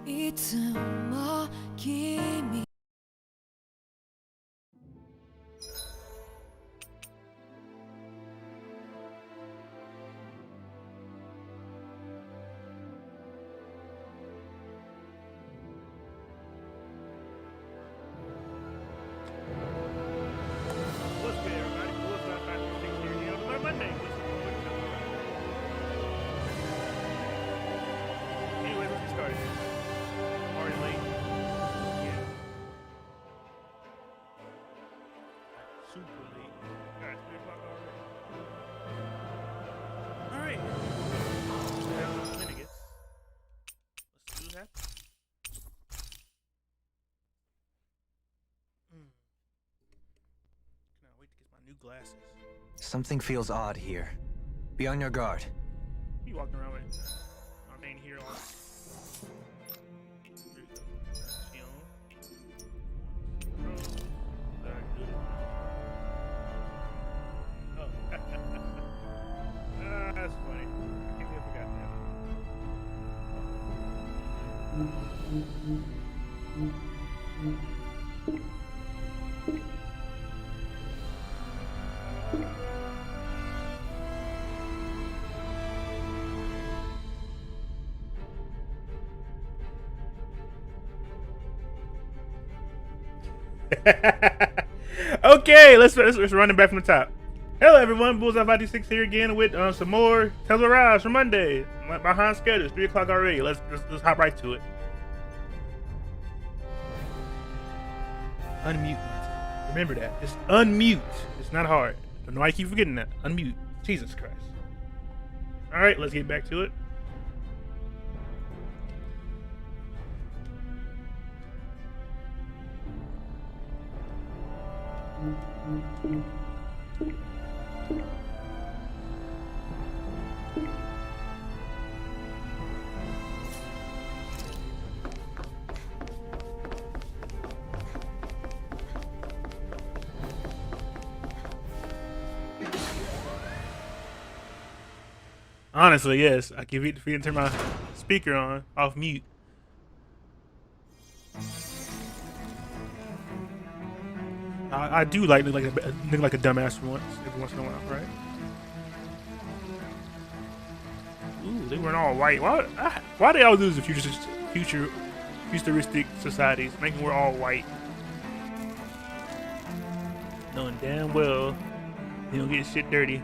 いつも君 What's good, everybody? What's up, Dr. Six here? You know, my Monday. Anyway, let's get started. Already late. Yeah. Super late. Alright, 3 o'clock already. Alright. Lenegis. Let's see what happens. Cannot wait to get my new glasses. Something feels odd here. Be on your guard. He walked around with our main hero on. Oh. That's funny. I can't believe I forgot that. Okay, let's run it back from the top. Hello everyone, Bullseye 56 here again with some more Rise for Monday. Behind schedule, it's 3 o'clock already. Let's hop right to it. Unmute. Remember that. Just unmute. It's not hard. I don't know why I keep forgetting that. Unmute. Jesus Christ. Alright, let's get back to it. Honestly, yes. I can forget to turn my speaker on off mute. I do like a dumbass for once, every once in a while, right? Ooh, they weren't all white. Why they all do this in futuristic societies, making we're all white, knowing damn well they don't get shit dirty.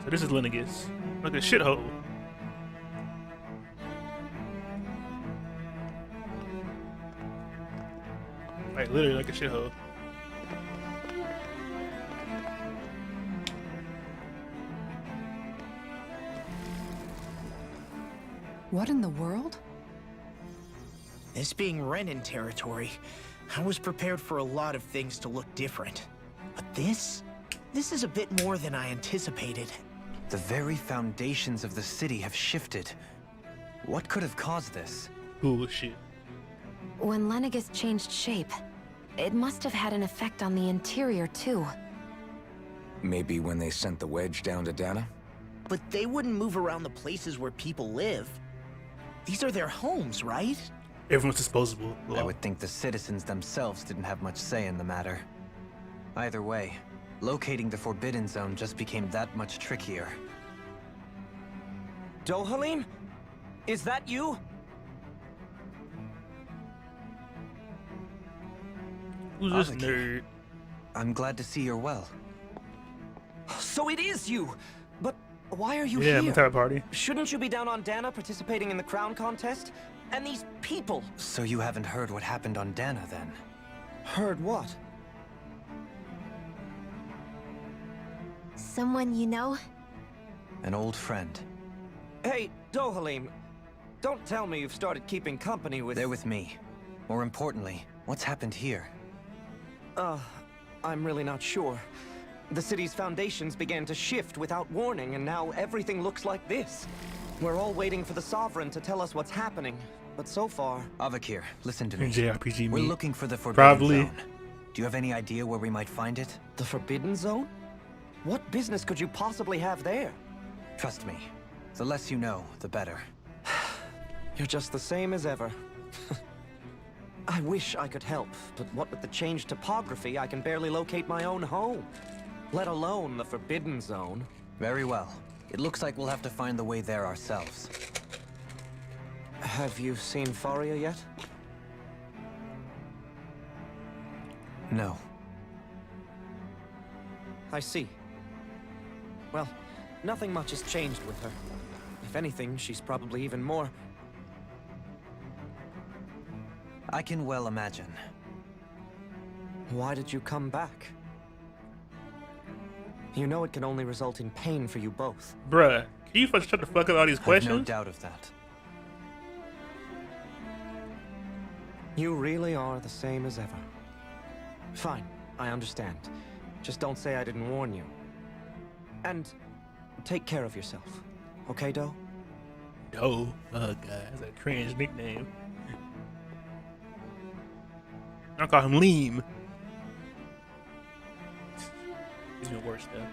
So this is Lenegis, like a shithole. Like literally like a shithole. What in the world? This being Renin territory, I was prepared for a lot of things to look different. But this is a bit more than I anticipated. The very foundations of the city have shifted. What could have caused this? Bullshit. When Lenegis changed shape, it must have had an effect on the interior too. Maybe when they sent the wedge down to Dana? But they wouldn't move around the places where people live. These are their homes, right? Everyone's disposable. I would think the citizens themselves didn't have much say in the matter. Either way, locating the Forbidden Zone just became that much trickier. Dohalim? Is that you? Who's this Avaki. nerd? I'm glad to see you're well. So it is you! But why are you Yeah, here? my type of party. Shouldn't you be down on Dana participating in the crown contest? And these people! So you haven't heard what happened on Dana then? Heard what? Someone you know? An old friend. Hey, Dohalim, don't tell me you've started keeping company with... They're with me. More importantly, what's happened here? I'm really not sure. The city's foundations began to shift without warning, and now everything looks like this. We're all waiting for the Sovereign to tell us what's happening, but so far... Avakir, listen to me. JRPG We're me. looking for the Forbidden Probably. Zone. Do you have any idea where we might find it? The Forbidden Zone? What business could you possibly have there? Trust me. The less you know, the better. You're just the same as ever. I wish I could help, but what with the changed topography, I can barely locate my own home. Let alone the Forbidden Zone. Very well. It looks like we'll have to find the way there ourselves. Have you seen Faria yet? No. I see. Well, nothing much has changed with her. If anything, she's probably even more... I can well imagine. Why did you come back? You know it can only result in pain for you both. Bruh, can you shut the fuck up all these I've questions? no doubt of that. You really are the same as ever. Fine, I understand. Just don't say I didn't warn you. And take care of yourself. Okay, Doe? Oh, God, that's a cringe nickname. I'll call him Leem. He's been worse though.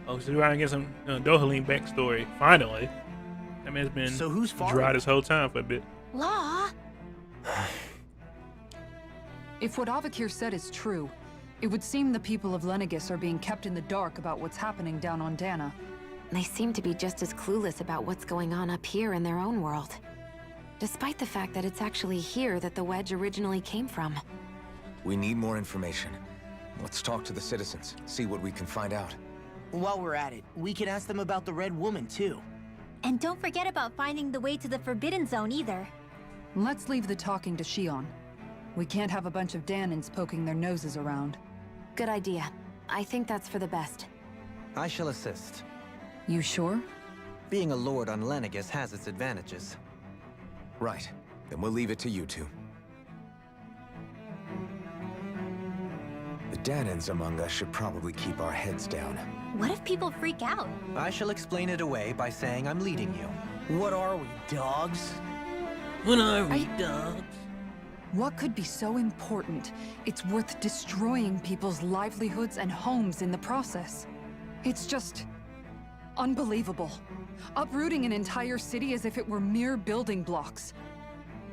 Oh, so we're trying to get some Dohalim backstory. Finally. That man's been So who's dry Faria? this whole time for a bit. Law? If what Avakir said is true, it would seem the people of Lenegis are being kept in the dark about what's happening down on Dana. They seem to be just as clueless about what's going on up here in their own world. Despite the fact that it's actually here that the wedge originally came from. We need more information. Let's talk to the citizens, see what we can find out. While we're at it, we can ask them about the Red Woman, too. And don't forget about finding the way to the Forbidden Zone either. Let's leave the talking to Shion. We can't have a bunch of Danins poking their noses around. Good idea. I think that's for the best. I shall assist. You sure? Being a lord on Lenegis has its advantages. Right. Then we'll leave it to you two. The Danins among us should probably keep our heads down. What if people freak out? I shall explain it away by saying I'm leading you. What are we, dogs? What could be so important? It's worth destroying people's livelihoods and homes in the process. It's just... unbelievable. Uprooting an entire city as if it were mere building blocks.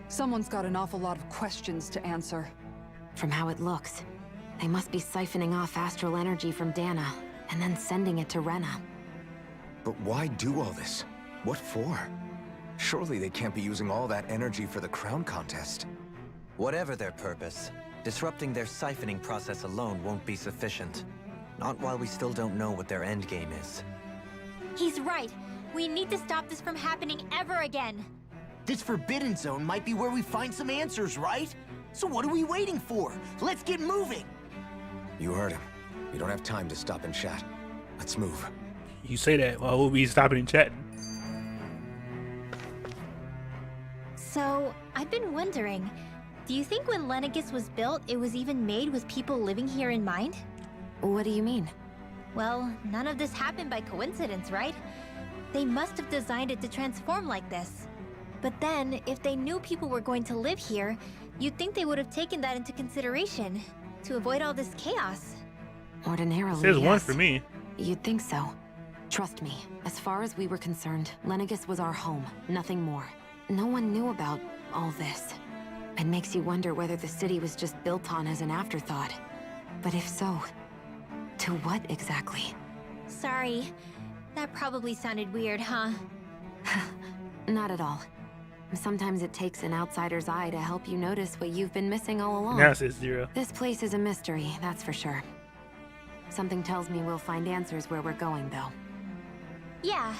Someone's got an awful lot of questions to answer. From how it looks, they must be siphoning off astral energy from Dana, and then sending it to Rena. But why do all this? What for? Surely they can't be using all that energy for the crown contest. Whatever their purpose, disrupting their siphoning process alone won't be sufficient. Not while we still don't know what their endgame is. He's right. We need to stop this from happening ever again. This Forbidden Zone might be where we find some answers, right? So what are we waiting for? Let's get moving! You heard him. We don't have time to stop and chat. Let's move. You say that while we'll be stopping and chatting. So, I've been wondering, do you think when Lenegis was built, it was even made with people living here in mind? What do you mean? Well, none of this happened by coincidence, right? They must have designed it to transform like this. But then, if they knew people were going to live here, you'd think they would have taken that into consideration to avoid all this chaos. Ordinarily, There's one yes. for me. You'd think so. Trust me, as far as we were concerned, Lenegis was our home, nothing more. No one knew about all this. It makes you wonder whether the city was just built on as an afterthought. But if so, to what exactly? Sorry, that probably sounded weird, huh? Not at all. Sometimes it takes an outsider's eye to help you notice what you've been missing all along. Now it says 0. This place is a mystery, that's for sure. Something tells me we'll find answers where we're going, though. Yeah,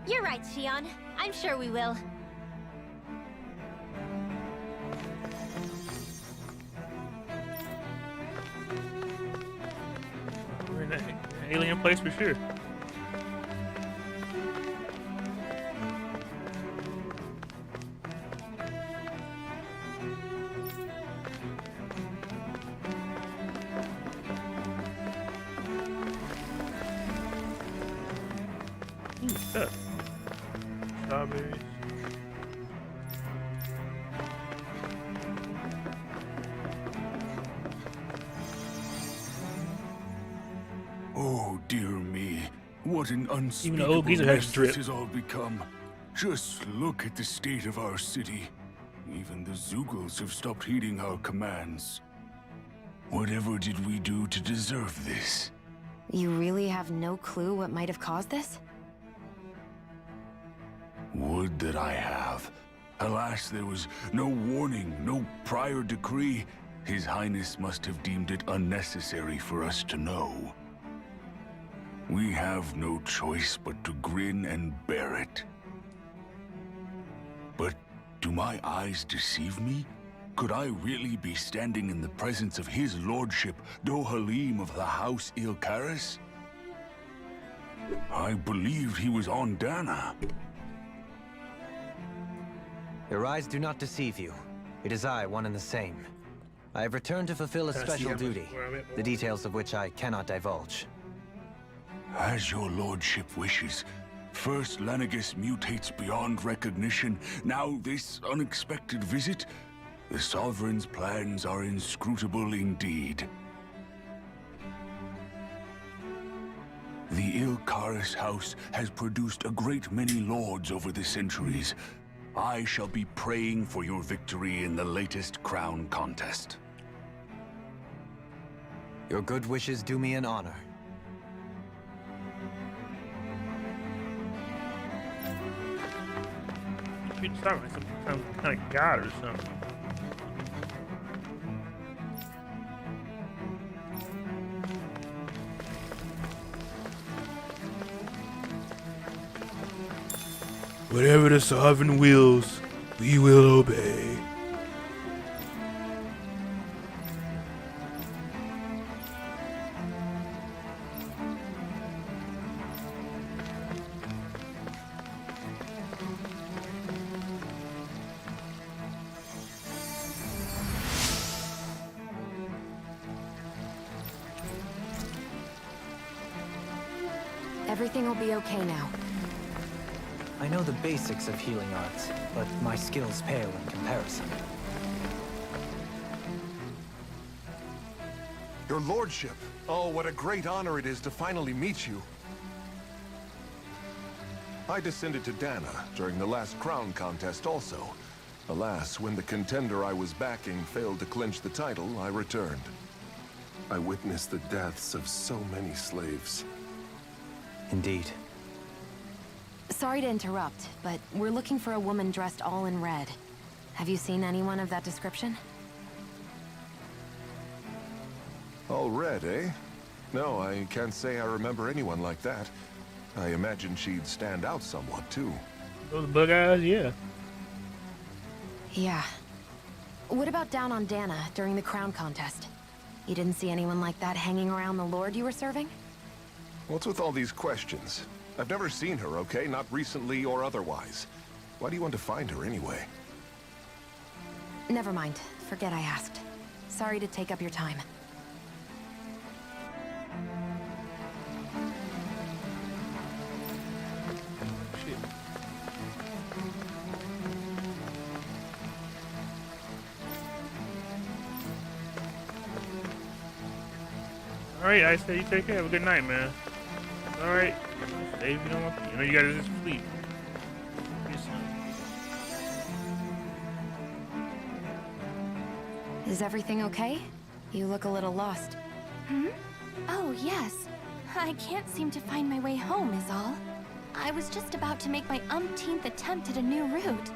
you're right, Shion. I'm sure we will. We're in that alien place for sure. Stuff. Strawberries. Oh, dear me. What an Even the old unspeakable geezer has mess drip. this has all become. Just look at the state of our city. Even the Zeugles have stopped heeding our commands. Whatever did we do to deserve this? You really have no clue what might have caused this? Would that I have. Alas, there was no warning, no prior decree. His Highness must have deemed it unnecessary for us to know. We have no choice but to grin and bear it. But do my eyes deceive me? Could I really be standing in the presence of his lordship, Dohalim of the House Ilkaris? I believed he was on Dana. Your eyes do not deceive you. It is I, one and the same. I have returned to fulfill a special duty, the details of which I cannot divulge. As your lordship wishes. First Lenegis mutates beyond recognition, now this unexpected visit. The Sovereign's plans are inscrutable indeed. The Ilkaris house has produced a great many lords over the centuries. I shall be praying for your victory in the latest crown contest. Your good wishes do me an honor. You should start with some kind of god or something. Whatever the sovereign wills, we will obey. Everything will be okay now. I know the basics of healing arts, but my skills pale in comparison. Your lordship! Oh, what a great honor it is to finally meet you. I descended to Dana during the last crown contest also. Alas, when the contender I was backing failed to clinch the title, I returned. I witnessed the deaths of so many slaves. Indeed. Sorry to interrupt, but we're looking for a woman dressed all in red. Have you seen anyone of that description? All red, eh? No, I can't say I remember anyone like that. I imagine she'd stand out somewhat, too. Those bug eyes, yeah. Yeah. What about down on Dana during the crown contest? You didn't see anyone like that hanging around the lord you were serving? What's with all these questions? I've never seen her, okay? Not recently or otherwise. Why do you want to find her anyway? Never mind. Forget I asked. Sorry to take up your time. Shit. Alright, I say you take care. Have a good night, man. Alright. Stay if you don't want to. You know you gotta just sleep. Is everything okay? You look a little lost. Hmm? Oh, yes. I can't seem to find my way home is all. I was just about to make my umpteenth attempt at a new route.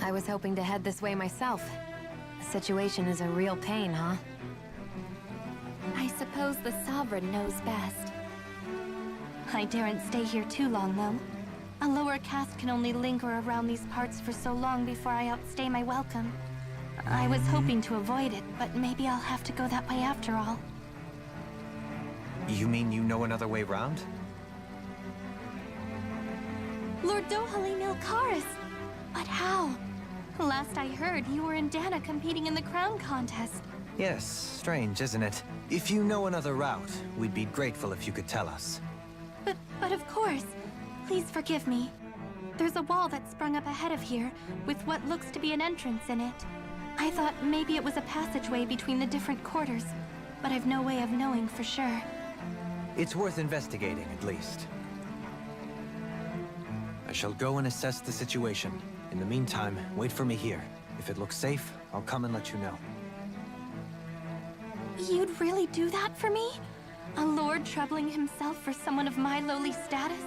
I was hoping to head this way myself. The situation is a real pain, huh? I suppose the Sovereign knows best. I daren't stay here too long, though. A lower caste can only linger around these parts for so long before I outstay my welcome. I was hoping to avoid it, but maybe I'll have to go that way after all. You mean you know another way round? Lord Dohalim Ilkaris! But how? Last I heard, you were in Dana competing in the crown contest. Yes, strange, isn't it? If you know another route, we'd be grateful if you could tell us. But of course. Please forgive me. There's a wall that sprung up ahead of here, with what looks to be an entrance in it. I thought maybe it was a passageway between the different quarters, but I've no way of knowing for sure. It's worth investigating, at least. I shall go and assess the situation. In the meantime, wait for me here. If it looks safe, I'll come and let you know. You'd really do that for me? A lord troubling himself for someone of my lowly status?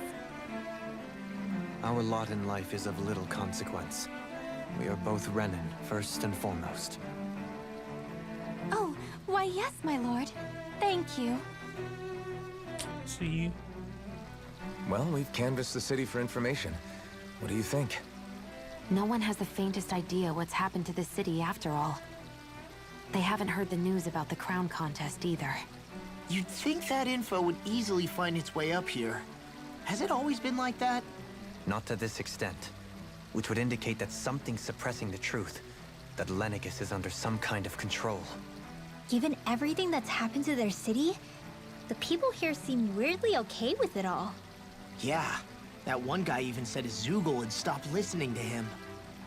Our lot in life is of little consequence. We are both Renan, first and foremost. Oh, why yes, my lord. Thank you. See you. Well, we've canvassed the city for information. What do you think? No one has the faintest idea what's happened to the city after all. They haven't heard the news about the crown contest either. You'd think that info would easily find its way up here. Has it always been like that? Not to this extent. Which would indicate that something's suppressing the truth. That Lenegis is under some kind of control. Given everything that's happened to their city, the people here seem weirdly okay with it all. Yeah, that one guy even said his Zoogle had stopped listening to him.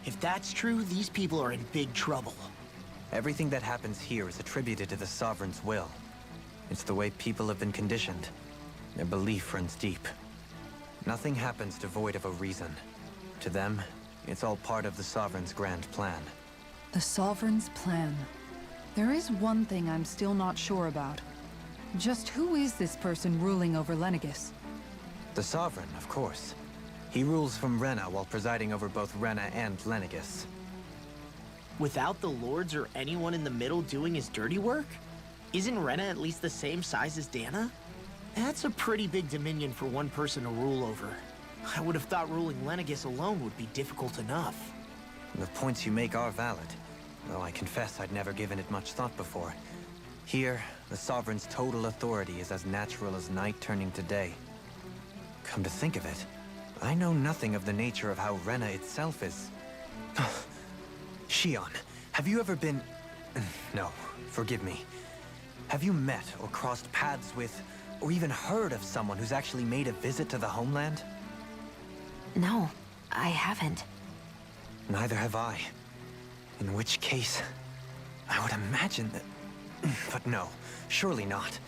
If that's true, these people are in big trouble. Everything that happens here is attributed to the Sovereign's will. It's the way people have been conditioned. Their belief runs deep. Nothing happens devoid of a reason. To them, it's all part of the Sovereign's grand plan. The Sovereign's plan. There is one thing I'm still not sure about. Just who is this person ruling over Lenegis? The Sovereign, of course. He rules from Rena while presiding over both Rena and Lenegis. Without the lords or anyone in the middle doing his dirty work? Isn't Rena at least the same size as Dana? That's a pretty big dominion for one person to rule over. I would have thought ruling Lenegis alone would be difficult enough. The points you make are valid, though I confess I'd never given it much thought before. Here, the Sovereign's total authority is as natural as night turning to day. Come to think of it, I know nothing of the nature of how Rena itself is. Shion, have you ever been... No, forgive me. Have you met or crossed paths with, or even heard of someone who's actually made a visit to the homeland? No, I haven't. Neither have I. In which case, I would imagine that... But no, surely not.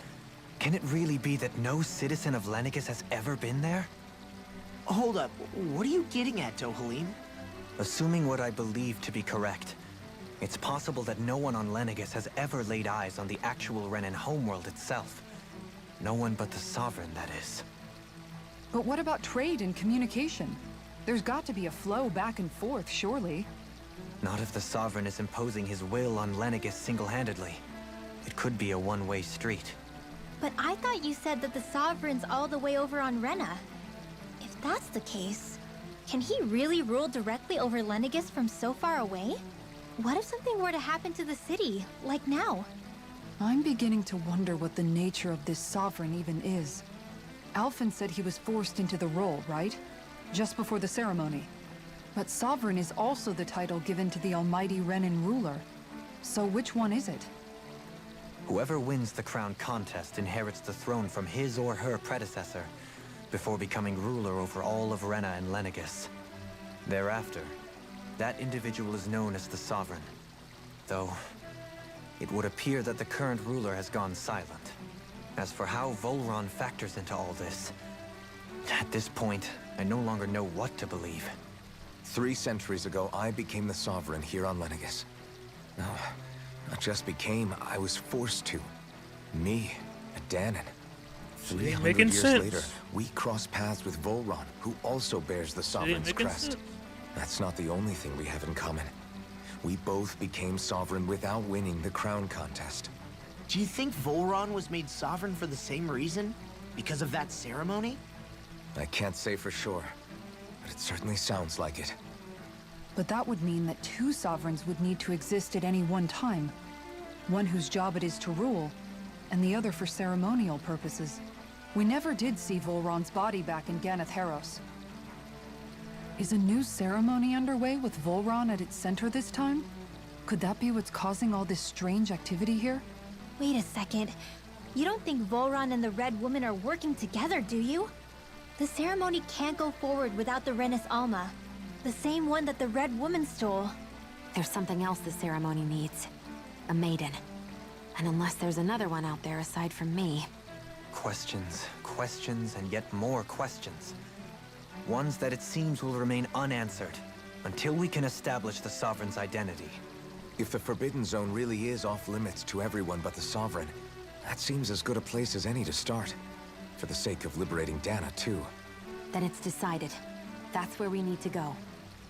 Can it really be that no citizen of Lenegis has ever been there? Hold up, what are you getting at, Dohalim? Assuming what I believe to be correct, it's possible that no one on Lenegis has ever laid eyes on the actual Renan homeworld itself. No one but the Sovereign, that is. But what about trade and communication? There's got to be a flow back and forth, surely. Not if the Sovereign is imposing his will on Lenegis single-handedly. It could be a one-way street. But I thought you said that the Sovereign's all the way over on Rena. If that's the case, can he really rule directly over Lenegis from so far away? What if something were to happen to the city, like now? I'm beginning to wonder what the nature of this Sovereign even is. Alphen said he was forced into the role, right? Just before the ceremony. But Sovereign is also the title given to the almighty Renan ruler. So which one is it? Whoever wins the crown contest inherits the throne from his or her predecessor, before becoming ruler over all of Rena and Lenegis. Thereafter, that individual is known as the Sovereign. Though, it would appear that the current ruler has gone silent. As for how Volron factors into all this, at this point, I no longer know what to believe. 3 centuries ago, I became the Sovereign here on Lenegis. No, not just became, I was forced to. Me, a Danon. 300 making years sense. later, we crossed paths with Volron, who also bears the Sovereign's making crest. sense. That's not the only thing we have in common. We both became Sovereign without winning the crown contest. Do you think Volron was made Sovereign for the same reason? Because of that ceremony? I can't say for sure, but it certainly sounds like it. But that would mean that 2 Sovereigns would need to exist at any one time. One whose job it is to rule, and the other for ceremonial purposes. We never did see Volron's body back in Ganath Haros. Is a new ceremony underway with Volron at its center this time? Could that be what's causing all this strange activity here? Wait a second. You don't think Volron and the Red Woman are working together, do you? The ceremony can't go forward without the Renis Alma. The same one that the Red Woman stole. There's something else the ceremony needs. A maiden. And unless there's another one out there aside from me... Questions, questions, and yet more questions. Ones that it seems will remain unanswered until we can establish the Sovereign's identity. If the Forbidden Zone really is off limits to everyone but the Sovereign, that seems as good a place as any to start. For the sake of liberating Dana, too. Then it's decided. That's where we need to go.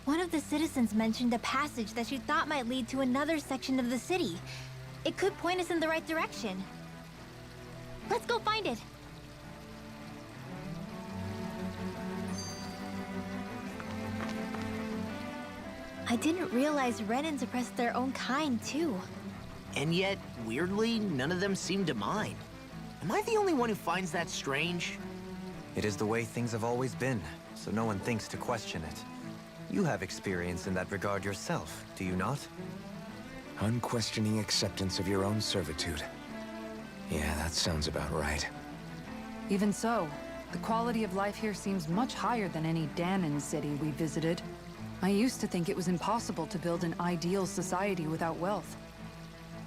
One of the citizens mentioned a passage that she thought might lead to another section of the city. It could point us in the right direction. Let's go find it. I didn't realize Renans oppressed their own kind, too. And yet, weirdly, none of them seem to mind. Am I the only one who finds that strange? It is the way things have always been, so no one thinks to question it. You have experience in that regard yourself, do you not? Unquestioning acceptance of your own servitude. Yeah, that sounds about right. Even so, the quality of life here seems much higher than any Danon city we visited. I used to think it was impossible to build an ideal society without wealth.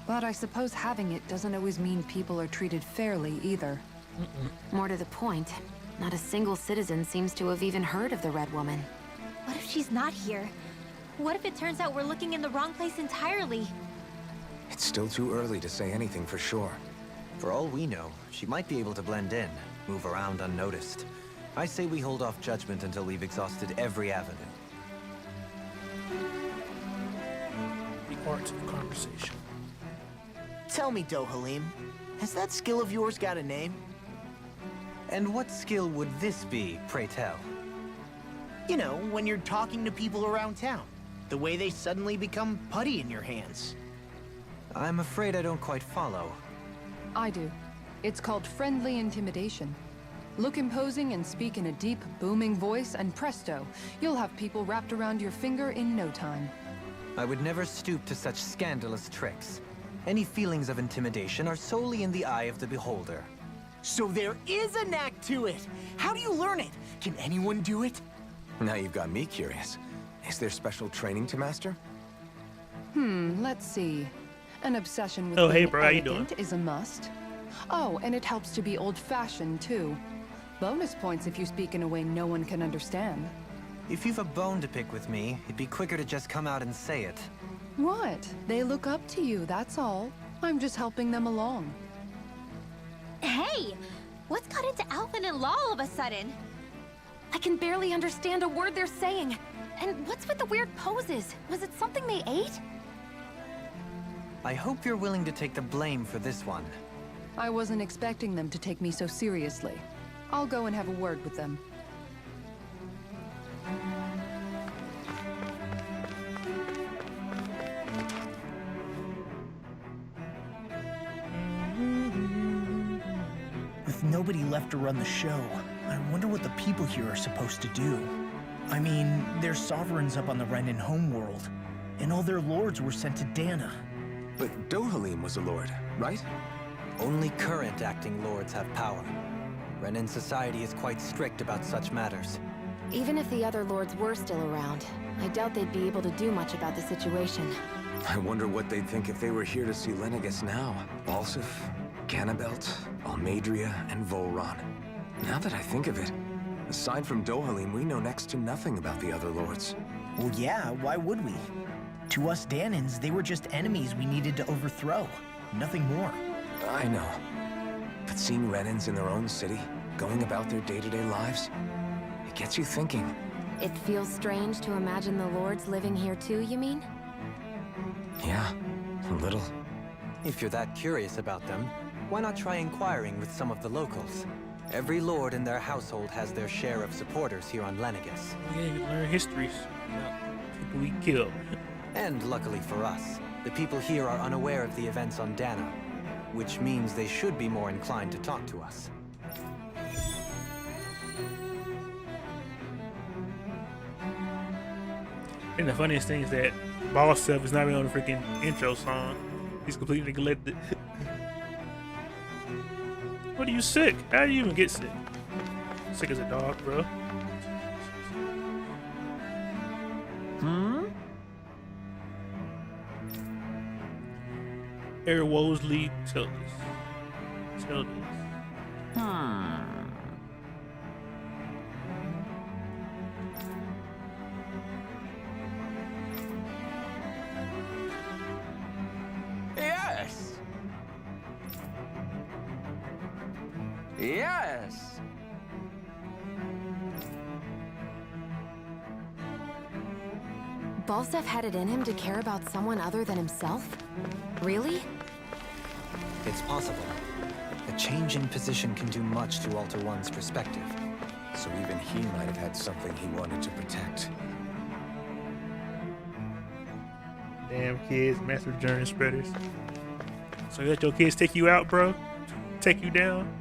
But I suppose having it doesn't always mean people are treated fairly either. More to the point, not a single citizen seems to have even heard of the Red Woman. What if she's not here? What if it turns out we're looking in the wrong place entirely? It's still too early to say anything for sure. For all we know, she might be able to blend in, move around unnoticed. I say we hold off judgment until we've exhausted every avenue. The art of conversation. Tell me, Dohalim, has that skill of yours got a name? And what skill would this be, pray tell? You know, when you're talking to people around town. The way they suddenly become putty in your hands. I'm afraid I don't quite follow. I do. It's called friendly intimidation. Look imposing and speak in a deep, booming voice, and presto, you'll have people wrapped around your finger in no time. I would never stoop to such scandalous tricks. Any feelings of intimidation are solely in the eye of the beholder. So there is a knack to it! How do you learn it? Can anyone do it? Now you've got me curious. Is there special training to master? Let's see. An obsession with Oh, hey, being bro, how you doing? elegant is a must. Oh, and it helps to be old-fashioned, too. Bonus points if you speak in a way no one can understand. If you've a bone to pick with me, it'd be quicker to just come out and say it. What? They look up to you, that's all. I'm just helping them along. Hey! What's got into Alvin and Law all of a sudden? I can barely understand a word they're saying. And what's with the weird poses? Was it something they ate? I hope you're willing to take the blame for this one. I wasn't expecting them to take me so seriously. I'll go and have a word with them. With nobody left to run the show, I wonder what the people here are supposed to do. I mean, there's sovereigns up on the Renan homeworld, and all their lords were sent to Dana. But Dohalim was a lord, right? Only current acting lords have power. Renan society is quite strict about such matters. Even if the other lords were still around, I doubt they'd be able to do much about the situation. I wonder what they'd think if they were here to see Lenegis now. Balsif, Cannabelt, Almadria, and Volron. Now that I think of it, aside from Dohalim, we know next to nothing about the other lords. Well, yeah, why would we? To us Danans, they were just enemies we needed to overthrow. Nothing more. I know. But seeing Renans in their own city, going about their day-to-day lives, it gets you thinking. It feels strange to imagine the lords living here too, you mean? Yeah, a little. If you're that curious about them, why not try inquiring with some of the locals? Every lord in their household has their share of supporters here on Lenegis. We can learn histories about people we killed. And luckily for us, the people here are unaware of the events on Dana, which means they should be more inclined to talk to us. And the funniest thing is that Boss Self is not even on the freaking intro song. He's completely neglected. What are you sick? How do you even get sick? Sick as a dog, bro. Air Wosley Tildis. Yes. Balsef had it in him to care about someone other than himself? Really? It's possible. A change in position can do much to alter one's perspective. So even he might have had something he wanted to protect. Damn kids, massive germ spreaders. So you let your kids take you out, bro? Take you down?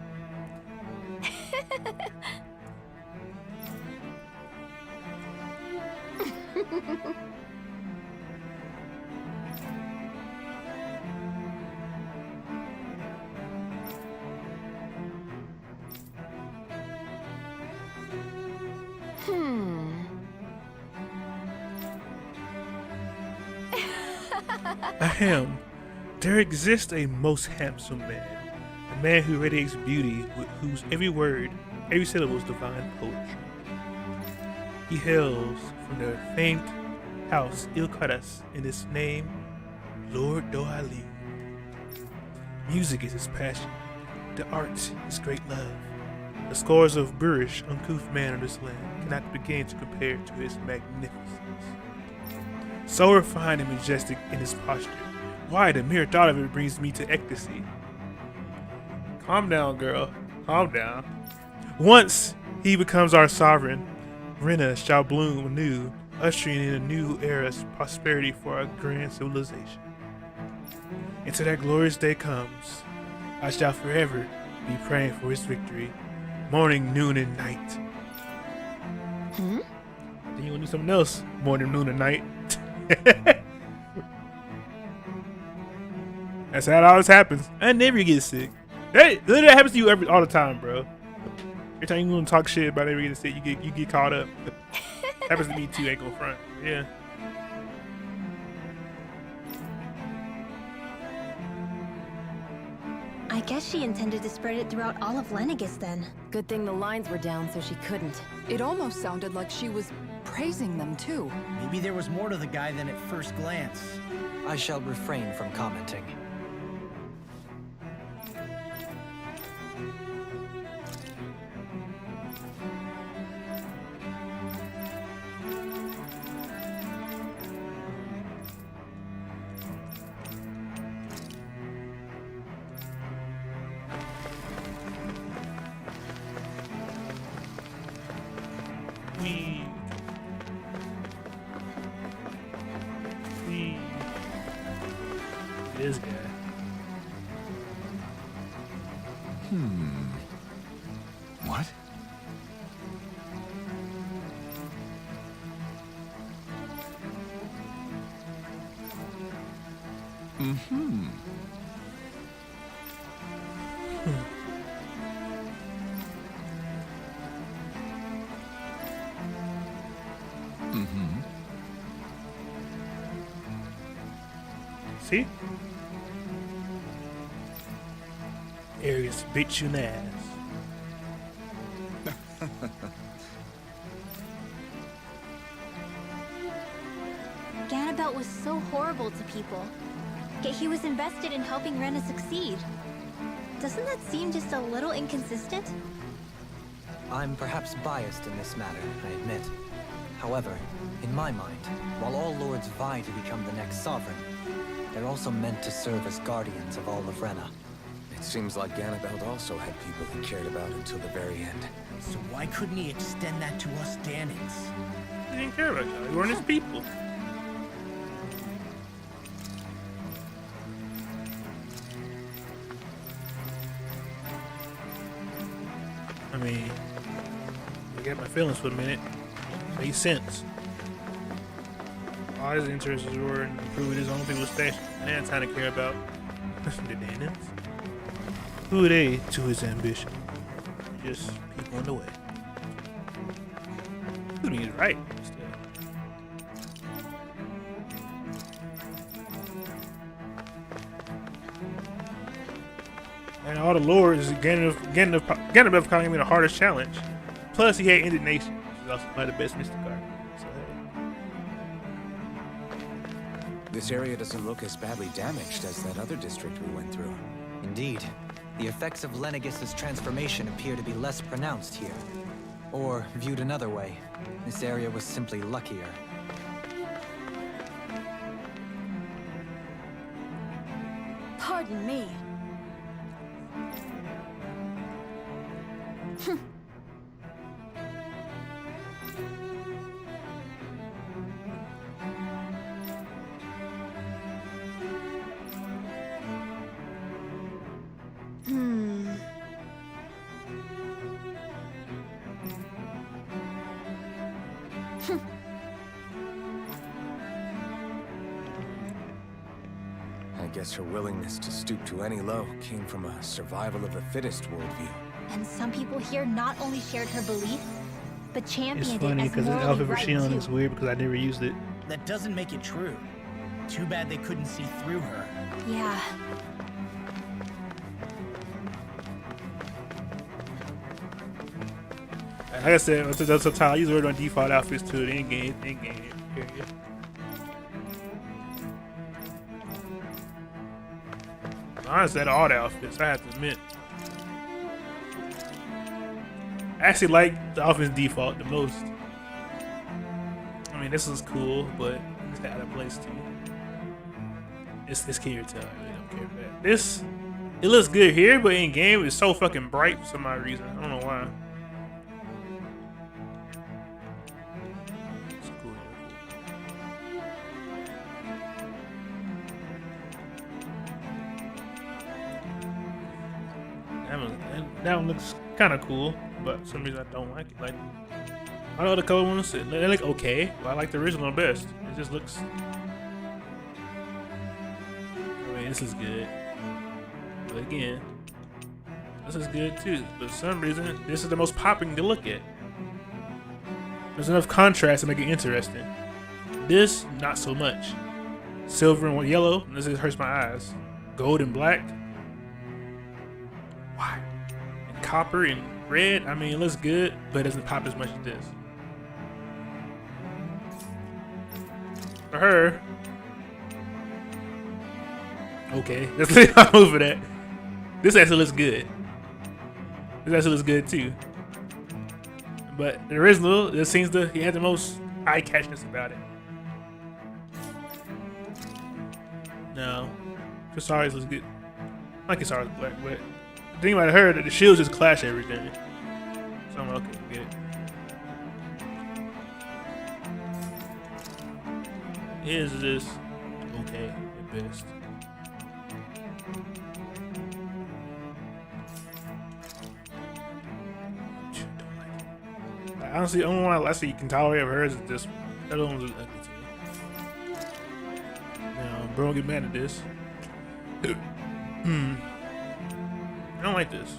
Ahem. There exists a most handsome man. A man who radiates beauty, whose every word, every syllable is divine poetry. He hails from the famed house Ilkaras, in his name, Lord Dohalim. Music is his passion. The art is great love. The scores of boorish, uncouth man of this land cannot begin to compare to his magnificence. So refined and majestic in his posture. Why, the mere thought of it brings me to ecstasy. Calm down, girl. Calm down. Once he becomes our sovereign, Rena shall bloom anew, ushering in a new era's prosperity for our grand civilization. Until that glorious day comes, I shall forever be praying for his victory, morning, noon, and night. Then you want to do something else, morning, noon, and night. That's how it always happens. I never get sick. Hey, that happens to you all the time, bro. Every time you want to talk shit about never getting sick, you get caught up. Happens to me too. Ain't gonna front. Yeah. I guess she intended to spread it throughout all of Lenegis then. Good thing the lines were down so she couldn't. It almost sounded like she was praising them too. Maybe there was more to the guy than at first glance. I shall refrain from commenting. This guy. What? See? Arius bit you in the ass. Ganabelt was so horrible to people. Yet he was invested in helping Rena succeed. Doesn't that seem just a little inconsistent? I'm perhaps biased in this matter, I admit. However, in my mind, while all lords vie to become the next sovereign, they're also meant to serve as guardians of all of Rena. It seems like Ganabelt also had people he cared about until the very end. So why couldn't he extend that to us Danans? He didn't care about y'all. He weren't his people. I mean, I got my feelings for a minute. Makes sense. All his interests were in improving his own people's station. And that's how to care about the Danans. Who are they to his ambition? Just people in the way. I mean, he's right. Still. And all the lords, Ganabelt calling him the hardest challenge. Plus, he had indignation, which is also one of the best Mystic Art. So, hey. This area doesn't look as badly damaged as that other district we went through. Indeed. The effects of Lenegis' transformation appear to be less pronounced here. Or, viewed another way, this area was simply luckier. Pardon me. I guess her willingness to stoop to any low came from a survival of the fittest worldview. And some people here not only shared her belief, but It's championed funny it as because the morally outfit for right Shion too. is weird because I never used it. That doesn't make it true. Too bad they couldn't see through her. Yeah. Like I said, that's a time I use on default outfits to the in-game area. Honestly, out of all the outfits, I have to admit. I actually like the outfits default the most. I mean, this is cool, but it's out of place too. It's character, I really don't care for that. This, it looks good here, but in game it's so fucking bright for some odd reason. I don't know why. It's cool. That one looks kind of cool, but for some reason I don't like it. Like, I know the color ones, they look okay, but I like the original best. It just looks. I mean, this is good, but again, this is good too. But for some reason, this is the most popping to look at. There's enough contrast to make it interesting. This, not so much. Silver and yellow, this just hurts my eyes. Gold and black. Why? And copper and red, I mean, it looks good, but it doesn't pop as much as this. For her, okay, let's leave on over that. This actually looks good. This actually looks good too. But the original, it seems to he had the most eye-catchiness about it. No, Kasari's looks good. I like Kasari's black, but the thing about her, that the shields just clash everything. So I'm okay, get it. Is this okay at best? Honestly, the only one I see you can tolerate of hers is this. That one was ugly to me. Now, bro, get mad at this. I don't like this.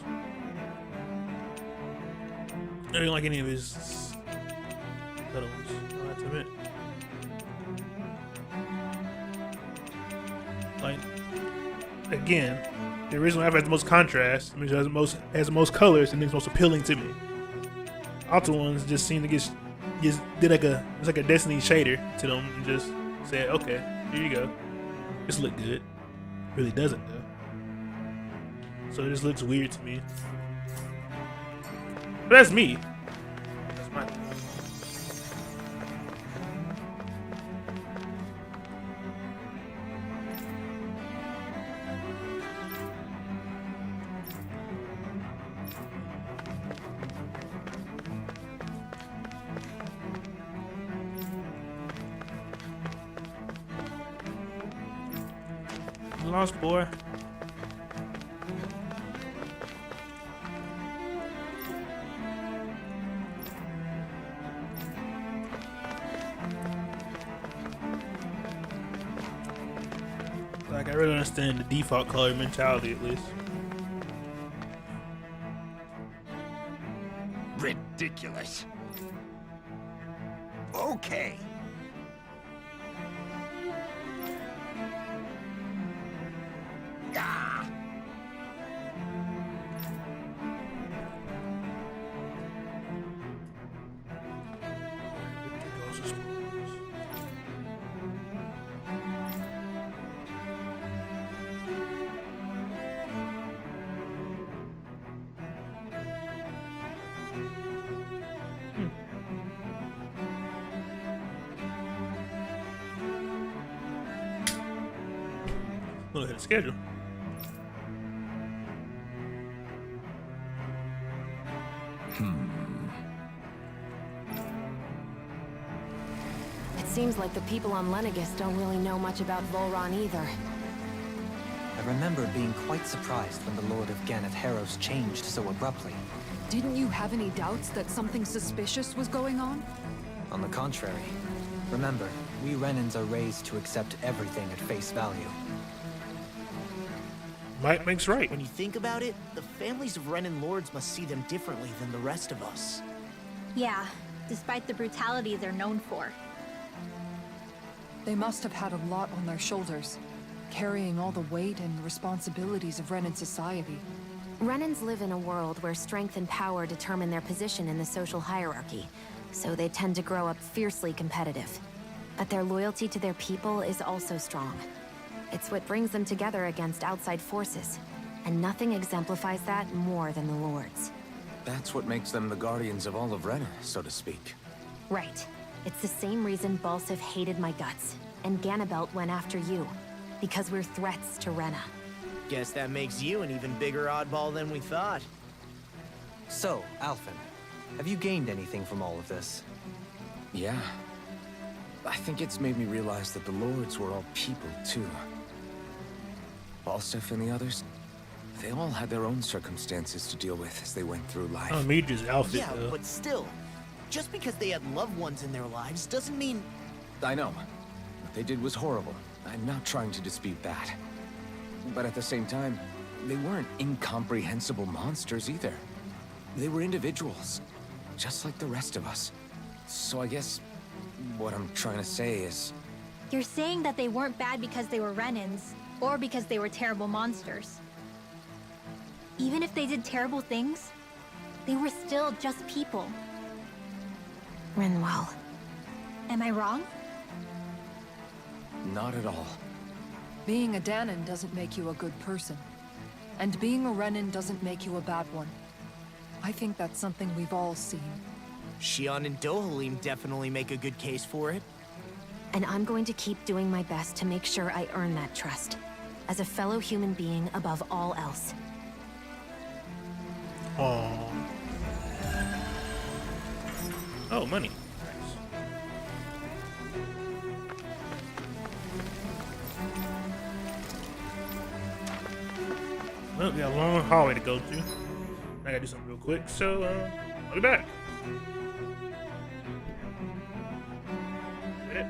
I don't like any of his other ones, I have to admit. Like, again, the original outfit has the most contrast, which has the most colors, and it's most appealing to me. Alter ones just seem to just did like it's like a Destiny shader to them and just said, okay, here you go. This look good. Really doesn't though. So it just looks weird to me. But that's me. That's my thing. Lost boy. Like, I really understand the default color mentality at least. Ridiculous. Okay. Ah. Look at the schedule. It seems like the people on Lenegis don't really know much about Volron either. I remember being quite surprised when the Lord of Ganeth Harrows changed so abruptly. Didn't you have any doubts that something suspicious was going on? On the contrary. Remember, we Renans are raised to accept everything at face value. Might makes right. When you think about it, the families of Renan lords must see them differently than the rest of us. Yeah, despite the brutality they're known for. They must have had a lot on their shoulders, carrying all the weight and responsibilities of Renan society. Renans live in a world where strength and power determine their position in the social hierarchy, so they tend to grow up fiercely competitive. But their loyalty to their people is also strong. It's what brings them together against outside forces, and nothing exemplifies that more than the Lords. That's what makes them the guardians of all of Rena, so to speak. Right. It's the same reason Balsif hated my guts, and Ganabelt went after you. Because we're threats to Rena. Guess that makes you an even bigger oddball than we thought. So, Alphen, have you gained anything from all of this? Yeah. I think it's made me realize that the Lords were all people, too. Balsif and the others, they all had their own circumstances to deal with as they went through life. Oh, me just outfit Yeah, though. but still, just because they had loved ones in their lives doesn't mean... I know. What they did was horrible. I'm not trying to dispute that. But at the same time, they weren't incomprehensible monsters either. They were individuals, just like the rest of us. So I guess what I'm trying to say is... You're saying that they weren't bad because they were Renans, or because they were terrible monsters. Even if they did terrible things, they were still just people. Rinwell. Am I wrong? Not at all. Being a Danon doesn't make you a good person. And being a Renan doesn't make you a bad one. I think that's something we've all seen. Shion and Dohalim definitely make a good case for it. And I'm going to keep doing my best to make sure I earn that trust. As a fellow human being above all else. Aww. Oh, money. Nice. Well, we got a long hallway to go to. I gotta do something real quick, so I'll be back. Is that it?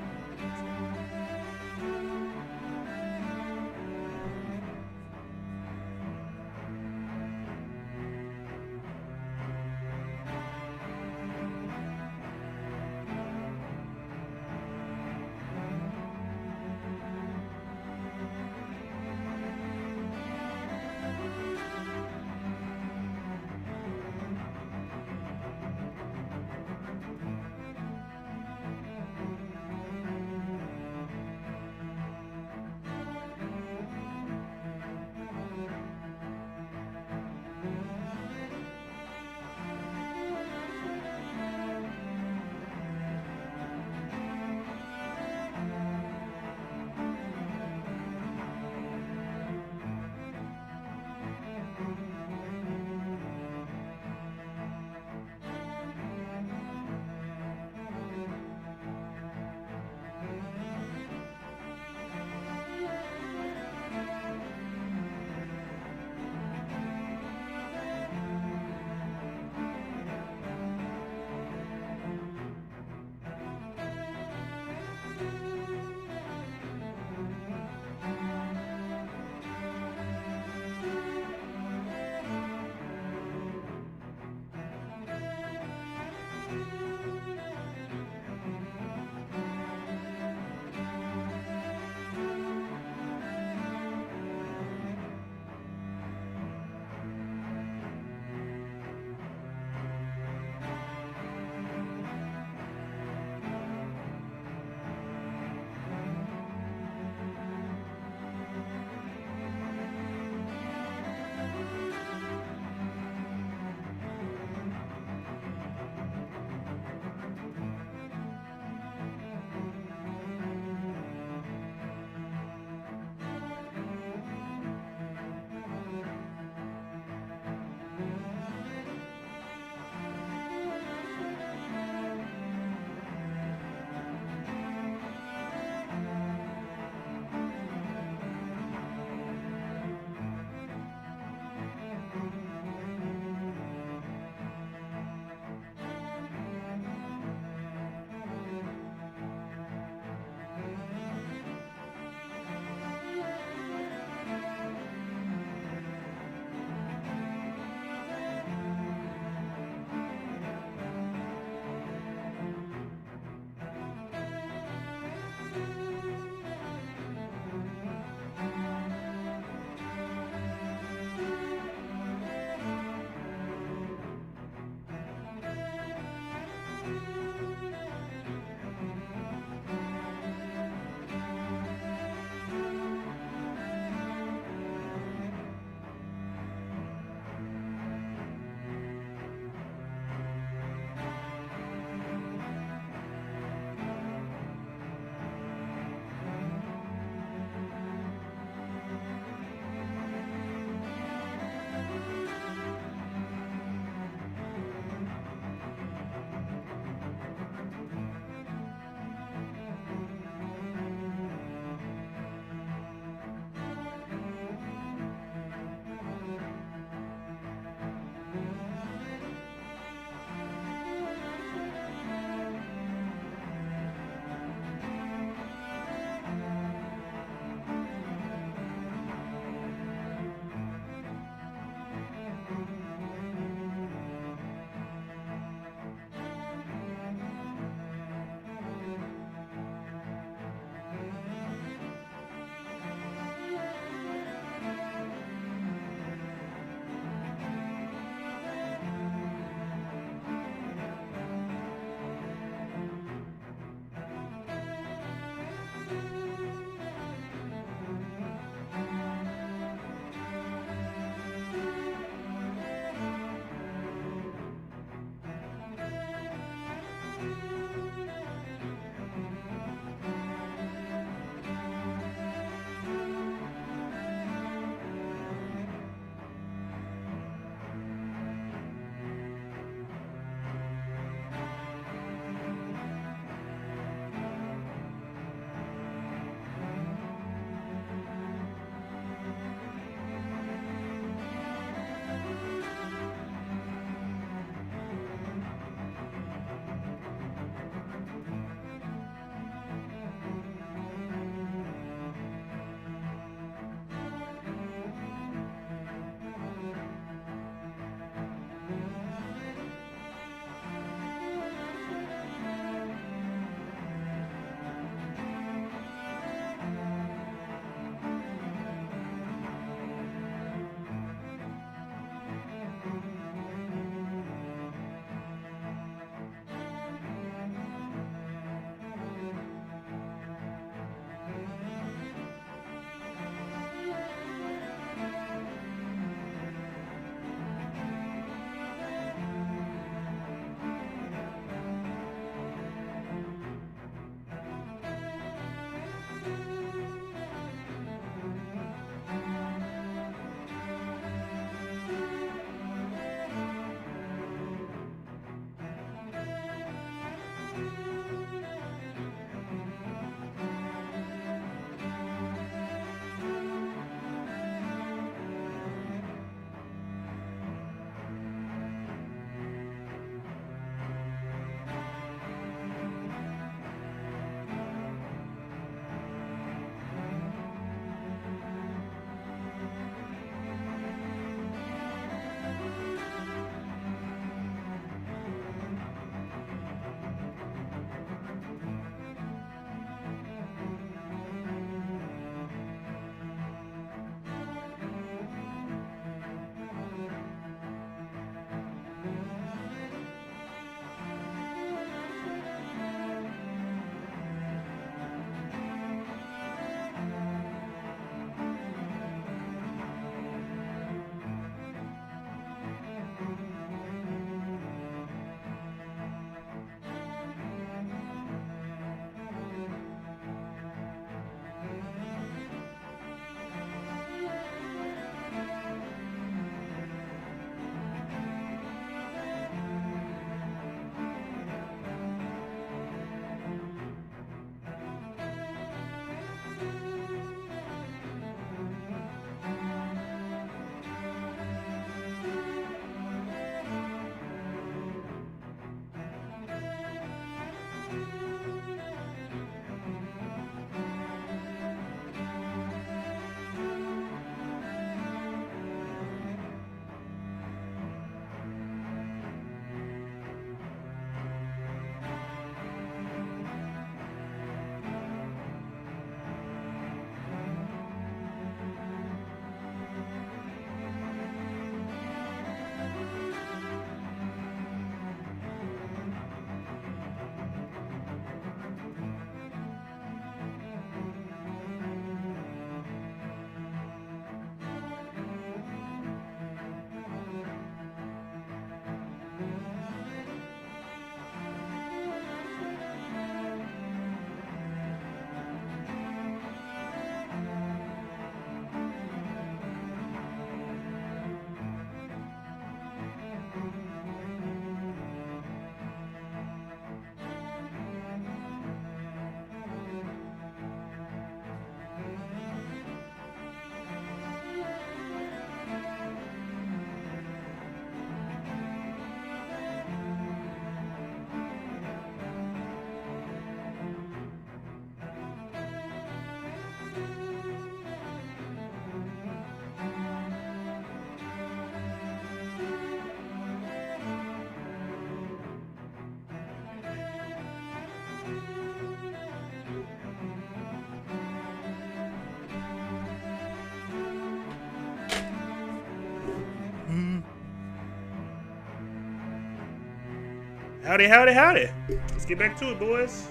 Howdy, howdy, howdy. Let's get back to it, boys.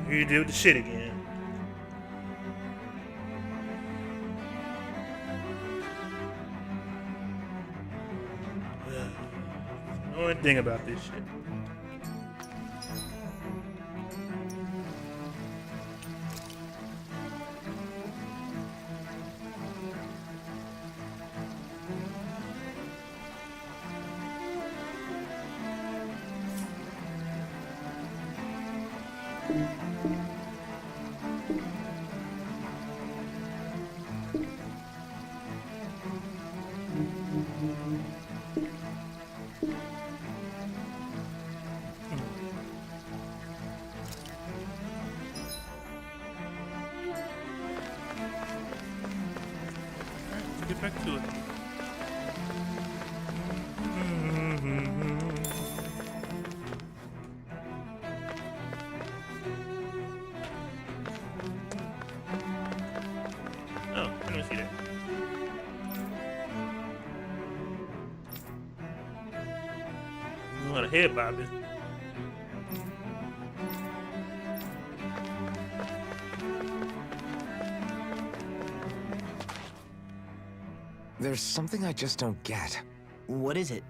Here you deal with the shit again. The only thing about this shit. Get back to it. Oh, I didn't see that. A lot of head bobbing. There's something I just don't get. What is it?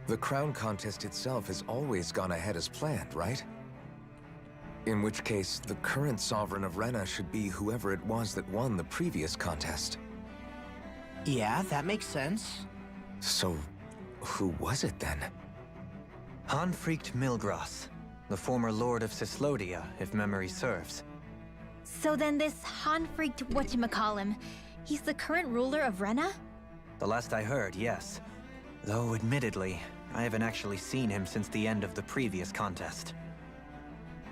The crown contest itself has always gone ahead as planned, right? In which case, the current sovereign of Rena should be whoever it was that won the previous contest. Yeah, that makes sense. So, who was it then? Hanfried Milgras, the former lord of Cislodia, if memory serves. So then this Hanfried whatchamacallem, he's the current ruler of Rena? The last I heard, yes. Though, admittedly, I haven't actually seen him since the end of the previous contest.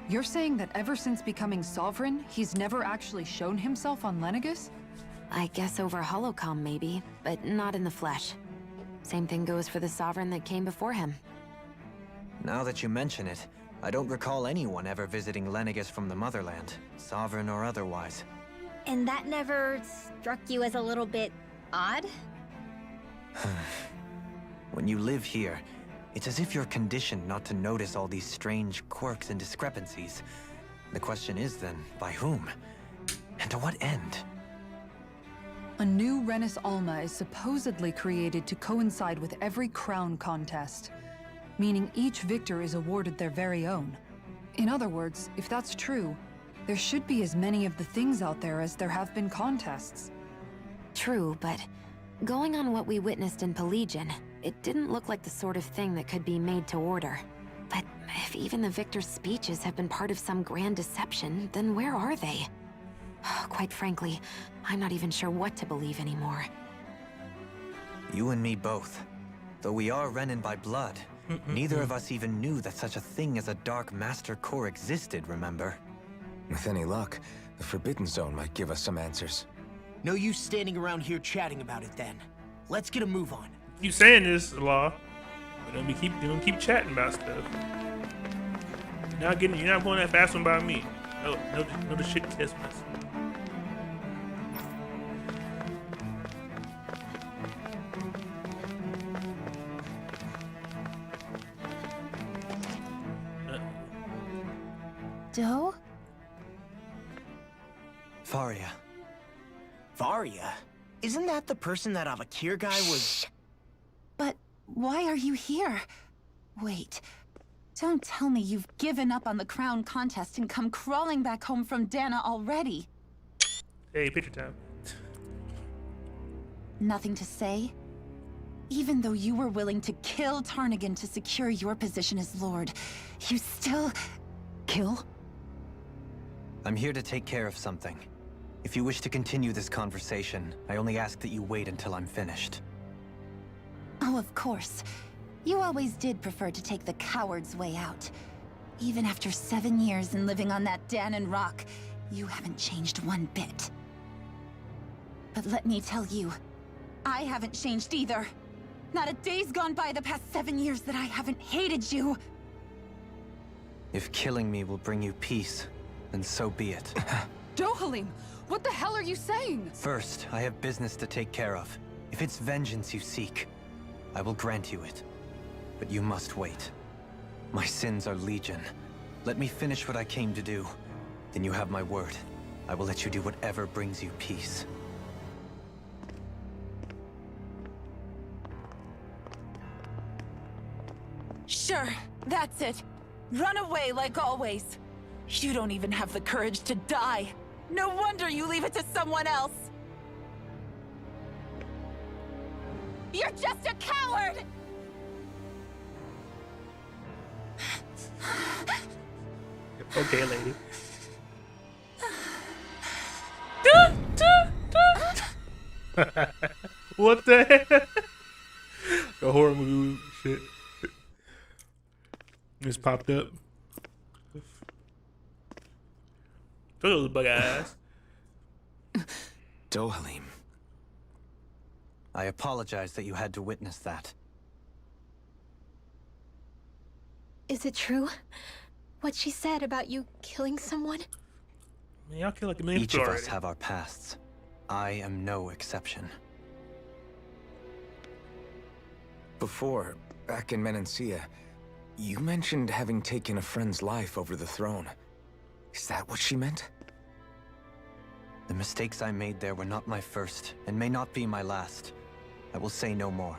You're saying that ever since becoming sovereign, he's never actually shown himself on Lenegis? I guess over holocom maybe, but not in the flesh. Same thing goes for the sovereign that came before him. Now that you mention it, I don't recall anyone ever visiting Lenegis from the motherland, sovereign or otherwise. And that never struck you as a little bit odd? When you live here, it's as if you're conditioned not to notice all these strange quirks and discrepancies. The question is then, by whom? And to what end? A new Renis Alma is supposedly created to coincide with every crown contest, meaning each victor is awarded their very own. In other words, if that's true, there should be as many of the things out there as there have been contests. True, but going on what we witnessed in Pelagian, it didn't look like the sort of thing that could be made to order. But if even the victor's speeches have been part of some grand deception, then where are they? Quite frankly, I'm not even sure what to believe anymore. You and me both. Though we are Renin by blood, neither of us even knew that such a thing as a Dark Master Core existed, remember? With any luck, the Forbidden Zone might give us some answers. No use standing around here chatting about it then. Let's get a move on. Keep saying this, Law. But don't keep chatting about stuff. You're not going that fast one by me. No, the shit test myself. Doe? Faria. Varia? Isn't that the person that Avakir guy was... But why are you here? Wait. Don't tell me you've given up on the crown contest and come crawling back home from Dana already. Hey, picture time. Nothing to say? Even though you were willing to kill Tarnigan to secure your position as Lord, you still... Kill? I'm here to take care of something. If you wish to continue this conversation, I only ask that you wait until I'm finished. Oh, of course. You always did prefer to take the coward's way out. Even after 7 years and living on that Danon rock, you haven't changed one bit. But let me tell you, I haven't changed either. Not a day's gone by the past 7 years that I haven't hated you. If killing me will bring you peace, then so be it. Dohalim, what the hell are you saying? First, I have business to take care of. If it's vengeance you seek, I will grant you it. But you must wait. My sins are legion. Let me finish what I came to do. Then you have my word. I will let you do whatever brings you peace. Sure, that's it. Run away like always. You don't even have the courage to die. No wonder you leave it to someone else. You're just a coward! Okay, lady. What the heck? The horror movie shit. Just popped up. Those bug eyes. Dohalim. I apologize that you had to witness that. Is it true? What she said about you killing someone? Man, y'all kill like a million Each people of us already. have our pasts. I am no exception. Before, back in Menancia, you mentioned having taken a friend's life over the throne. Is that what she meant? The mistakes I made there were not my first, and may not be my last. I will say no more.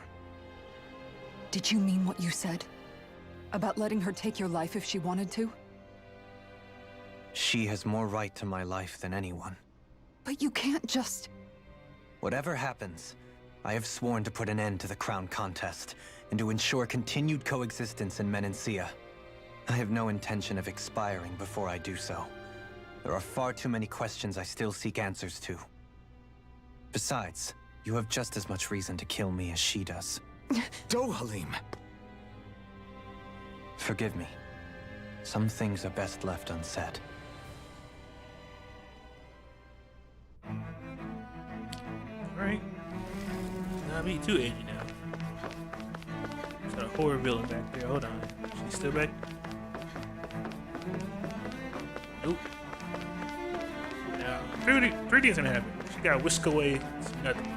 Did you mean what you said? About letting her take your life if she wanted to? She has more right to my life than anyone. But you can't just... Whatever happens, I have sworn to put an end to the crown contest, and to ensure continued coexistence in Menancia. I have no intention of expiring before I do so. There are far too many questions I still seek answers to. Besides, you have just as much reason to kill me as she does. Dohalim! Forgive me. Some things are best left unsaid. Alright. Not be too edgy now. There's a horror villain back there. Hold on. She's still back? Nope. Now, three things gonna happen. She got whisked away to nothingness.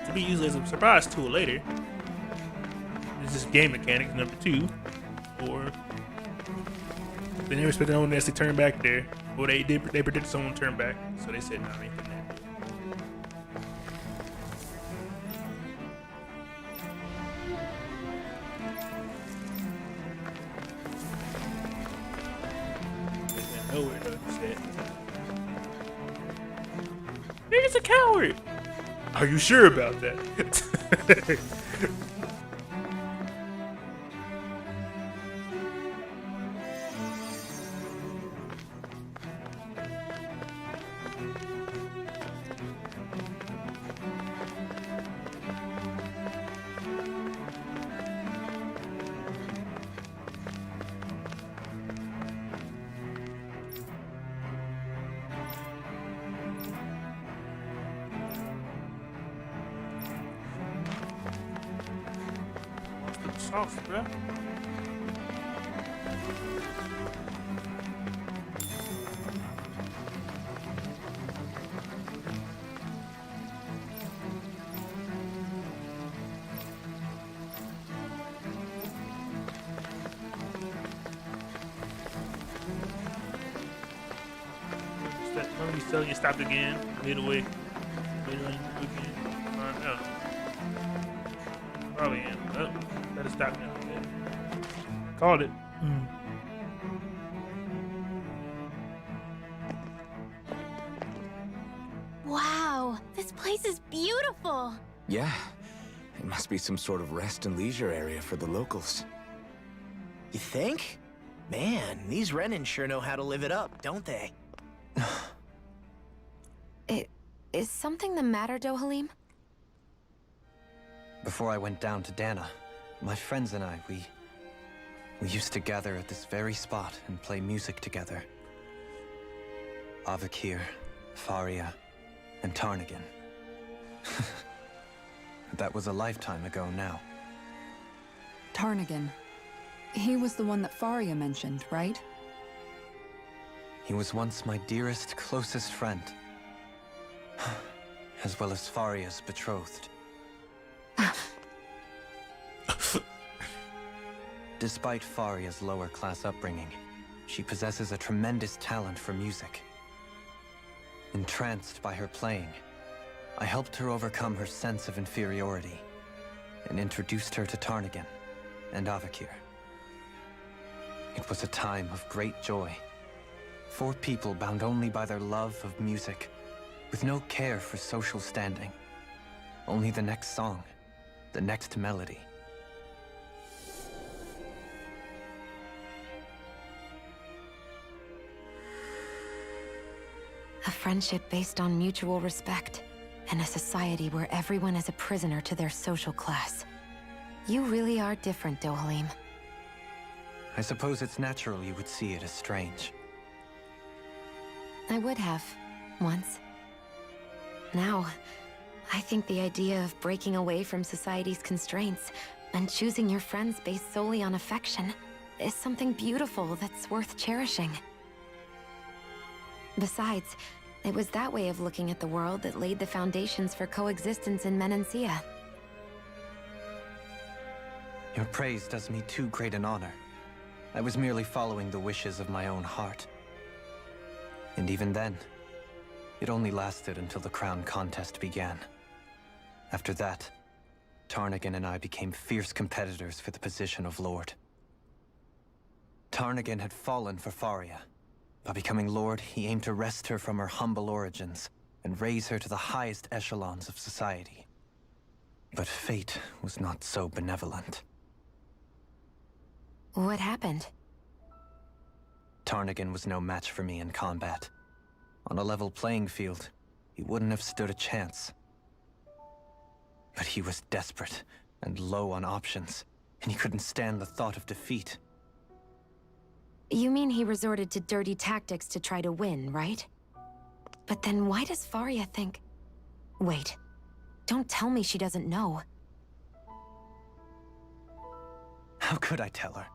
To be used as a surprise tool later. This is game mechanics number 2. Or they never expected no one to actually turn back there. Or they predicted someone turn back. So they said, no, I ain't finna that. Nowhere though, shit. Nigga's a coward. Are you sure about that? Sauce, bro. Let me tell you, stopped again, midway. Midway again. No. Probably am. Oh, better stop now. Called it. Wow, this place is beautiful. Yeah. It must be some sort of rest and leisure area for the locals. You think? Man, these Renan sure know how to live it up, don't they? Is something the matter, Dohalim? Before I went down to Dana, my friends and I, we used to gather at this very spot and play music together. Avakir, Faria, and Tarnigan. That was a lifetime ago now. Tarnigan. He was the one that Faria mentioned, right? He was once my dearest, closest friend. As well as Faria's betrothed. Despite Faria's lower-class upbringing, she possesses a tremendous talent for music. Entranced by her playing, I helped her overcome her sense of inferiority and introduced her to Tarnagin and Avakir. It was a time of great joy. 4 people bound only by their love of music, with no care for social standing. Only the next song, the next melody. A friendship based on mutual respect, and a society where everyone is a prisoner to their social class. You really are different, Dohalim. I suppose it's natural you would see it as strange. I would have, once. Now, I think the idea of breaking away from society's constraints and choosing your friends based solely on affection is something beautiful that's worth cherishing. Besides, it was that way of looking at the world that laid the foundations for coexistence in Menancia. Your praise does me too great an honor. I was merely following the wishes of my own heart. And even then, it only lasted until the crown contest began. After that, Tarnagin and I became fierce competitors for the position of Lord. Tarnagin had fallen for Faria. By becoming Lord, he aimed to wrest her from her humble origins and raise her to the highest echelons of society. But fate was not so benevolent. What happened? Tarnagin was no match for me in combat. On a level playing field, he wouldn't have stood a chance. But he was desperate and low on options, and he couldn't stand the thought of defeat. You mean he resorted to dirty tactics to try to win, right? But then why does Faria think... Wait, don't tell me she doesn't know. How could I tell her?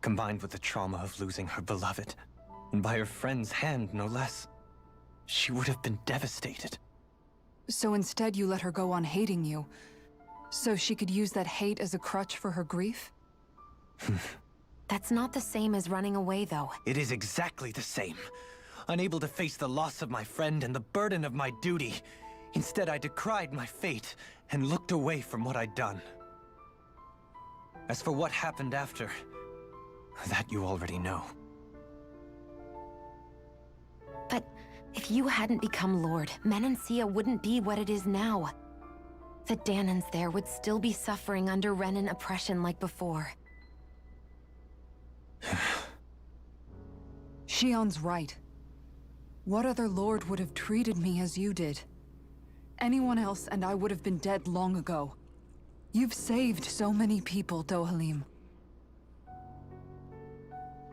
Combined with the trauma of losing her beloved, and by her friend's hand, no less, she would have been devastated. So instead you let her go on hating you, so she could use that hate as a crutch for her grief? That's not the same as running away, though. It is exactly the same. Unable to face the loss of my friend and the burden of my duty, instead I decried my fate and looked away from what I'd done. As for what happened after, that you already know. But if you hadn't become Lord, Menancia wouldn't be what it is now. The Danans there would still be suffering under Renan oppression like before. Shion's right. What other lord would have treated me as you did? Anyone else and I would have been dead long ago. You've saved so many people, Dohalim.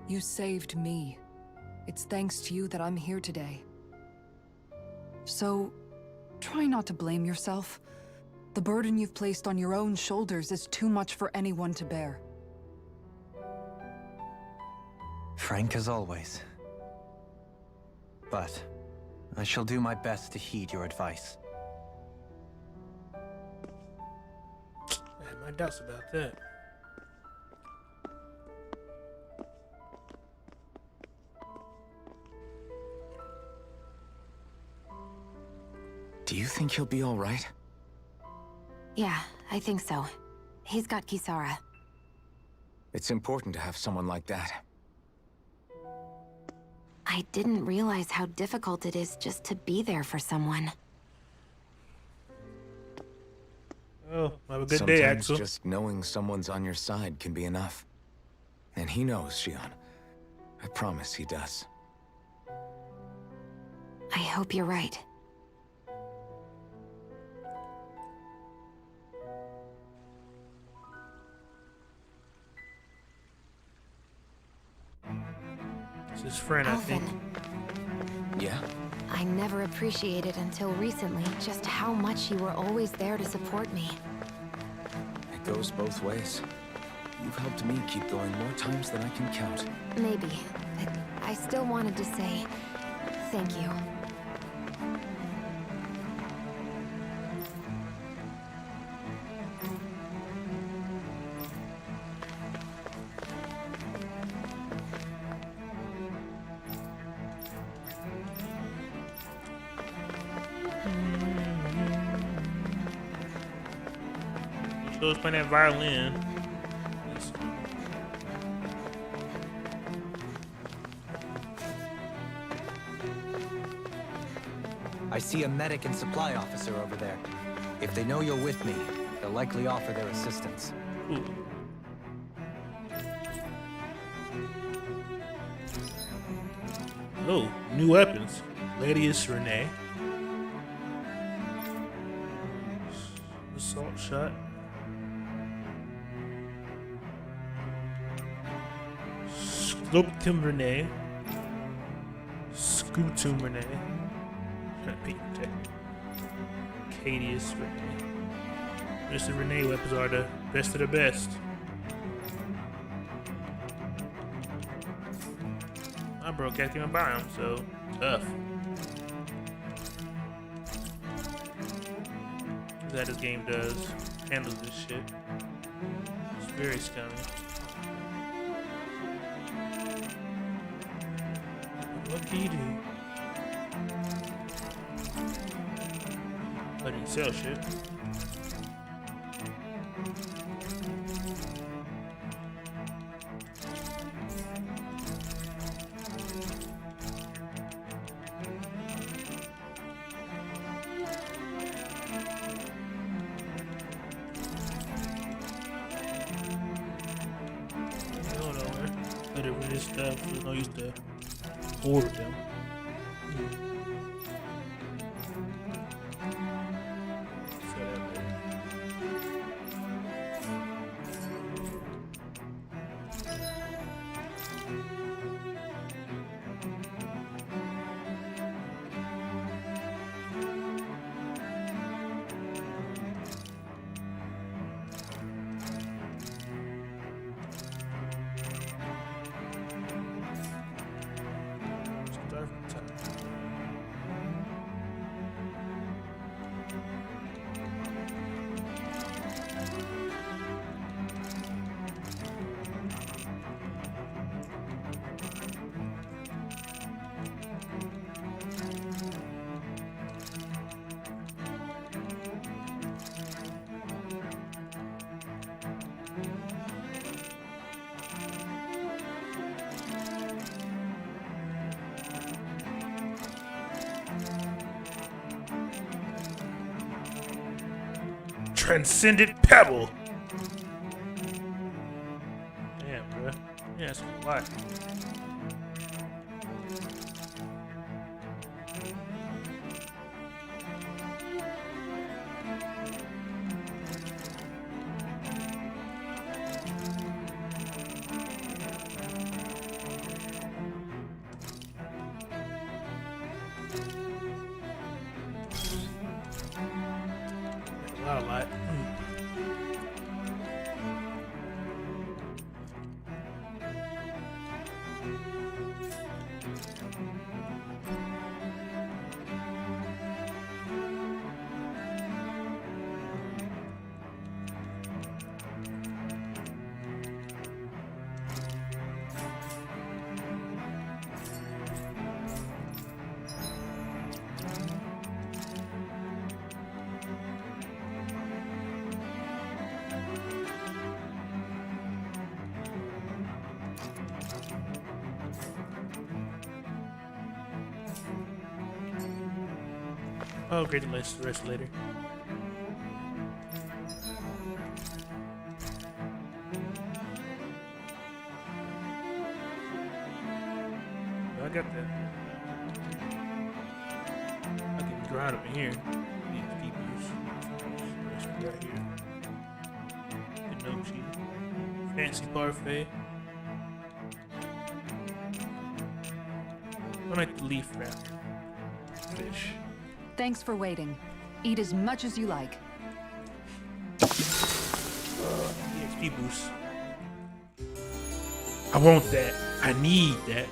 You saved me. It's thanks to you that I'm here today. So, try not to blame yourself. The burden you've placed on your own shoulders is too much for anyone to bear. Frank as always. But I shall do my best to heed your advice. I had my doubts about that. Do you think he'll be all right? Yeah, I think so. He's got Kisara. It's important to have someone like that. I didn't realize how difficult it is just to be there for someone. Oh, have a good day, Sometimes Axel. just knowing someone's on your side can be enough. And he knows, Shion. I promise he does. I hope you're right. It's his friend, I think. Alvin, Yeah? I never appreciated until recently just how much you were always there to support me. It goes both ways. You've helped me keep going more times than I can count. Maybe, but I still wanted to say thank you. So it's playing that violin. I see a medic and supply officer over there. If they know you're with me, they'll likely offer their assistance. Ooh. Oh, new weapons. Lenegis Renee. Assault shot. Scrotum Renee. Scrotum Renee. Cadius Renee. Mr. Renee weapons are the best of the best. My bro can't even buy them, so tough. That this game does handles this shit. It's very scummy. What can you do? I didn't sell shit. With this stuff, there's no use to hoard them. Transcendent Pebble. Damn, bro. Yeah, that's a lot. A lot. I'll upgrade the rest later. I got that. I can grind up in here. Need to keep use. What we got here? Enochi. Fancy parfait. I like the leaf wrap. Fish. Thanks for waiting. Eat as much as you like. EXP boost. I want that. I need that.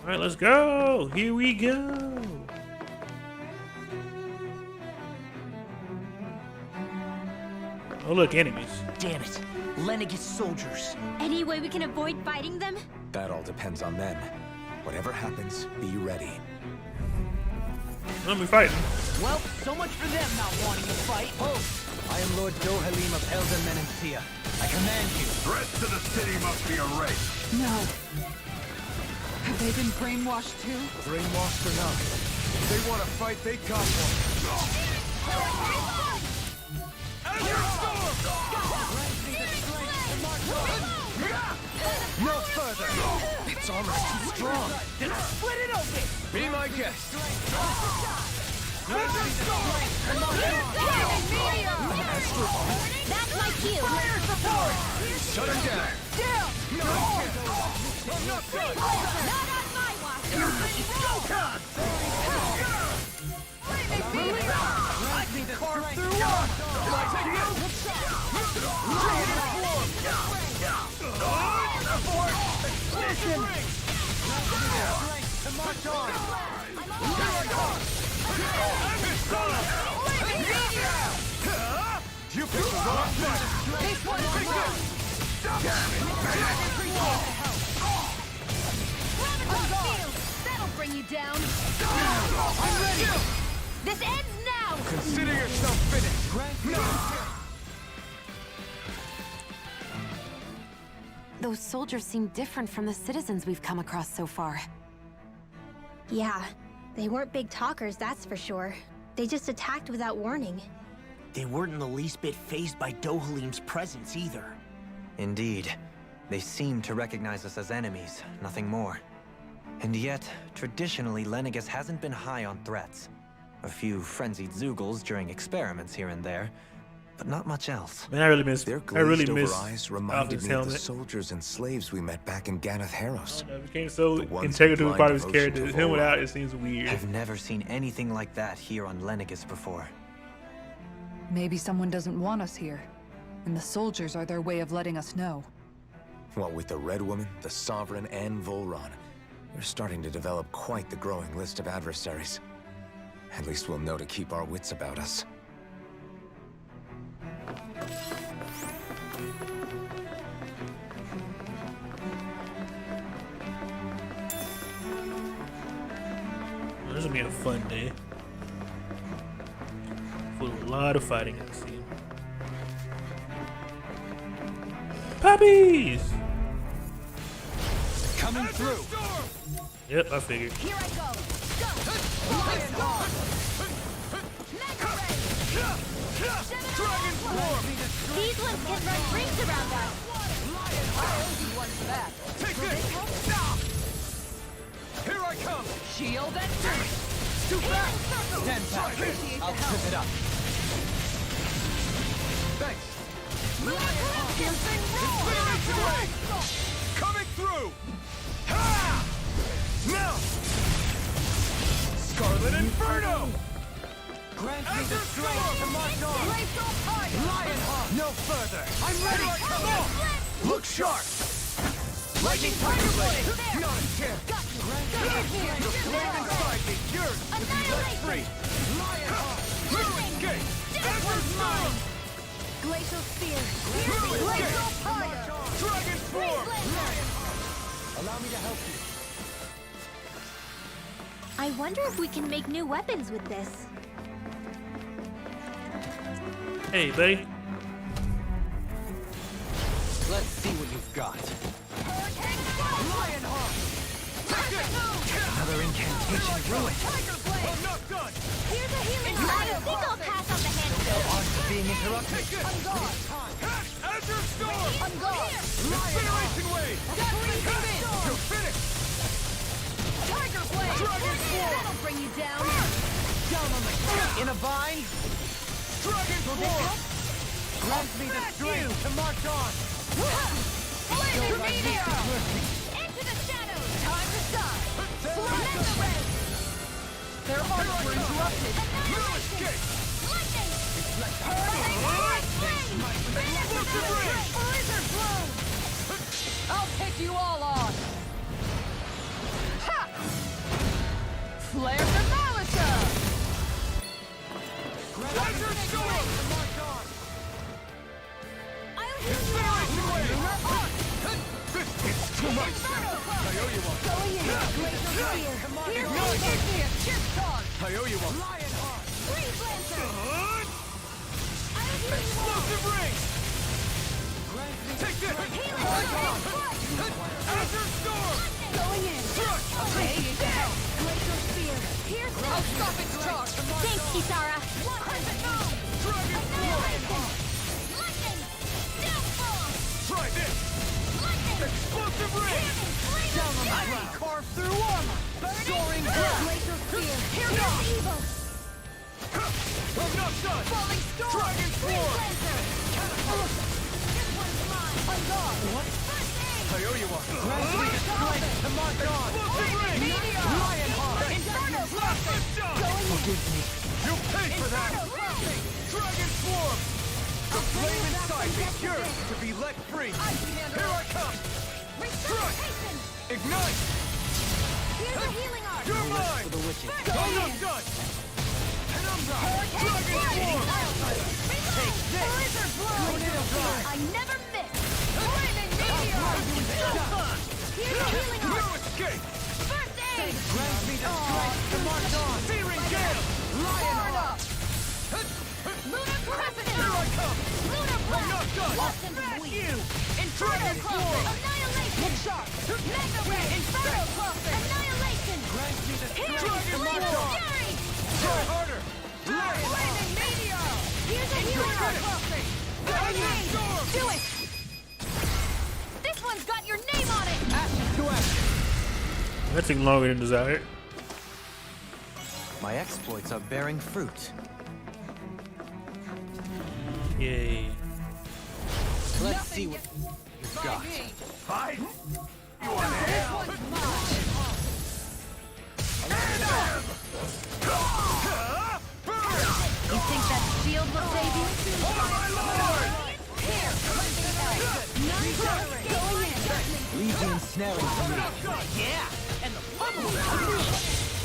Alright, let's go. Here we go. Oh, look, enemies. Damn it. Lenegis soldiers. Any way we can avoid fighting them? That all depends on them. Whatever happens, be ready. Let me fight. Well, so much for them not wanting to fight. Oh, I am Lord Dohalim of Elder Menencia. I command you. Threats to the city must be erased. No. Have they been brainwashed too? Brainwashed or not, if they want to fight, they got one. No further! Its armor's too strong! Then split it open! Be my guest! That's my cue. Fire support. Shut him down! Not on my watch. I can carve through one! To march on! You picked the wrong fight! This one is mine. That'll bring you down. I'm ready! This ends now. Consider yourself finished! Those soldiers seem different from the citizens we've come across so far. Yeah, they weren't big talkers, that's for sure. They just attacked without warning. They weren't in the least bit fazed by Dohalim's presence either. Indeed. They seem to recognize us as enemies, nothing more. And yet, traditionally, Lenegis hasn't been high on threats. A few frenzied Zeugles during experiments here and there, but not much else. Man, I really miss. Their I really glazed miss over eyes reminded Alpha's me of the helmet. soldiers and slaves we met back in Ganath Haros. It became so The ones integral to a with part of his blind character. devotion to Him Volra. without it seems weird. I've never seen anything like that here on Lenegis before. Maybe someone doesn't want us here, and the soldiers are their way of letting us know. What with the Red Woman, the Sovereign, and Volron, we're starting to develop quite the growing list of adversaries. At least we'll know to keep our wits about us. This will be a fun day. Full of a lot of fighting, I see. Puppies! Coming through! Yep, I figured. Here I go. Dragon form! These ones can run rings around us. Take this! Here I come! Shield and turret. Too fast! Stand back! I'll trip it up! Thanks! Incineration ray! Coming through! Ha! Now! Scarlet Inferno! Grant me the strength to march on! Lionheart! No further! I'm ready! Come on! Look sharp! Lightning Tiger Blade! Not a chance! The flame inside me yearns to be let free! Lionheart! Quick escape! Ever's mine! Glacial Spear. Glacial Fire! Dragon Form! Allow me to help you. I wonder if we can make new weapons with this. Hey, buddy. Let's see what you've got. Lionheart! Another incantation ruined. I'm not done! Here's a healing I think I'll pass on the hand to Being interrupted. I'm gone! Azure Storm! I'm gone. Incineration Wave! You're finished! Tiger Blade! Dragon Form! That'll bring you down. Down on the count! In a bind! Dragon Form! Grant me the strength to march on! Laser meteor! Into the shadows. Time to shine. Red. Their arms were interrupted. No escape! Lightning. Blizzard blow! I'll pick you all on. Ha! Flare the Malisa! Azure Storm! Incineration Wave! This is too much! I owe you one! Going in. Glacial Spear. Ignite! Give me a chip charge! I owe you one. Lionheart! Freeze Lancer! Explosive ring! Take this! Azure Storm! Going in! Appreciate the help! Glacial Spear! Here's I'll stop its charge! Thanks, Kisara! Dragon Force! Lightning! Downfall! Try this! Explosive ring! Down on the ground! Carve through armor! Soaring Blast! Glacial Spear! Here goes evil! I'm not done! Falling Storm! Dragon Freeze Force! Lancer! This one's mine! On guard! What? First aid! I owe you one. Grant strength to march on! Explosive ring! Lionheart! Inferno Crossing! Forgive me. You'll pay for that! Inferno Crossing! Dragon Swarm! The flame inside me yearns to be let free! Here I come! Resuscitation! Ignite! Here's a healing art! You're mine! For the witches. I'm not done! Penumbra! Dragon Swarm! Take this! Blizzard Blow! I never miss! Flaming Meteor! Here's a healing No art! escape! First aid! Grant me the strength to march on! Searing Gale! Lionheart! Lunar Crescent! Here I come! Lunar I'm not Blast! done! Lesson You! Inferno Dragon Crossing! Swarm! Annihilation! Look sharp! Mega Ray! Inferno Crossing! Annihilation! Grant me the Here! strength to Flame march on! Fury! Try harder! Flaming Meteor! Here's a healing art crossing! Azure Storm! Do it! This one's got your name on it! Ashes to action! That took longer than desired. My exploits are bearing fruit. Yay. Let's see what you've got. Fight! You want This one's mine! You think that shield will save you? My lord! Here! Something else! Going in! Legion snaring for me. Yeah! And the bubble!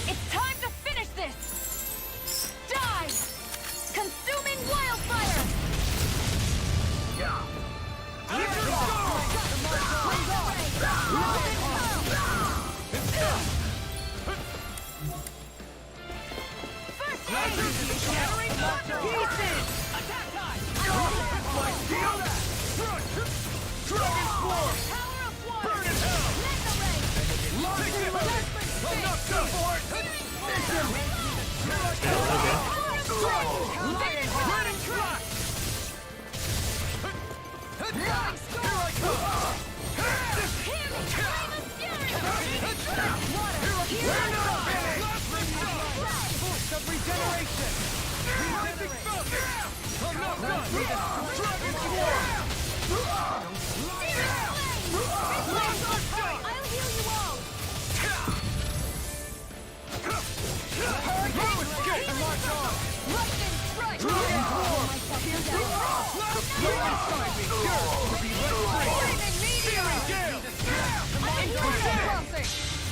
It's time to finish this! Die! Consuming wildfire!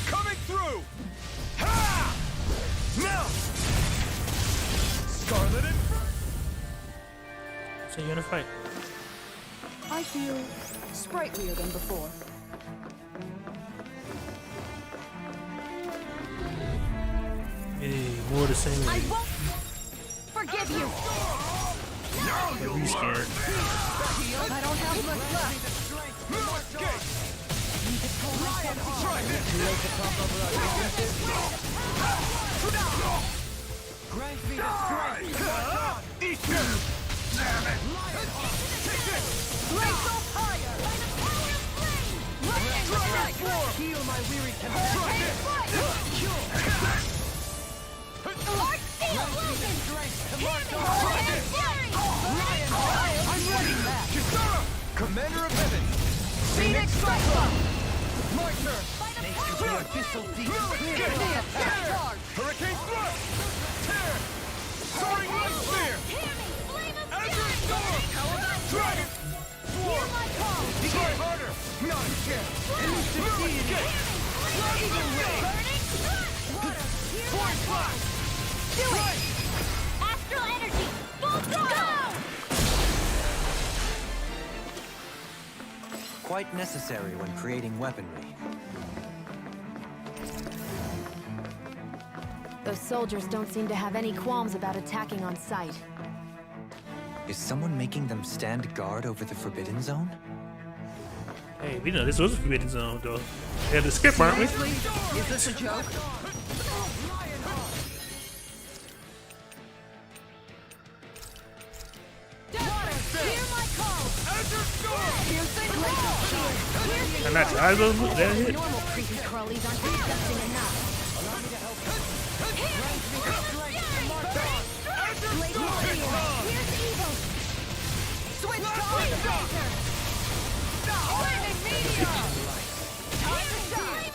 Coming through! Ha! Now! Scarlet and So you're gonna fight. I feel sprightlier than before. Hey, more of the same. I won't forgive you! Are you scared? I don't have much left! try this! Grant me the strength. Eat you! Damn it! Take this! Glacial Fire! By the power of flame! Lightning Strike! Heal my weary Hurricane Strike! Arc Steel Logan! Hurricane Fury! I'm ready! Kisara! Commander of Heaven! Phoenix Cyclone! My turn! By the power of flame! Hurricane Thrust! Tear! Soaring Light Spear! Azure Storm! Dragon! Hear my call! Try harder! Not a chance! No escape! Eagle Ray! Burning Thrust! Water! Hear my Point call! Blast! Do it! Astral Energy! Full throttle! Quite necessary when creating weaponry. Those soldiers don't seem to have any qualms about attacking on sight. Is someone making them stand guard over the Forbidden Zone? Hey, we know this was a forbidden zone, though. They had to skip, aren't we? Seriously? Is this a joke? I'm not tired of them. That hit. Normal creepy crawlies aren't disgusting enough. Switch to Artifacer! Lightning Meteor! Time to shine!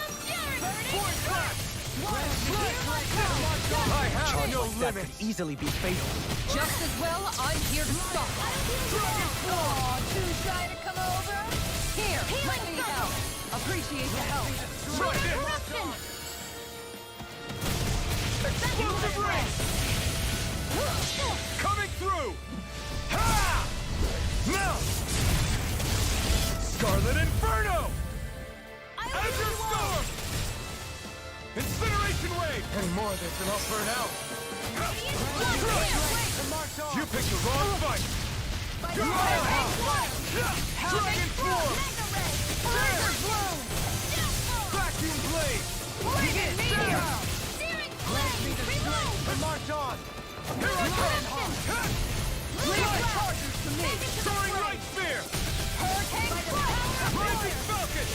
I have Charge no like that limit. could easily be fatal. Just as well, I'm here to stop. Aw, too shy to come over? Here, let me help. Appreciate the help. Corruption! Explosive ring! Coming through! Ha! Now! Scarlet Inferno! Azure Storm! Incineration Wave! Any more of this and I'll burn out. You picked the wrong fight! Dragon Form! Vacuum Blade! Grant me the strength to march on! Here I come! Fly charges to me! Soaring Light Spear! Rising Falcon!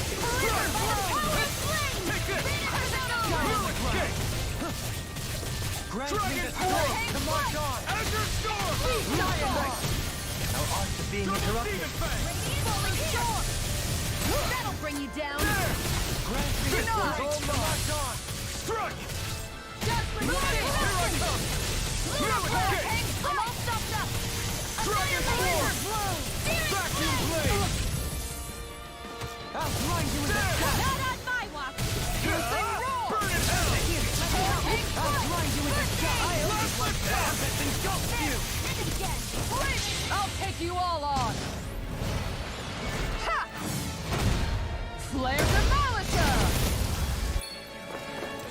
Take this! Will escape! Dragon Form! To march on! Azure Storm! Lion Knight! Our arts are being interrupted. That'll bring you down. Grant me the strength to march on! Strike! Here I come! Will escape! I'm all stopped up! Dragon Form! Vacuum Blade! I'll blind you with the sky! Not on my watch! Burn in hell! I'll blind you with the sky! I always want to have this engulf you! I'll take you all on. Ha! Flare the Malika!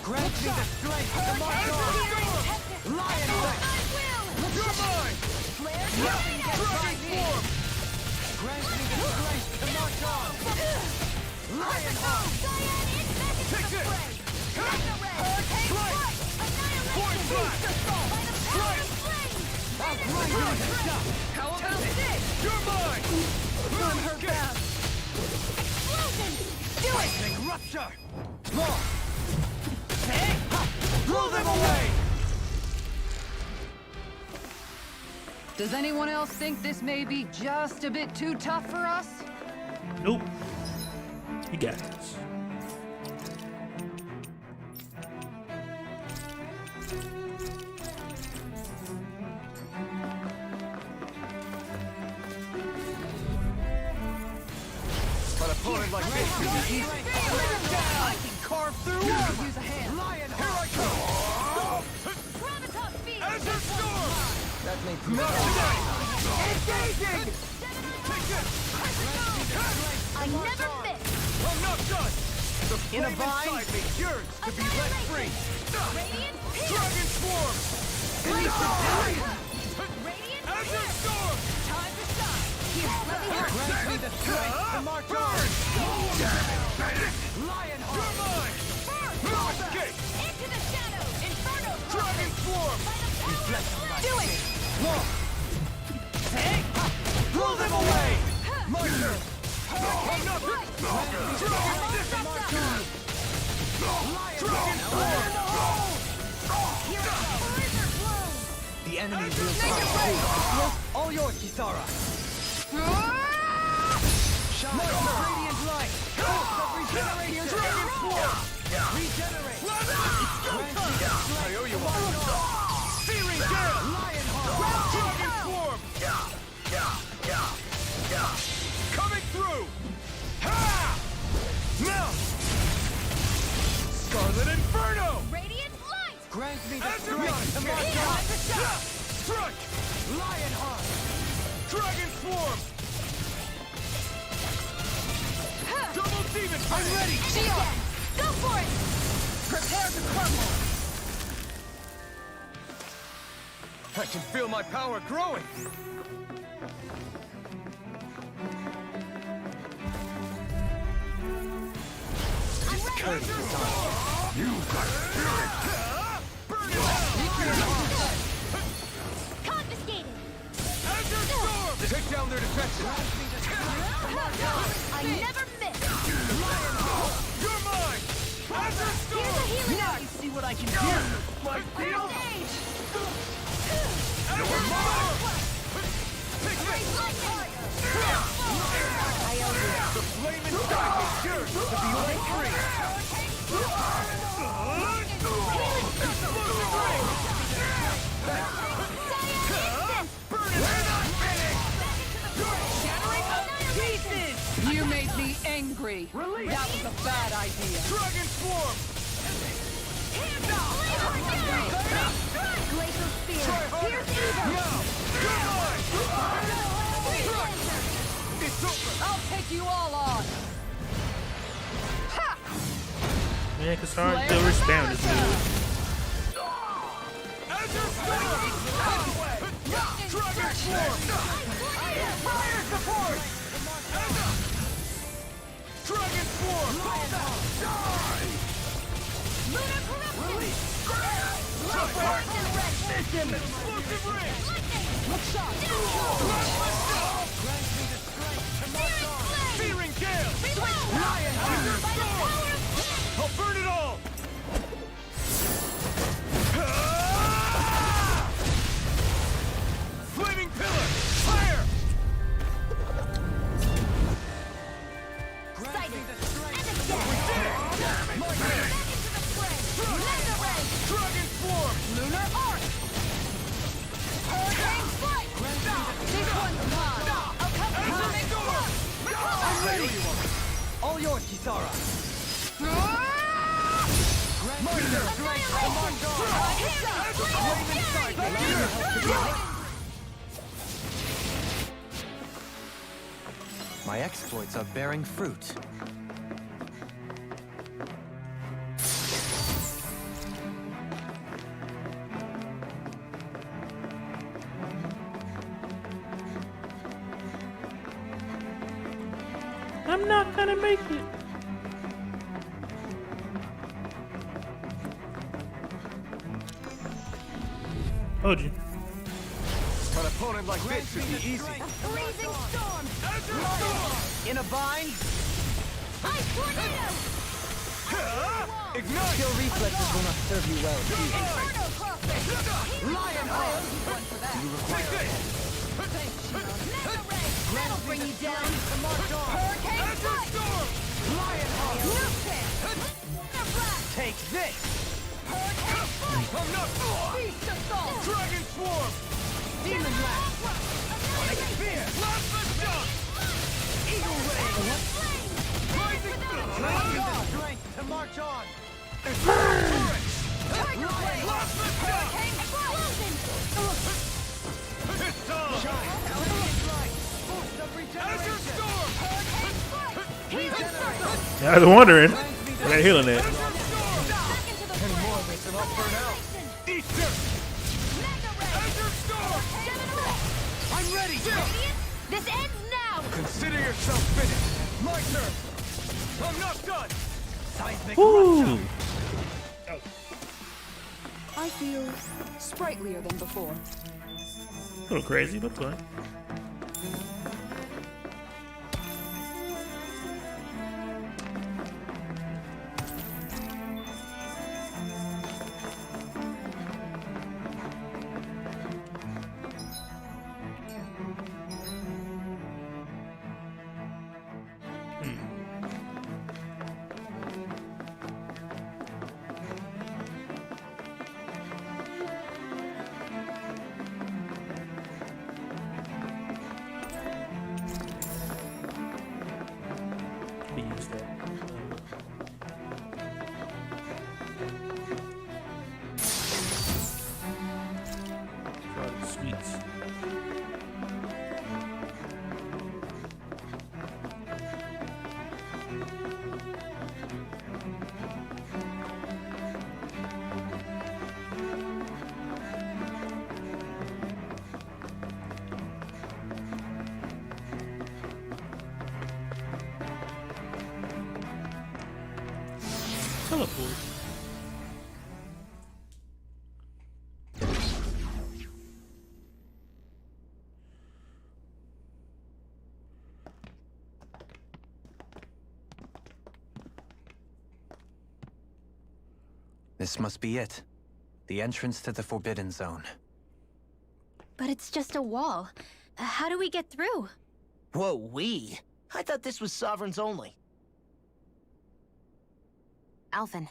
Grant me the strength to march on! Lion Knight! You're mine! Nothing gets by Dragon me! Form! Grant me the strength to march on! Lion Heart! Take this! Strike! Point flash! Strike! I'll blind you with the sky! How about this? You're mine! Burn her Escape! down. Lightning Rupture! Law! Blow them away! Does anyone else think this may be just a bit too tough for us? Nope. You got this. An opponent like this could be easy. I can carve through or use a hand. Lion Here I come! Azure Storm! That may prove Not tonight! Engaging! Take this! I never miss! I'm not done! The In a flame bind? inside me yearns to be let free! Radiant Dragon Swarm! Radiant Azure Storm! Time to shine! Here, let me help! Grant me the strength to march on! Lion You're Heart! mine! No escape! Into the shadows! Inferno! Dragon Swarm! Do it! Blow them away! My turn! I'm not... Dragon The enemy will All yours, Kisara! Shine! Radiant light! Regenerate! Dragon Swarm! Regenerate! I owe you one! Searing Gale! Lion Heart! Dragon Swarm! Coming through! Ha! Now! Scarlet Inferno! Radiant light! Grant me the Azure strength to march on! Strike! Lion Heart! Dragon Swarm! Double Demon! I'm ready! Shield! Go for it! Prepare to crumble. I can feel my power growing! Courage is on. You've got spirit! Burn it out! Confiscated! Azure Storm! Take down their defenses! I never miss! You're mine! Azure Storm! Here's a healing Now you see what I can do! My field! You're mine! Take this! The flame inside is yours to be all free! Explosive ring! Burn it! We're not finished! Shattering pieces! You made me angry. That was a bad idea. Dragon Swarm! Glacial spear! Here's evil! Now! You're mine! It's over! I'll take you all on. Man, Cassandra still respond this move. Azure Storm! Dragon Swarm! Fire support! Dragon Swarm! Die! Lunar corruption! Explosive ring! Look shot! Searing Gale! Azure Storm! I'll burn it all! Flaming Pillar! Fire! Dragon Swarm! Lunar Arc! Hurricane Flight! This one's mine! I'll come Azure Storm! I'm ready! All yours, Kisara. My exploits are bearing fruit. I'm not gonna make it. Told you. An opponent like this should be easy. Freezing Storm! Azure Storm! In a bind? Ice Tornado! Ignite! Skill reflexes will not serve you well. Inferno Crossing! Lion Heart! Take this! Mega Ray! That'll bring you down! Hurricane Azure Flight! Storm! Lion Heart! Nuke Lunar Blast! Take this! Hurricane Flight! I'm not... Beast Assault! Dragon Swarm! Demon Blast! Spear! Plasma Shock! Eagle Ray! Rising Strength to march on! Tiger Blade! Plasma Shock! Hurricane Explosion! It's on! Azure Storm! Hurricane Flight! Healing Circle! I was wondering where that healing at. Azure Storm! Back into the fray! Annihilation! Eat this! Mega Ray! Azure Storm! Gemini Ray! I'm ready! Radiant, this ends now! Consider yourself finished! My turn! I'm not done! Seismic Woo! I feel sprightlier than before. A little crazy, but fun. We use that. For all the sweets. teleport. This must be it. The entrance to the Forbidden Zone. But it's just a wall. How do we get through? Whoa, we? I thought this was Sovereigns only. Alphen.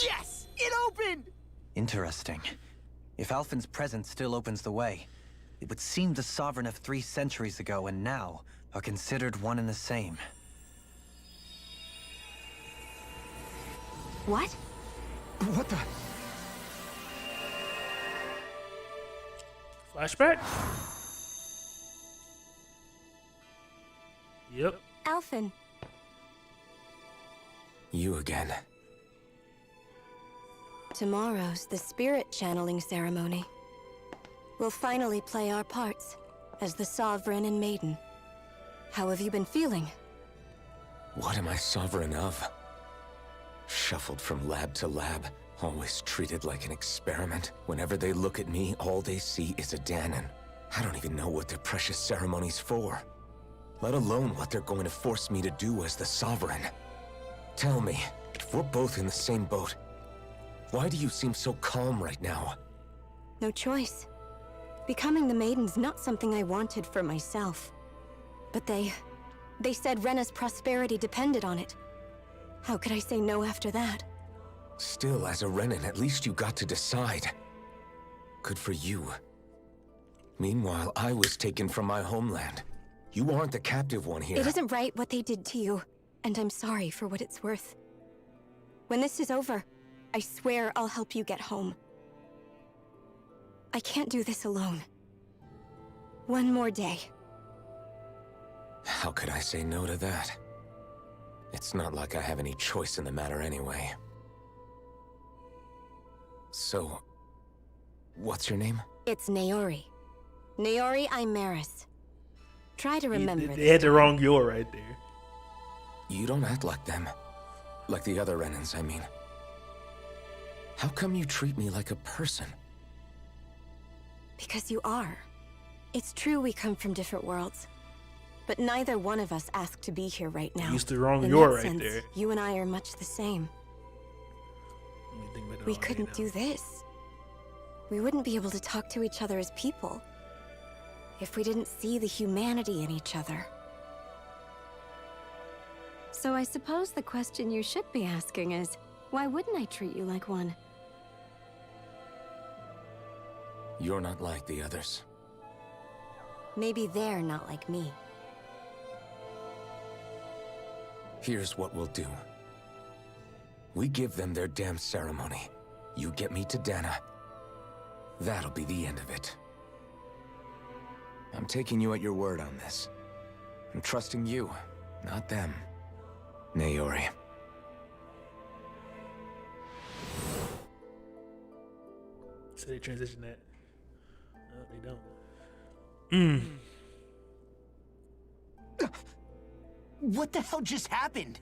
Yes! It opened! Interesting. If Alphen's presence still opens the way, it would seem the Sovereign of 3 centuries ago and now are considered one and the same. What? What the? Flashback? Yep. Alphen. You again. Tomorrow's the spirit channeling ceremony. We'll finally play our parts as the Sovereign and Maiden. How have you been feeling? What am I sovereign of? Shuffled from lab to lab, always treated like an experiment. Whenever they look at me, all they see is a Danon. I don't even know what their precious ceremony's for, let alone what they're going to force me to do as the Sovereign. Tell me, if we're both in the same boat, why do you seem so calm right now? No choice. Becoming the Maiden's not something I wanted for myself. But they said Rena's prosperity depended on it. How could I say no after that? Still, as a Renan, at least you got to decide. Good for you. Meanwhile, I was taken from my homeland. You aren't the captive one here. It isn't right what they did to you, and I'm sorry for what it's worth. When this is over, I swear I'll help you get home. I can't do this alone. One more day. How could I say no to that? It's not like I have any choice in the matter anyway. So, what's your name? It's Naori. Naori Imaris. Try to remember They had the wrong "your" right there. You don't act like them. Like the other Renans, I mean. How come you treat me like a person? Because you are. It's true we come from different worlds. But neither one of us asked to be here right now. Used the wrong In "your" that right sense, there. you and I are much the same. Let me think about it We all day couldn't now. do this. We wouldn't be able to talk to each other as people if we didn't see the humanity in each other. So I suppose the question you should be asking is, why wouldn't I treat you like one? You're not like the others. Maybe they're not like me. Here's what we'll do. We give them their damn ceremony. You get me to Dana. That'll be the end of it. I'm taking you at your word on this. I'm trusting you, not them. Naori. So they transition that. No, they don't. What the hell just happened?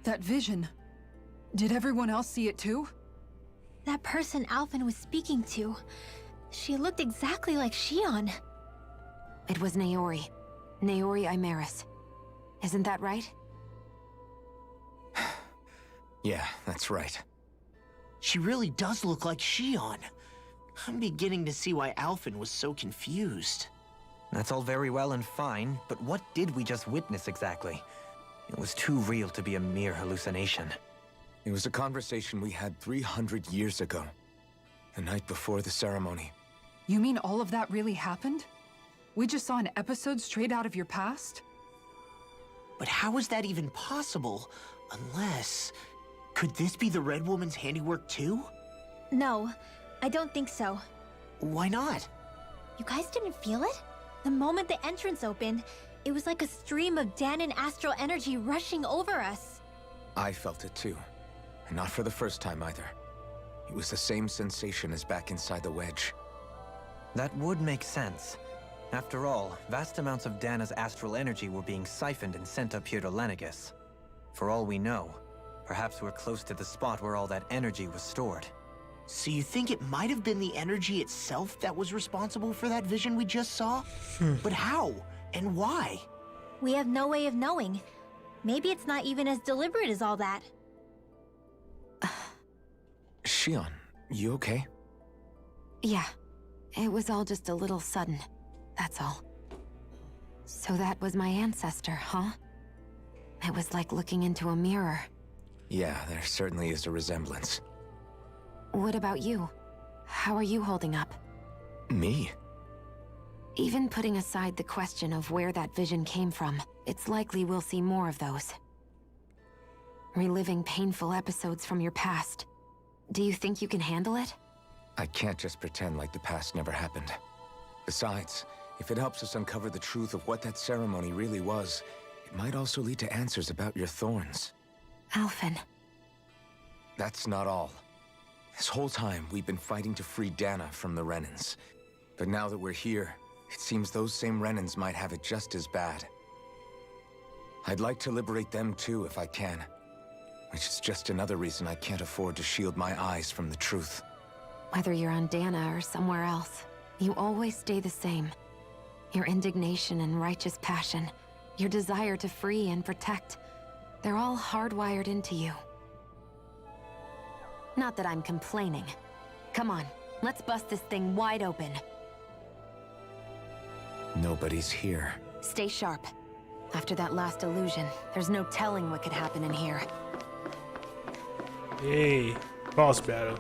That vision. Did everyone else see it too? That person Alphen was speaking to, she looked exactly like Shion. It was Naori. Naori Imaris. Isn't that right? Yeah, that's right. She really does look like Shion. I'm beginning to see why Alphen was so confused. That's all very well and fine, but what did we just witness exactly? It was too real to be a mere hallucination. It was a conversation we had 300 years ago. The night before the ceremony. You mean all of that really happened? We just saw an episode straight out of your past? But how is that even possible? Unless... Could this be the Red Woman's handiwork too? No, I don't think so. Why not? You guys didn't feel it? The moment the entrance opened, it was like a stream of Danon astral energy rushing over us. I felt it too. And not for the first time either. It was the same sensation as back inside the wedge. That would make sense. After all, vast amounts of Dana's astral energy were being siphoned and sent up here to Lenegis. For all we know, perhaps we're close to the spot where all that energy was stored. So you think it might have been the energy itself that was responsible for that vision we just saw? But how? And why? We have no way of knowing. Maybe it's not even as deliberate as all that. Shion, you okay? Yeah, it was all just a little sudden, that's all. So that was my ancestor, huh? It was like looking into a mirror. Yeah, there certainly is a resemblance. What about you? How are you holding up? Me? Even putting aside the question of where that vision came from, it's likely we'll see more of those. Reliving painful episodes from your past. Do you think you can handle it? I can't just pretend like the past never happened. Besides, if it helps us uncover the truth of what that ceremony really was, it might also lead to answers about your thorns. Alphen. That's not all. This whole time, we've been fighting to free Dana from the Renans. But now that we're here, it seems those same Renans might have it just as bad. I'd like to liberate them too if I can. Which is just another reason I can't afford to shield my eyes from the truth. Whether you're on Dana or somewhere else, you always stay the same. Your indignation and righteous passion, your desire to free and protect, they're all hardwired into you. Not that I'm complaining. Come on, let's bust this thing wide open. Nobody's here. Stay sharp. After that last illusion, there's no telling what could happen in here. Yay, boss battle.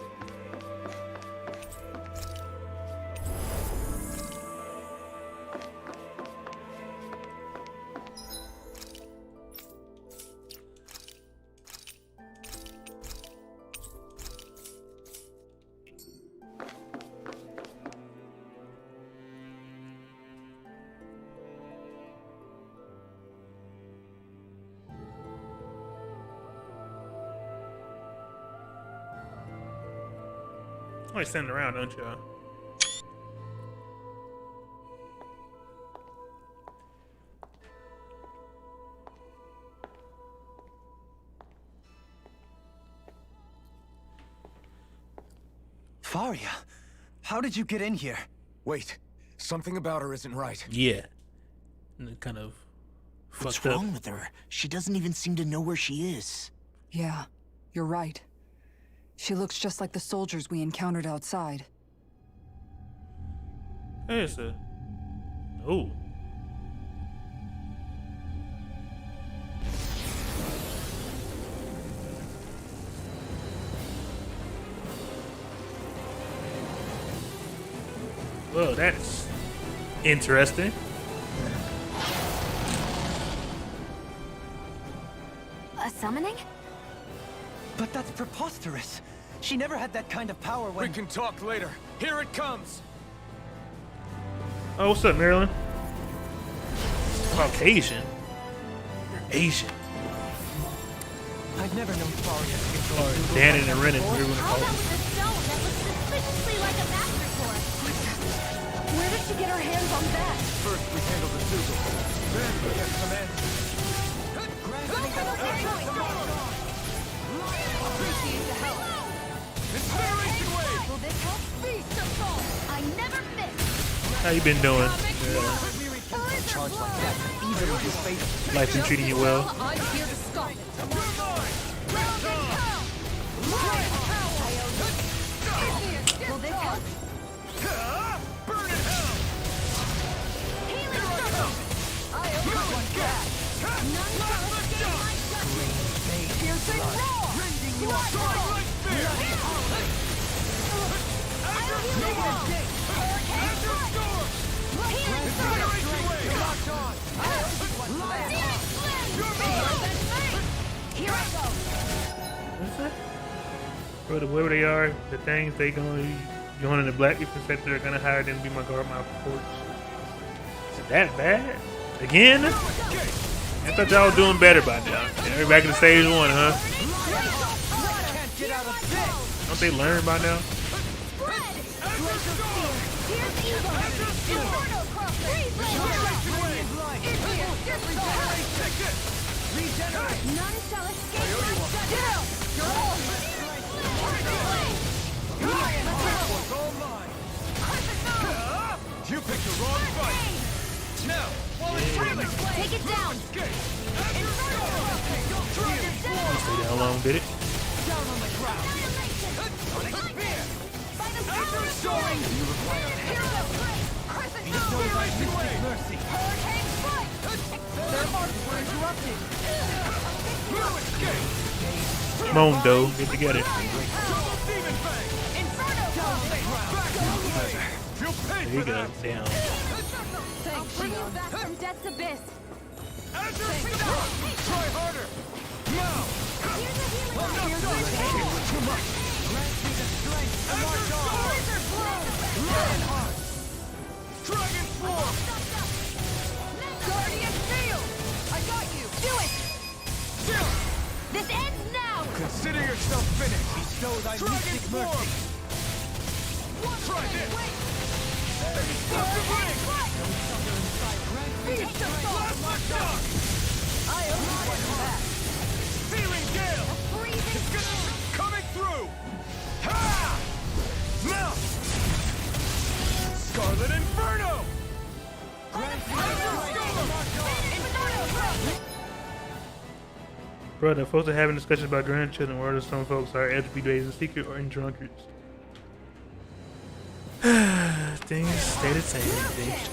Always standing around, don't you? Faria, how did you get in here? Wait, something about her isn't right. Yeah. And it kind of What's fucked up. wrong with her? She doesn't even seem to know where she is. Yeah, you're right. She looks just like the soldiers we encountered outside. Hey, it's a... Oh. Well, that's interesting. A summoning? But that's preposterous. She never had that kind of power when... We can talk later. Here it comes! Oh, what's up, Marilyn? Caucasian? You're Asian. I've never known Faria to control... Or Danon and Renan, whatever you want to How call that it. was a stone that looks suspiciously like a master sword. Where did she get her hands on that? First we handle the Sugal. Then we get some answers. Appreciate the help. Incineration wave! Will this help? Feast of fall. I never miss. How you been doing? Charge like that, even with his faith. Life been treating you well? I'm here to stop it. Will this help? Burn in hell! Healing circle. I am going back. None shall escape my judgment. Piercing roar. Blood roar. Healing circle. Locked on! Searing flame. Bro, whoever they are, the things they gonna join in the black people sector are gonna hire them to be my guard, my porch. Is it that bad? Again? I thought y'all was doing better by now. Yeah, we're back in stage 1, huh? Don't they learn by now? None shall escape my You picked the wrong fight. Now, while it's trailing, take it down. See how long did it? Down on the ground. Sonic spear. After soaring, you require mercy. Hurricane strike. Their marks were interrupted. Come on, Doe. Get together. There you go. Down. I'll bring you back from death's abyss. Try harder. Now. Too much. Grant me the strength to march on. Lionheart. Dragon form. Guardian field. I got you. Do it. Still. This ends now. Consider yourself finished. Bestow thy mystic mercy. Try this. Searing gale! It's coming through! Ha! Now! Scarlet Inferno! Bro, the folks are having discussions about grandchildren, where some folks are LGBT in secret or in drunkards. Things stay the same, bitch.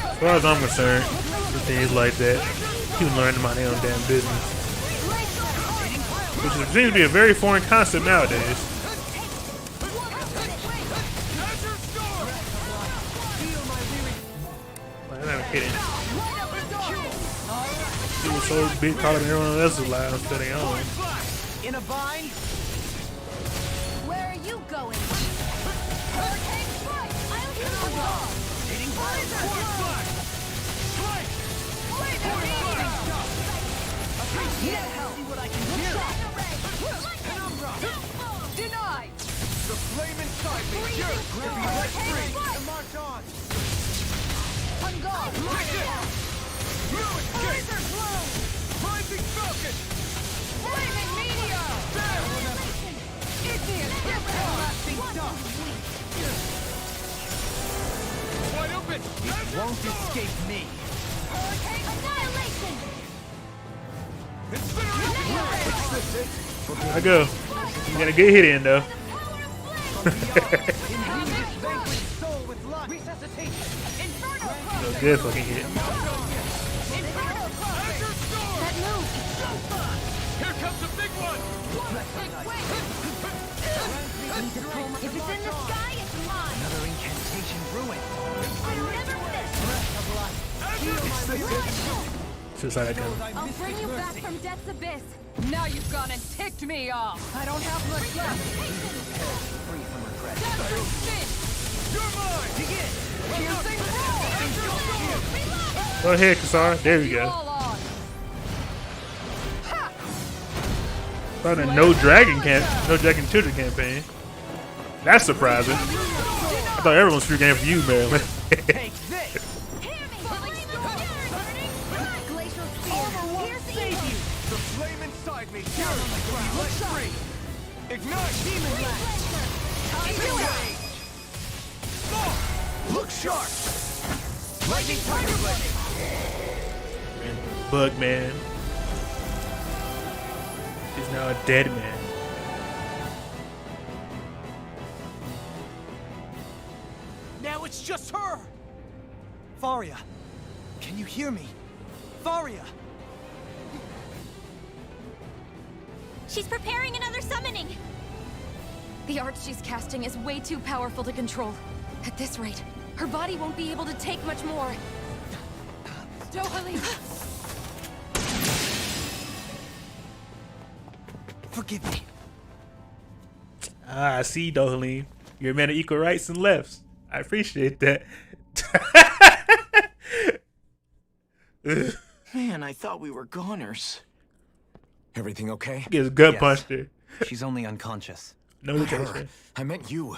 As far as I'm concerned, with things like that, people learn mind their own damn business. Which seems to be a very foreign concept nowadays. I'm not kidding. People so big calling everyone else's lives instead of their own. In a bind? Where are you going? Hurricane strike! I'll hit the wall! Hitting blizzard! Force flash! Strike! Blazer beam! Appreciate help! See what I can do! Penumbra! Denied! The flame inside me! Here! If he lets free! To march on! On guard! No escape! Blazer blow! Rising Falcon! Flaming meteor! Igneous everlasting dust! Wide open! It won't escape me! Hurricane annihilation! I go. You gotta get hit in though. No good fucking hit. Here comes a big one! If it's in the sky, it's mine! Another incantation ruined. I never miss! Just like that goes. I'll bring you back from death's abyss. Now you've gone and ticked me off. I don't have much left. Free from regret. You're mine! Begin! Piercing roll! Go ahead, Kasar. There we go. Found a no dragon children campaign. That's surprising. I thought everyone's free game for you, Marilyn. Ignite! Demon Look sharp! Lightning Tiger Blade! Bugman is now a dead man. Now it's just her! Faria, can you hear me? Faria! She's preparing another summoning! The art she's casting is way too powerful to control. At this rate, her body won't be able to take much more. Dohalim! Forgive me. Ah, I see, Dohalim. You're a man of equal rights and lefts. I appreciate that. Man, I thought we were goners. Everything okay? He gets gut Yes. punched her. She's only unconscious. No Her. detention. I meant you.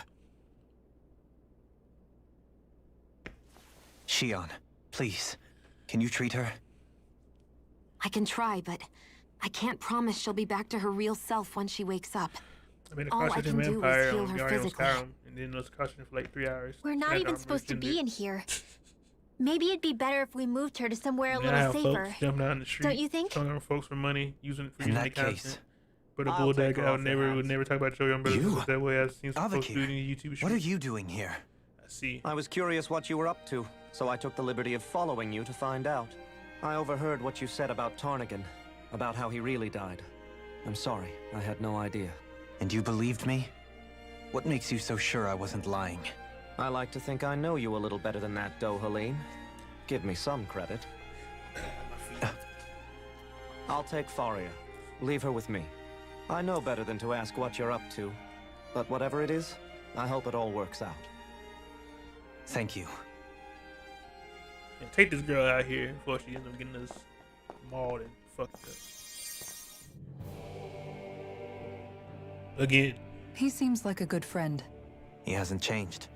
Shion, please, can you treat her? I can try, but I can't promise she'll be back to her real self when she wakes up. I mean, the All I Carson can do is Empire heal on her Guardian physically. Skyrim, and then those Carson for like 3 hours. We're not That even armor supposed to be in extended. here. Maybe it'd be better if we moved her to somewhere a Now little how safer. folks jump down the street, Don't you think? selling our folks for money, using it for In using that their case, content. But a I'll bull take that her I off your would hands. never talk about your young brothers You? that way. I've seen some folks Avakir, do it in YouTube streams. what are you doing here? I see. I was curious what you were up to, so I took the liberty of following you to find out. I overheard what you said about Tarnigan, about how he really died. I'm sorry, I had no idea. And you believed me? What makes you so sure I wasn't lying? I like to think I know you a little better than that, Dohalim. Give me some credit. I'll take Faria. Leave her with me. I know better than to ask what you're up to. But whatever it is, I hope it all works out. Thank you. Yeah, take this girl out here before she ends up getting us mauled and fucked up. Again. He seems like a good friend. He hasn't changed.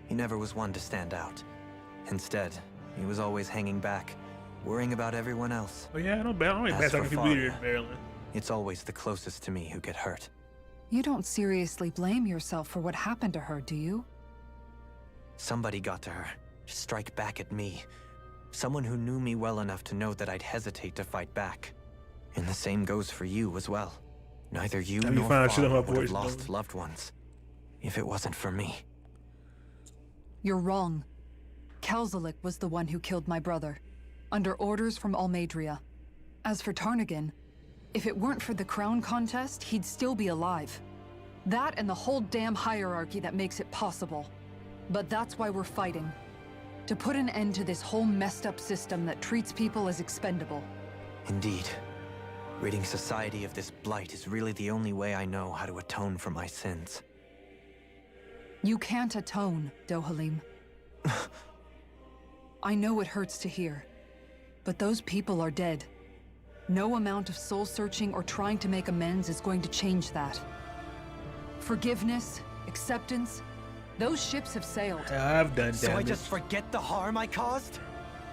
He never was one to stand out. Instead, he was always hanging back, worrying about everyone else. Oh yeah, I don't only As bad for talking people either, Faria, Maryland. It's always the closest to me who get hurt. You don't seriously blame yourself for what happened to her, do you? Somebody got to her, to strike back at me. Someone who knew me well enough to know that I'd hesitate to fight back. And the same goes for you as well. Neither you Have you nor found out shit on Faria my would have voice, lost Nolan? loved ones if it wasn't for me. You're wrong. Kelzelik was the one who killed my brother, under orders from Almadria. As for Tarnigan, if it weren't for the crown contest, he'd still be alive. That and the whole damn hierarchy that makes it possible. But that's why we're fighting. To put an end to this whole messed up system that treats people as expendable. Indeed. Ridding society of this blight is really the only way I know how to atone for my sins. You can't atone, Dohalim. I know it hurts to hear, but those people are dead. No amount of soul-searching or trying to make amends is going to change that. Forgiveness, acceptance, those ships have sailed. I've done So I damage. just forget the harm I caused?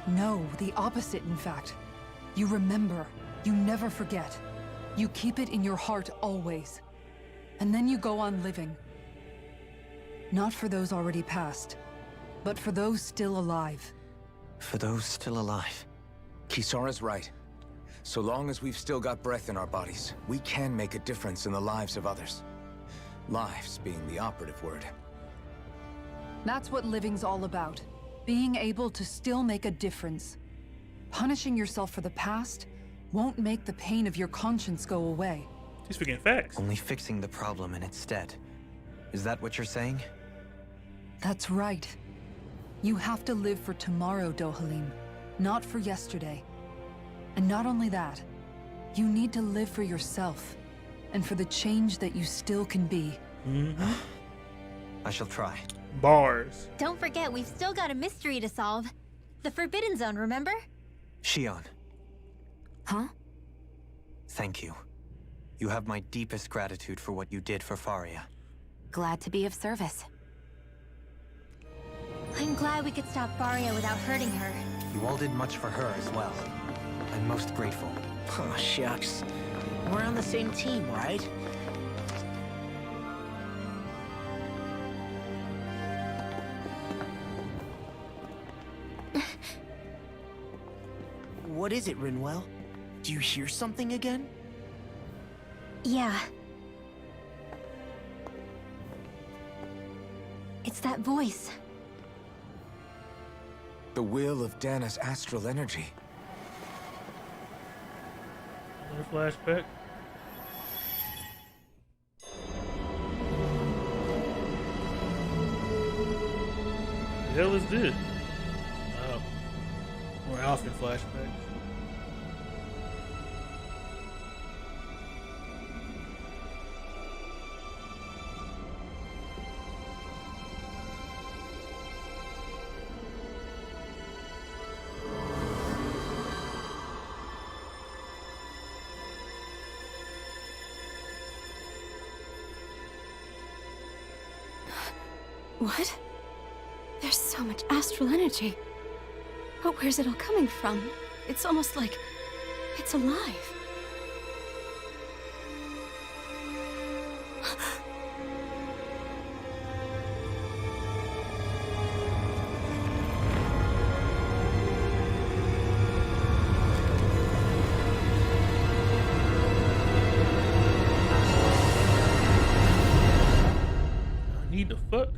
No, the opposite, in fact. You remember. You never forget. You keep it in your heart always. And then you go on living. Not for those already past, but for those still alive. For those still alive. Kisara's right. So long as we've still got breath in our bodies, we can make a difference in the lives of others. Lives being the operative word. That's what living's all about. Being able to still make a difference. Punishing yourself for the past won't make the pain of your conscience go away. She's speaking facts. Only fixing the problem in its stead. Is that what you're saying? That's right. You have to live for tomorrow, Dohalim, not for yesterday. And not only that, you need to live for yourself, and for the change that you still can be. Mm-hmm. I shall try. Bars. Don't forget, we've still got a mystery to solve. The Forbidden Zone, remember? Shion, Huh? thank you. You have my deepest gratitude for what you did for Faria. Glad to be of service. I'm glad we could stop Faria without hurting her. You all did much for her as well. I'm most grateful. Oh, shucks. We're on the same team, right? What is it, Rinwell? Do you hear something again? Yeah. It's that voice. The will of Dana's astral energy. Another flashback. The hell is this? Oh. Or Alpha flashback. What? There's so much astral energy. But where's it all coming from? It's almost like it's alive. I need the fuck.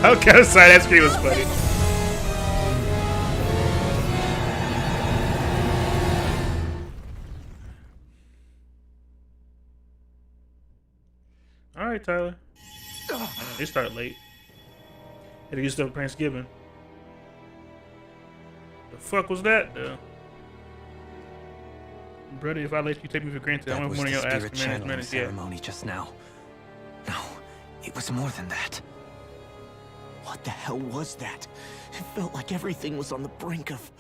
I'm kind of sorry, that scream was funny. Alright, Tyler. It started late. Had to get stuff for Thanksgiving. The fuck was that, though? Brother, if I let you take me for granted, I'm one of your ass channeling ceremony just now. No, it was more than that. What the hell was that? It felt like everything was on the brink of...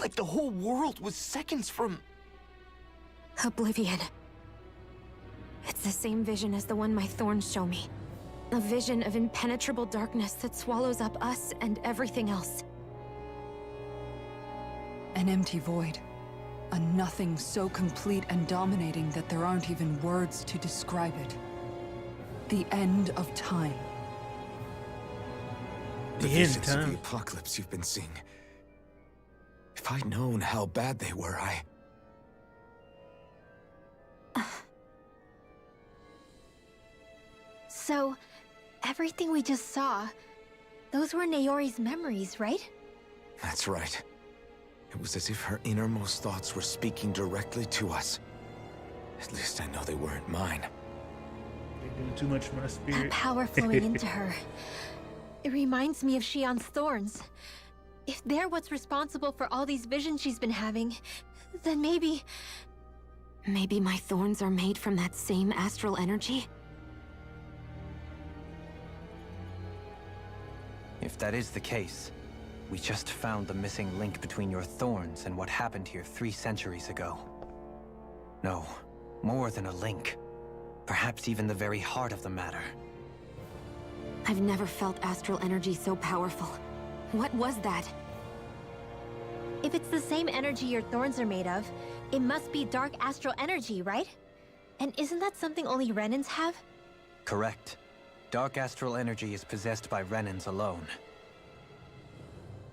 like the whole world was seconds from... Oblivion. It's the same vision as the one my thorns show me. A vision of impenetrable darkness that swallows up us and everything else. An empty void. A nothing so complete and dominating that there aren't even words to describe it. The end of time. The visions of the apocalypse you've been seeing. If I'd known how bad they were, So, everything we just saw, those were Naori's memories, right? That's right. It was as if her innermost thoughts were speaking directly to us. At least I know they weren't mine. They're doing too much for my spirit. That power flowing into her. It reminds me of Shion's thorns. If they're what's responsible for all these visions she's been having, then maybe... Maybe my thorns are made from that same astral energy? If that is the case, we just found the missing link between your thorns and what happened here 3 centuries ago. No, more than a link. Perhaps even the very heart of the matter. I've never felt astral energy so powerful. What was that? If it's the same energy your thorns are made of, it must be dark astral energy, right? And isn't that something only Renans have? Correct. Dark astral energy is possessed by Renans alone.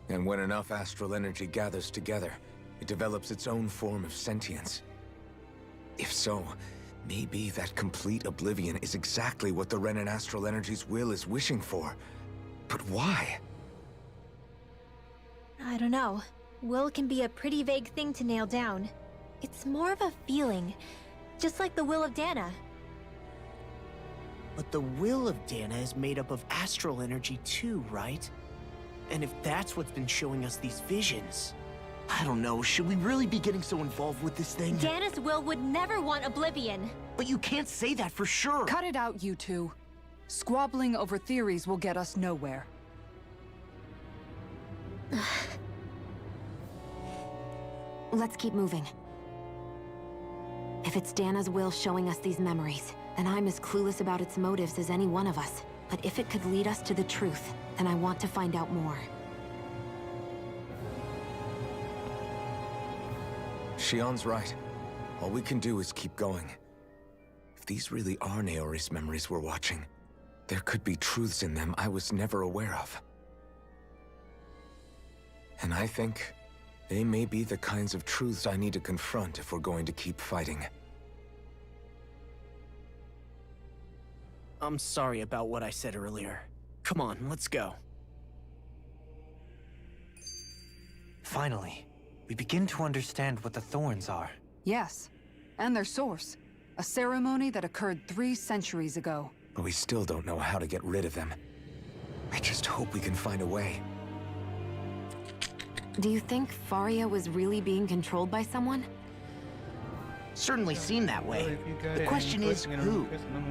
And when enough astral energy gathers together, it develops its own form of sentience. If so, maybe that complete oblivion is exactly what the Renan astral energy's will is wishing for. But why? I don't know. Will can be a pretty vague thing to nail down. It's more of a feeling, just like the will of Dana. But the will of Dana is made up of astral energy too, right? And if that's what's been showing us these visions... I don't know, should we really be getting so involved with this thing? Dana's will would never want oblivion. But you can't say that for sure. Cut it out, you two. Squabbling over theories will get us nowhere. Let's keep moving. If it's Dana's will showing us these memories, then I'm as clueless about its motives as any one of us. But if it could lead us to the truth, then I want to find out more. Shion's right. All we can do is keep going. If these really are Naori's memories we're watching, there could be truths in them I was never aware of. And I think they may be the kinds of truths I need to confront if we're going to keep fighting. I'm sorry about what I said earlier. Come on, let's go. Finally, we begin to understand what the thorns are. Yes, and their source. A ceremony that occurred 3 centuries ago. But we still don't know how to get rid of them. I just hope we can find a way. Do you think Faria was really being controlled by someone? Certainly seemed that way. The question is, who?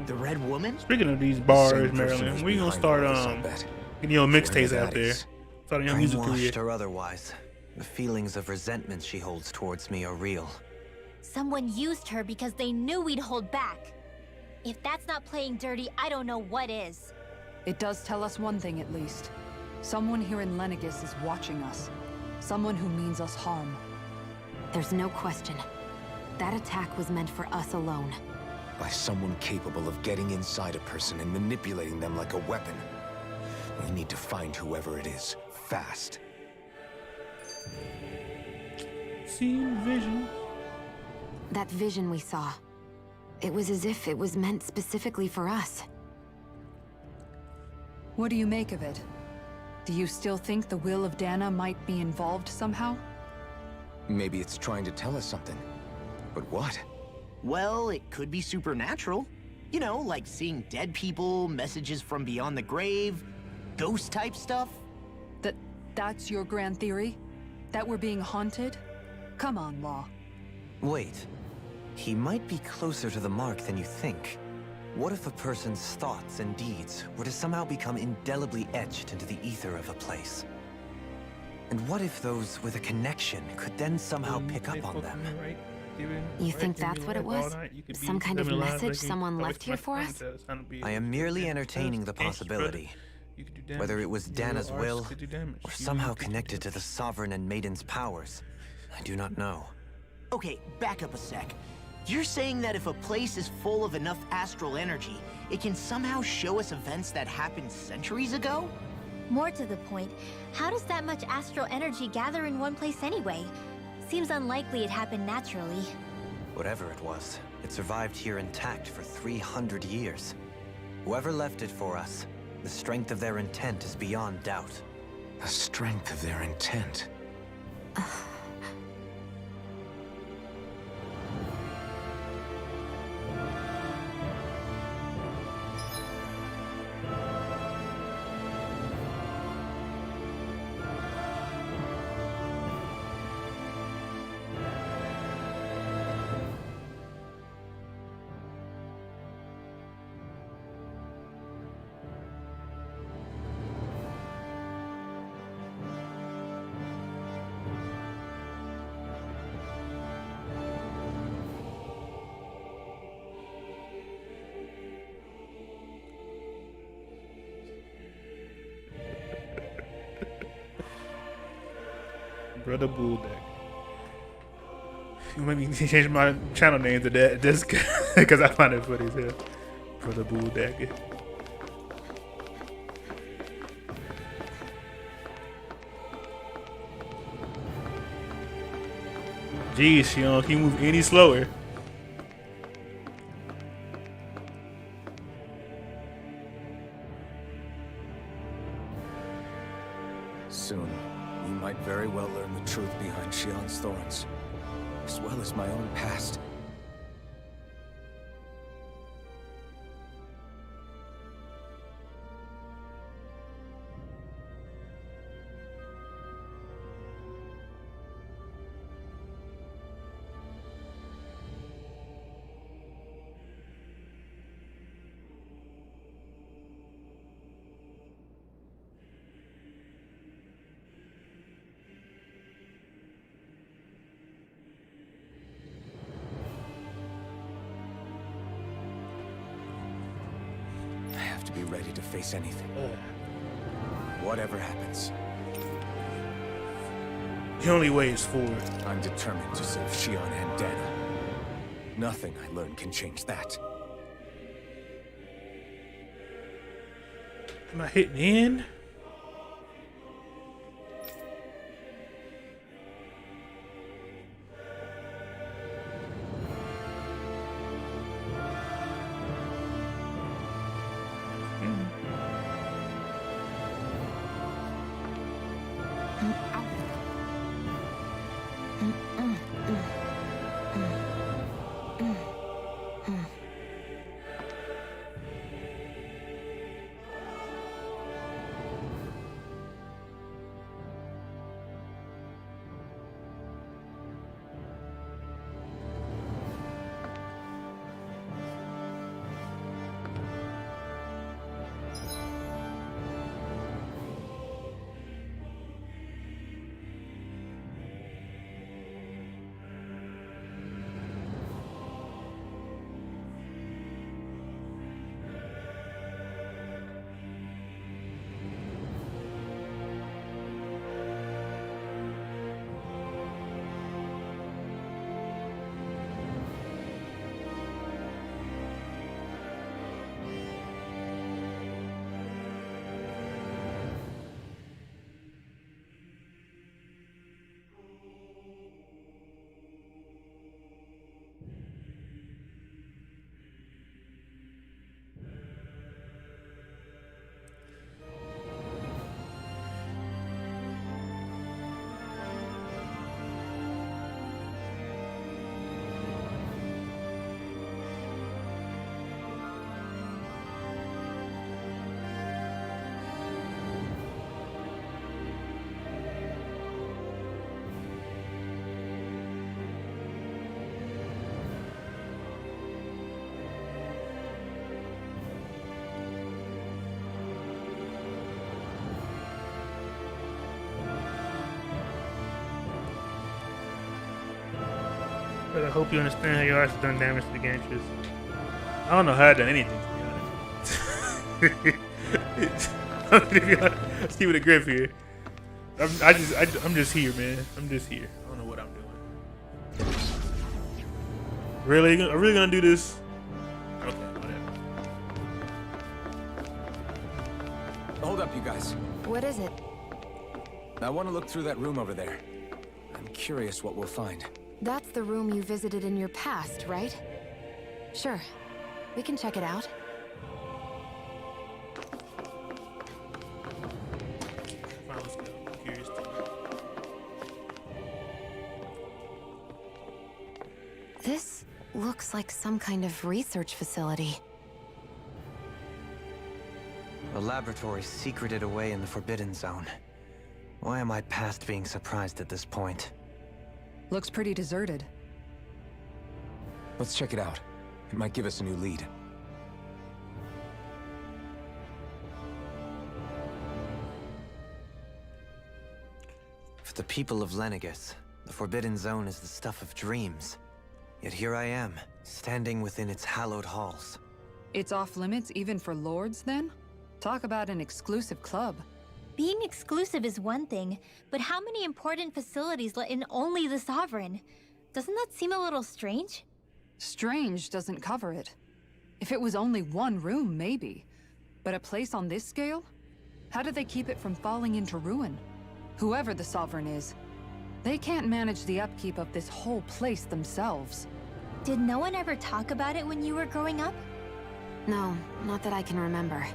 The Red Woman? Speaking of these bars, Same person Marilyn, who's we gonna behind start all this, I'll bet. getting your mixtapes Whoever out that there. is. Starting your music career. Brainwashed or otherwise, the feelings of resentment she holds towards me are real. Someone used her because they knew we'd hold back. If that's not playing dirty, I don't know what is. It does tell us one thing at least. Someone here in Lenegis is watching us. Someone who means us harm. There's no question. That attack was meant for us alone. By someone capable of getting inside a person and manipulating them like a weapon. We need to find whoever it is, fast. Seen vision. That vision we saw. It was as if it was meant specifically for us. What do you make of it? Do you still think the will of Dana might be involved somehow? Maybe it's trying to tell us something. But what? Well, it could be supernatural. You know, like seeing dead people, messages from beyond the grave, ghost-type stuff. That's your grand theory? That we're being haunted? Come on, Law. Wait. He might be closer to the mark than you think. What if a person's thoughts and deeds were to somehow become indelibly etched into the ether of a place? And what if those with a connection could then somehow pick up on them? You think that's what it was? Some kind of message someone left here for us? I am merely entertaining the possibility. Whether it was Dana's will, or somehow connected to the Sovereign and Maiden's powers, I do not know. Okay, back up a sec. You're saying that if a place is full of enough astral energy, it can somehow show us events that happened centuries ago? More to the point, how does that much astral energy gather in one place anyway? Seems unlikely it happened naturally. Whatever it was, it survived here intact for 300 years. Whoever left it for us, the strength of their intent is beyond doubt. The strength of their intent. Brother Bulldeck. You made me change my channel name to that just because I find it funny as hell. Brother Bulldeck. Jeez, Shion, can you move any slower? Soon, we might very well learn the truth behind Shion's thorns, as well as my own past. Be ready to face anything. Whatever happens. The only way is forward. I'm determined to save Shion and Dana. Nothing I learn can change that. Am I hitting in? But I hope you understand how your arts have done damage to the gangsters. I don't know how I've done anything, to be honest. Let's keep it a grip here. I'm just here, man. I'm just here. I don't know what I'm doing. Really? I'm really gonna do this? Okay, whatever. Hold up, you guys. What is it? I want to look through that room over there. I'm curious what we'll find. That's the room you visited in your past, right? Sure. We can check it out. Fine, let's go. I'm curious too. This looks like some kind of research facility. A laboratory secreted away in the Forbidden Zone. Why am I past being surprised at this point? Looks pretty deserted. Let's check it out. It might give us a new lead. For the people of Lenegis, the Forbidden Zone is the stuff of dreams. Yet here I am, standing within its hallowed halls. It's off limits even for lords, then? Talk about an exclusive club. Being exclusive is one thing, but how many important facilities let in only the Sovereign? Doesn't that seem a little strange? Strange doesn't cover it. If it was only one room, maybe. But a place on this scale? How do they keep it from falling into ruin? Whoever the Sovereign is, they can't manage the upkeep of this whole place themselves. Did no one ever talk about it when you were growing up? No, not that I can remember.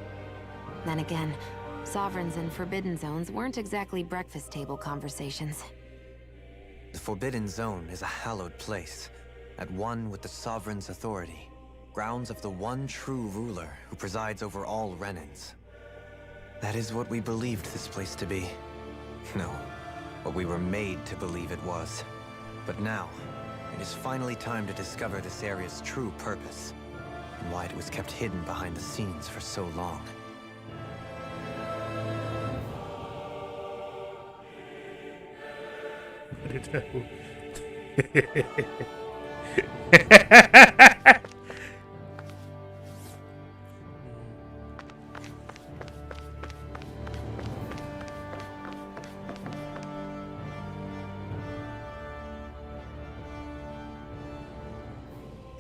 Then again, Sovereigns and Forbidden Zones weren't exactly breakfast table conversations. The Forbidden Zone is a hallowed place, at one with the Sovereign's authority. Grounds of the one true ruler who presides over all Renans. That is what we believed this place to be. No, what we were made to believe it was. But now, it is finally time to discover this area's true purpose, and why it was kept hidden behind the scenes for so long.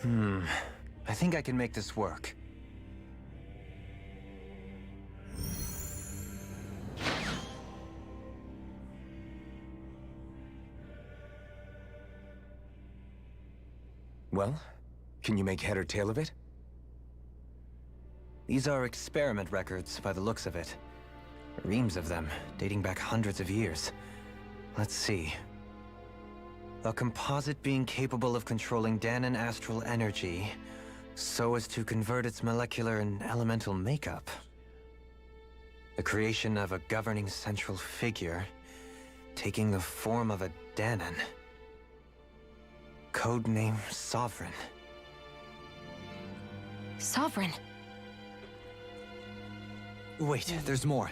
I think I can make this work. Well, can you make head or tail of it? These are experiment records by the looks of it. Reams of them, dating back hundreds of years. Let's see. A composite being capable of controlling Danan astral energy so as to convert its molecular and elemental makeup. The creation of a governing central figure, taking the form of a Danan. Codename Sovereign. Sovereign. Wait, there's more.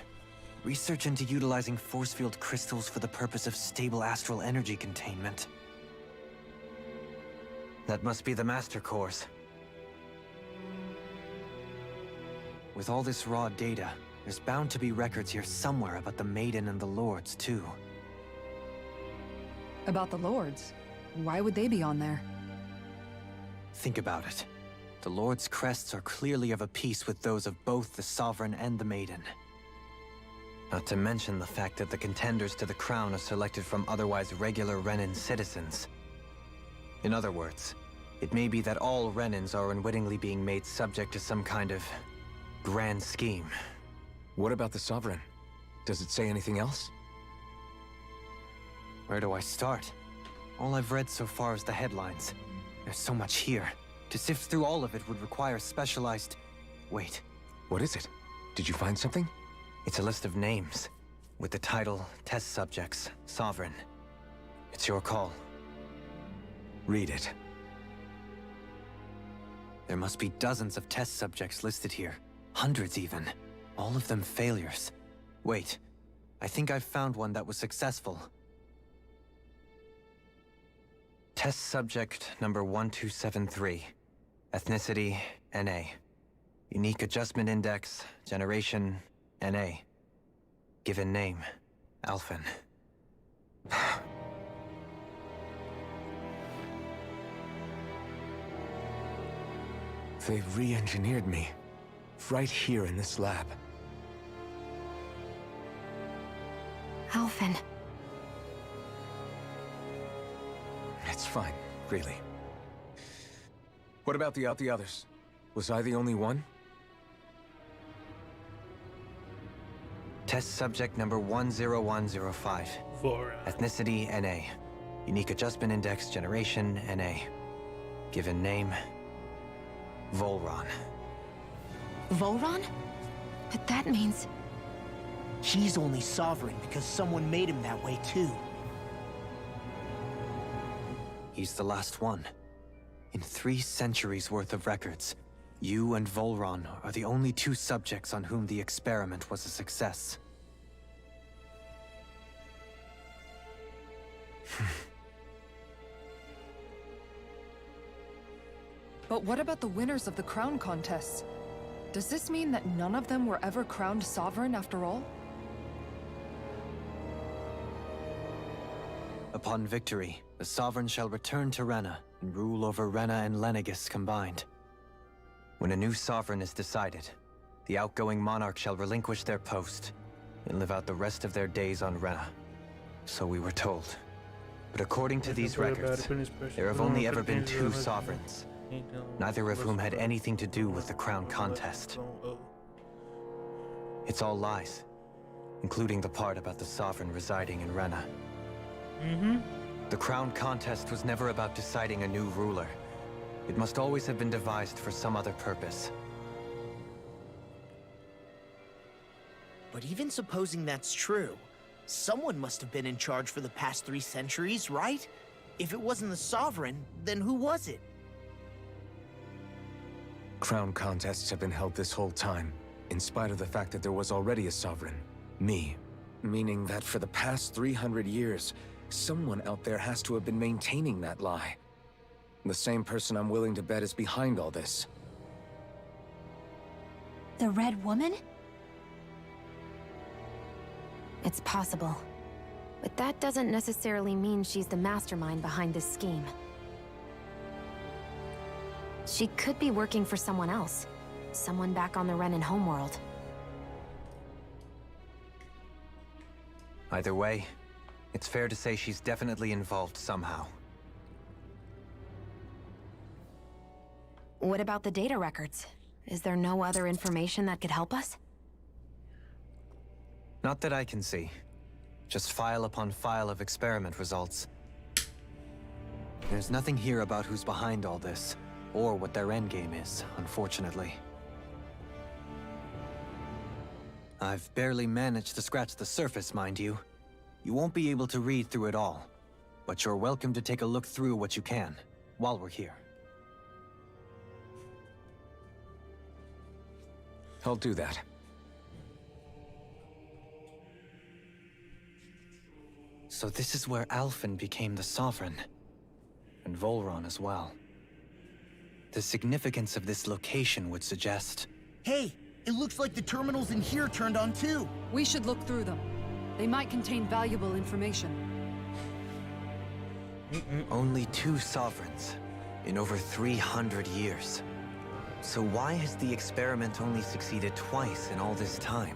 Research into utilizing force field crystals for the purpose of stable astral energy containment. That must be the Master Cores. With all this raw data, there's bound to be records here somewhere about the Maiden and the Lords, too. About the Lords? Why would they be on there? Think about it. The Lord's crests are clearly of a piece with those of both the Sovereign and the Maiden. Not to mention the fact that the contenders to the crown are selected from otherwise regular Renan citizens. In other words, it may be that all Renans are unwittingly being made subject to some kind of grand scheme. What about the Sovereign? Does it say anything else? Where do I start? All I've read so far is the headlines. There's so much here. To sift through all of it would require specialized... Wait. What is it? Did you find something? It's a list of names, with the title, Test Subjects, Sovereign. It's your call. Read it. There must be dozens of test subjects listed here. Hundreds even. All of them failures. Wait, I think I've found one that was successful. Test subject number 1273. Ethnicity, NA. Unique adjustment index, generation, NA. Given name, Alphen. They've re-engineered me. Right here in this lab. Alphen. It's fine, really. What about the others? Was I the only one? Test subject number 10105. Ethnicity, NA. Unique adjustment index, generation, NA. Given name, Volron. Volron? But that means... He's only Sovereign because someone made him that way too. He's the last one. In 3 centuries worth of records, you and Volron are the only 2 subjects on whom the experiment was a success. But what about the winners of the crown contests? Does this mean that none of them were ever crowned sovereign after all? Upon victory, the Sovereign shall return to Rena and rule over Rena and Lenegis combined. When a new Sovereign is decided, the outgoing monarch shall relinquish their post and live out the rest of their days on Rena. So we were told. But according to these records, there have only ever been 2 Sovereigns, neither of whom had anything to do with the crown contest. It's all lies, including the part about the Sovereign residing in Rena. The crown contest was never about deciding a new ruler. It must always have been devised for some other purpose. But even supposing that's true, someone must have been in charge for the past 3 centuries, right? If it wasn't the Sovereign, then who was it? Crown contests have been held this whole time, in spite of the fact that there was already a Sovereign. Me. Meaning that for the past 300 years, someone out there has to have been maintaining that lie. The same person I'm willing to bet is behind all this. The Red Woman? It's possible. But that doesn't necessarily mean she's the mastermind behind this scheme. She could be working for someone else. Someone back on the Renan homeworld. Either way, it's fair to say she's definitely involved somehow. What about the data records? Is there no other information that could help us? Not that I can see. Just file upon file of experiment results. There's nothing here about who's behind all this, or what their endgame is, unfortunately. I've barely managed to scratch the surface, mind you. You won't be able to read through it all, but you're welcome to take a look through what you can, while we're here. I'll do that. So this is where Alphen became the Sovereign, and Volron as well. The significance of this location would suggest... Hey, it looks like the terminals in here turned on too. We should look through them. They might contain valuable information. Only 2 sovereigns in over 300 years. So why has the experiment only succeeded twice in all this time?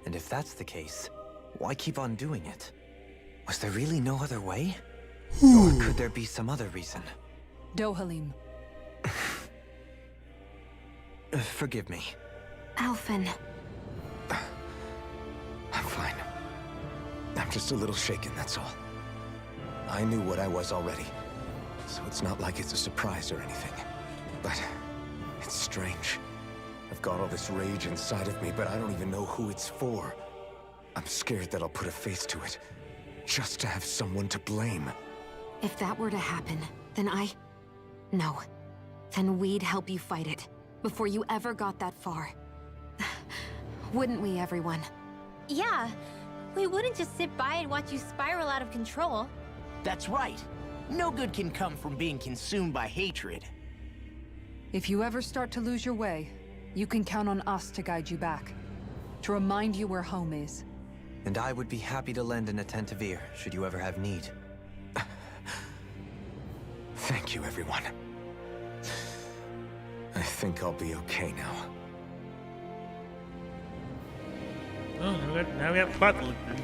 And if that's the case, why keep on doing it? Was there really no other way? Or could there be some other reason? Dohalim. Forgive me. Alphen. I'm fine. I'm just a little shaken, that's all. I knew what I was already, so it's not like it's a surprise or anything. But it's strange. I've got all this rage inside of me, but I don't even know who it's for. I'm scared that I'll put a face to it, just to have someone to blame. If that were to happen, then No. Then we'd help you fight it, before you ever got that far. Wouldn't we, everyone? Yeah. We wouldn't just sit by and watch you spiral out of control. That's right. No good can come from being consumed by hatred. If you ever start to lose your way, you can count on us to guide you back. To remind you where home is. And I would be happy to lend an attentive ear, should you ever have need. Thank you, everyone. I think I'll be okay now. Oh, now we have a plot to look through.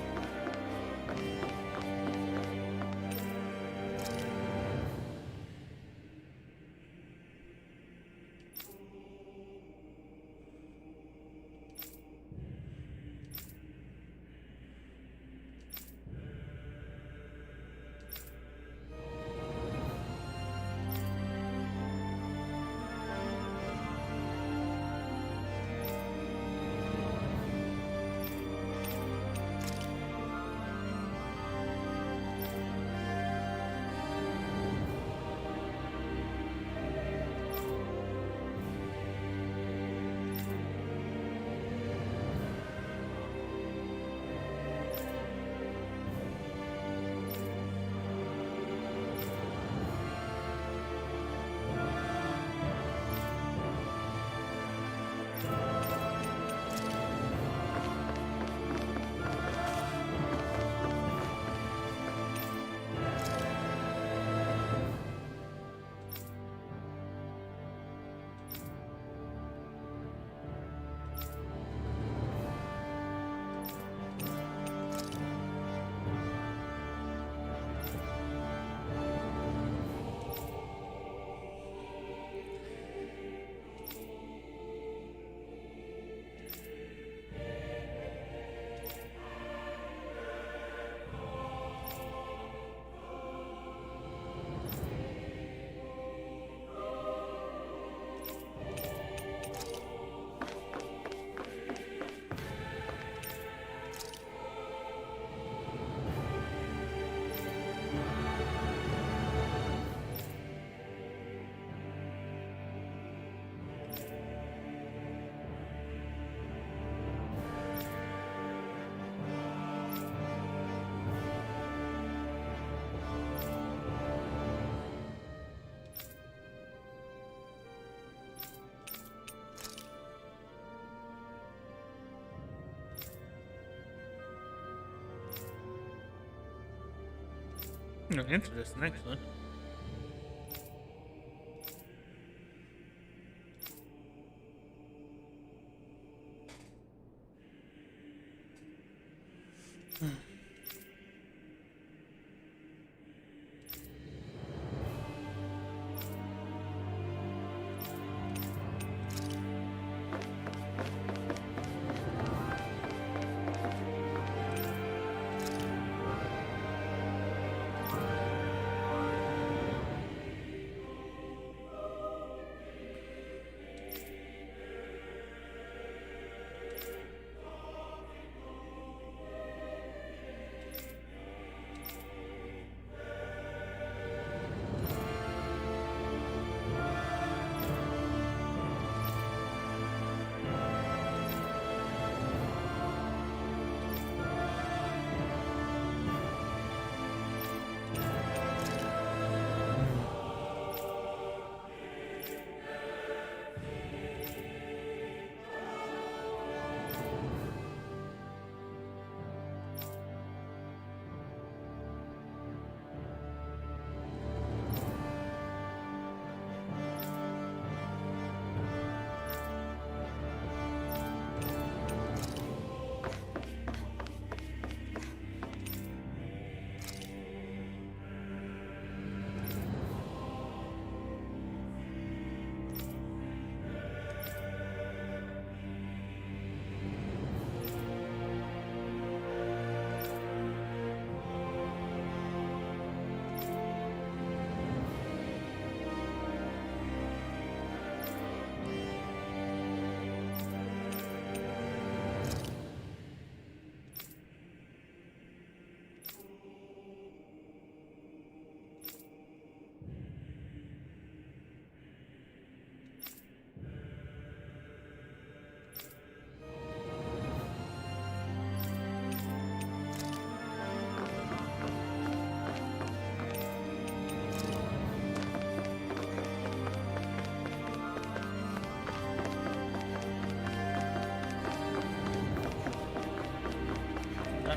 Interesting, excellent.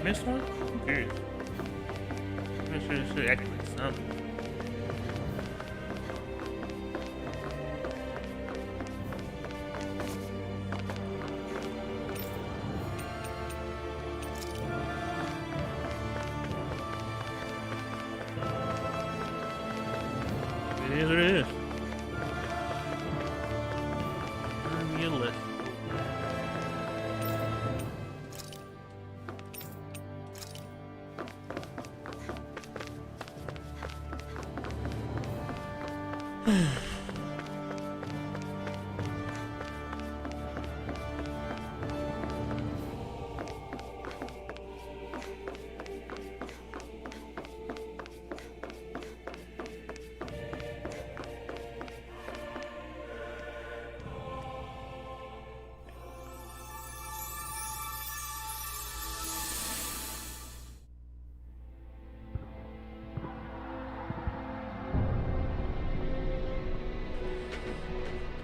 missed one? Who cares? I'm sure it should activate something. It is what it is. Turn me a list.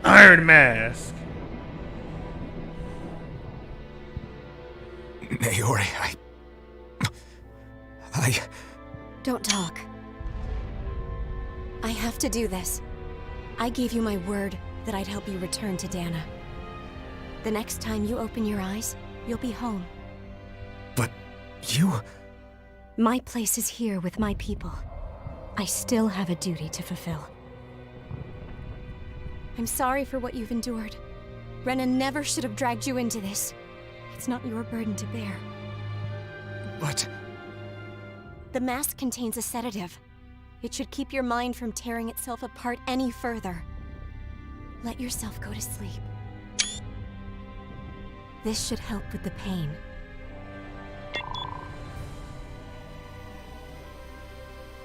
Iron Mask. Naori, I... Don't talk. I have to do this. I gave you my word that I'd help you return to Dana. The next time you open your eyes, you'll be home. But you... My place is here with my people. I still have a duty to fulfill. I'm sorry for what you've endured. Rena never should have dragged you into this. It's not your burden to bear. But... The mask contains a sedative. It should keep your mind from tearing itself apart any further. Let yourself go to sleep. This should help with the pain.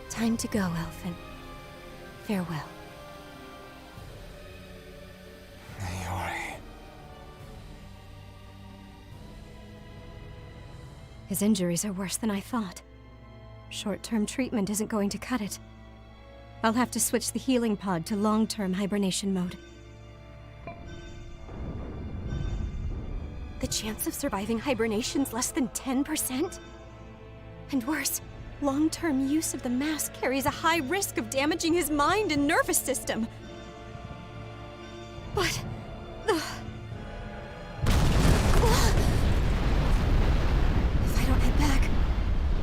Time to go, Elfin. Farewell. Naori... His injuries are worse than I thought. Short-term treatment isn't going to cut it. I'll have to switch the healing pod to long-term hibernation mode. The chance of surviving hibernation's less than 10%? And worse, long-term use of the mask carries a high risk of damaging his mind and nervous system. But... If I don't head back,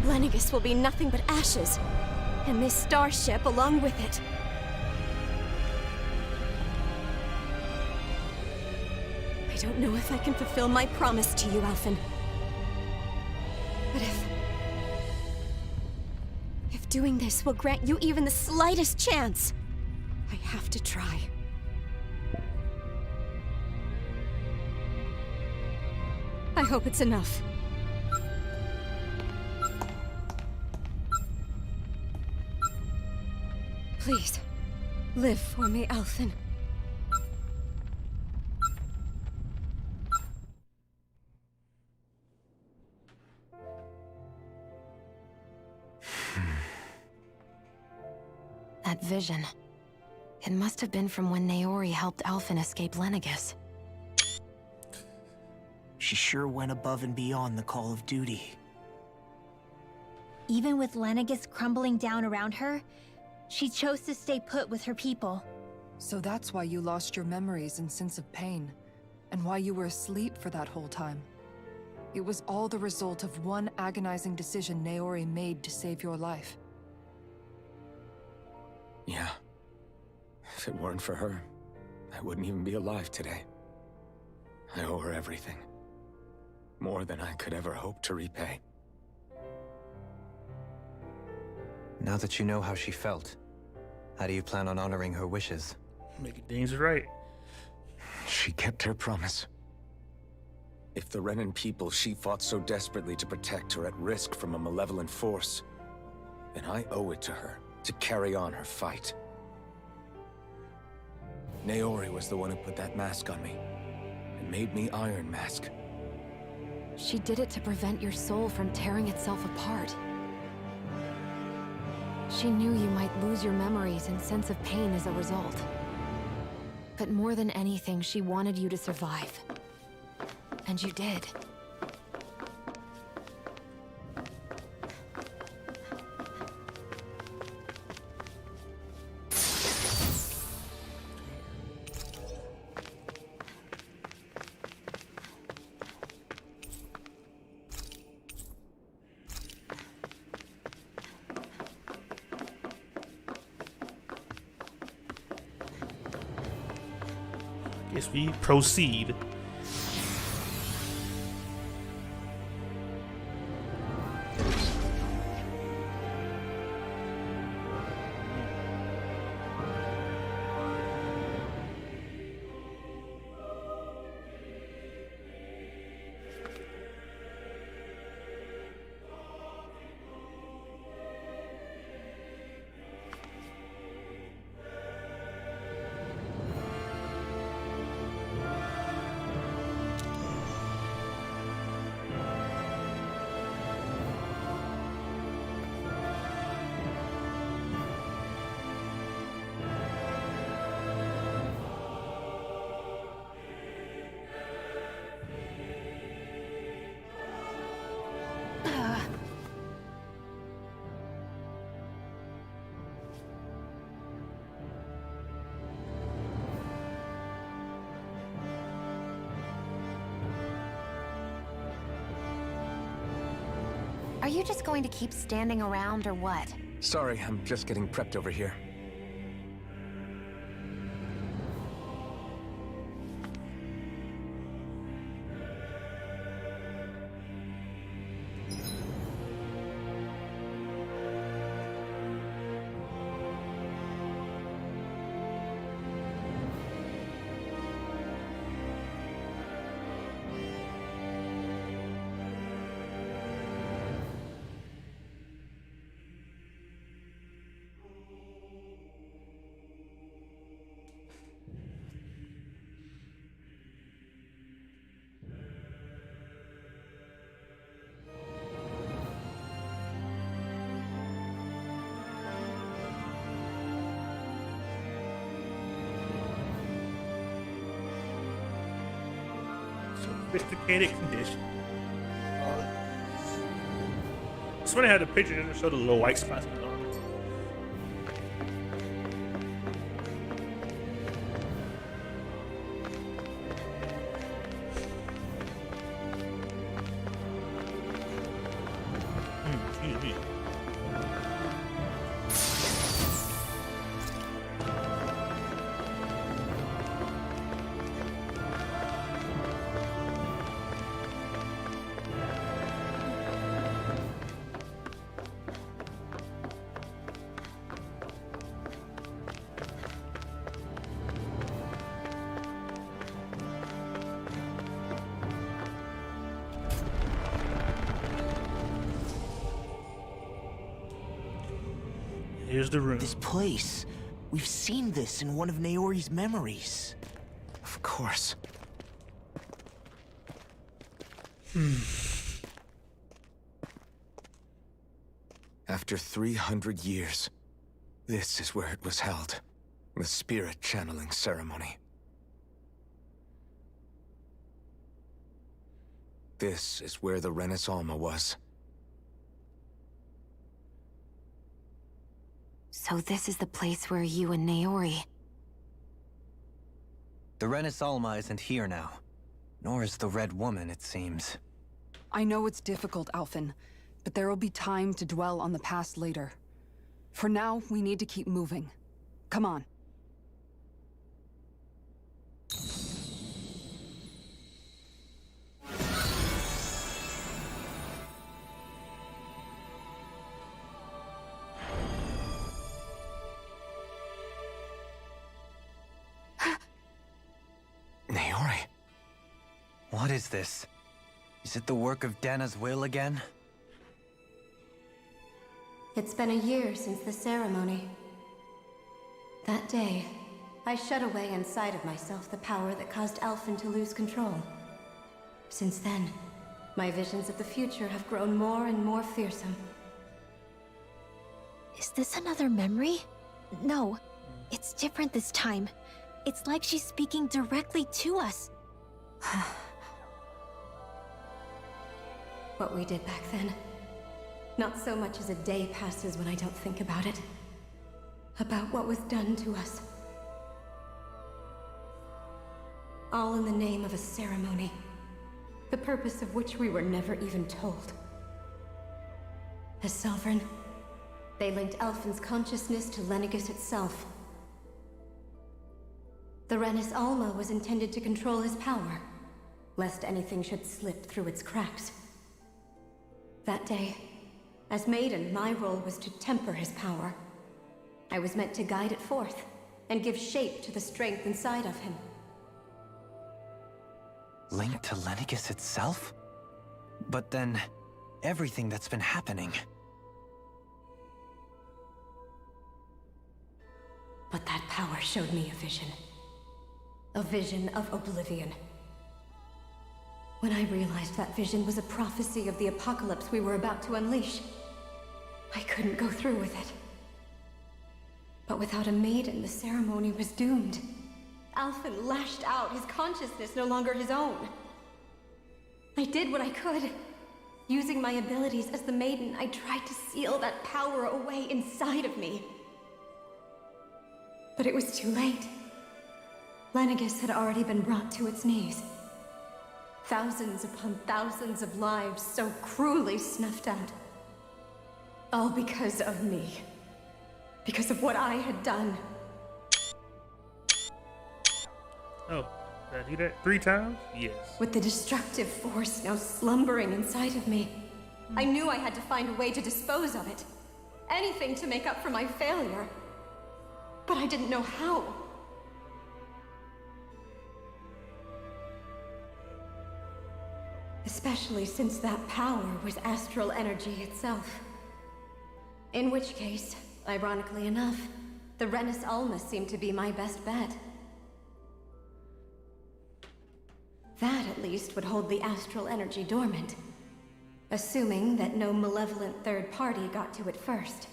Lenegis will be nothing but ashes, and this starship along with it. I don't know if I can fulfill my promise to you, Alphen. But if doing this will grant you even the slightest chance, I have to try. I hope it's enough. Please, live for me, Alphen. That vision. It must have been from when Naori helped Alphen escape Lenegis. She sure went above and beyond the call of duty. Even with Lenegis crumbling down around her, she chose to stay put with her people. So that's why you lost your memories and sense of pain, and why you were asleep for that whole time. It was all the result of one agonizing decision Naori made to save your life. Yeah. If it weren't for her, I wouldn't even be alive today. I owe her everything. More than I could ever hope to repay. Now that you know how she felt, how do you plan on honoring her wishes? Making things right. She kept her promise. If the Renan people she fought so desperately to protect are at risk from a malevolent force, then I owe it to her to carry on her fight. Naori was the one who put that mask on me, and made me Iron Mask. She did it to prevent your soul from tearing itself apart. She knew you might lose your memories and sense of pain as a result. But more than anything, she wanted you to survive. And you did. Yes, we proceed. Are you just going to keep standing around or what? Sorry, I'm just getting prepped over here. Sophisticated condition. It's funny how the picture doesn't show the little white spots on the arm. Excuse me. Here's the room. This place. We've seen this in one of Naori's memories. Of course. After 300 years, this is where it was held. The spirit channeling ceremony. This is where the Renis Alma was. So this is the place where you and Naori... The Renis Alma isn't here now. Nor is the Red Woman, it seems. I know it's difficult, Alphen, but there will be time to dwell on the past later. For now, we need to keep moving. Come on. Naori. What is this? Is it the work of Dana's will again? It's been a year since the ceremony. That day, I shut away inside of myself the power that caused Alphen to lose control. Since then, my visions of the future have grown more and more fearsome. Is this another memory? No, it's different this time. It's like she's speaking directly to us. What we did back then. Not so much as a day passes when I don't think about it. About what was done to us. All in the name of a ceremony. The purpose of which we were never even told. As sovereign, they linked Alphen's consciousness to Lenegis itself. The Renis Alma was intended to control his power, lest anything should slip through its cracks. That day, as Maiden, my role was to temper his power. I was meant to guide it forth, and give shape to the strength inside of him. Linked to Lenegis itself? But then, everything that's been happening. But that power showed me a vision. A vision of oblivion. When I realized that vision was a prophecy of the apocalypse we were about to unleash, I couldn't go through with it. But without a maiden, the ceremony was doomed. Alphen lashed out, his consciousness no longer his own. I did what I could. Using my abilities as the maiden, I tried to seal that power away inside of me. But it was too late. Lenegis had already been brought to its knees. Thousands upon thousands of lives so cruelly snuffed out. All because of me. Because of what I had done. Oh, did I do that 3 times? Yes. With the destructive force now slumbering inside of me, I knew I had to find a way to dispose of it. Anything to make up for my failure. But I didn't know how. Especially since that power was astral energy itself. In which case, ironically enough, the Renis Alma seemed to be my best bet. That, at least, would hold the astral energy dormant. Assuming that no malevolent third party got to it first.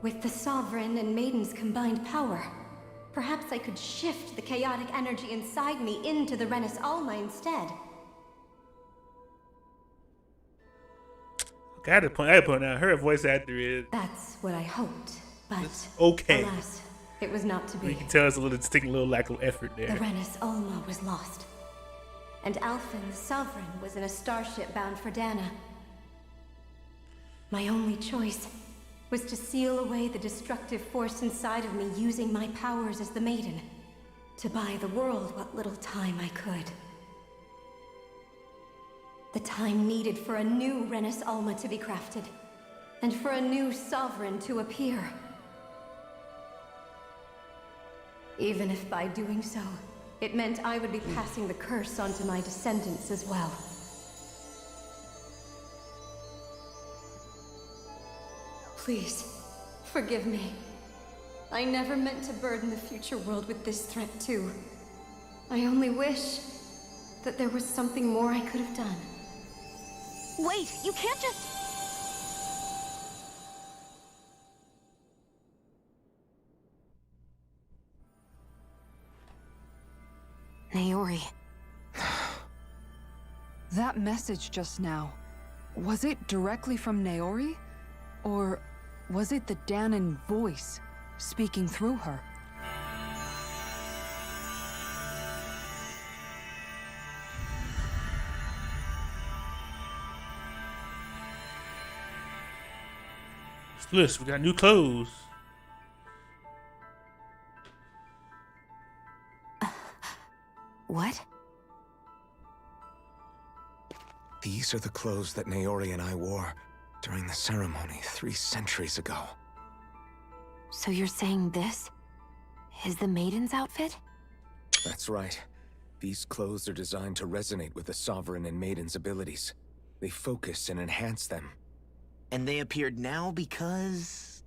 With the Sovereign and Maiden's combined power, perhaps I could shift the chaotic energy inside me into the Renis Alma instead. Okay, I had to point out her voice actor is. That's what I hoped, but okay. Alas, it was not to be. You can tell it's taking a little lack of effort there. The Renis Alma was lost, and Alphen, the Sovereign, was in a starship bound for Dana. My only choice was to seal away the destructive force inside of me using my powers as the Maiden, to buy the world what little time I could. The time needed for a new Renis Alma to be crafted, and for a new Sovereign to appear. Even if by doing so, it meant I would be passing the curse on to my descendants as well. Please, forgive me. I never meant to burden the future world with this threat too. I only wish that there was something more I could have done. Wait, you can't just... Naori. That message just now, was it directly from Naori? Or was it the Danan voice speaking through her? Splish, we got new clothes. What? These are the clothes that Naori and I wore during the ceremony 3 centuries ago. So you're saying this is the Maiden's outfit? That's right. These clothes are designed to resonate with the Sovereign and Maiden's abilities. They focus and enhance them. And they appeared now because...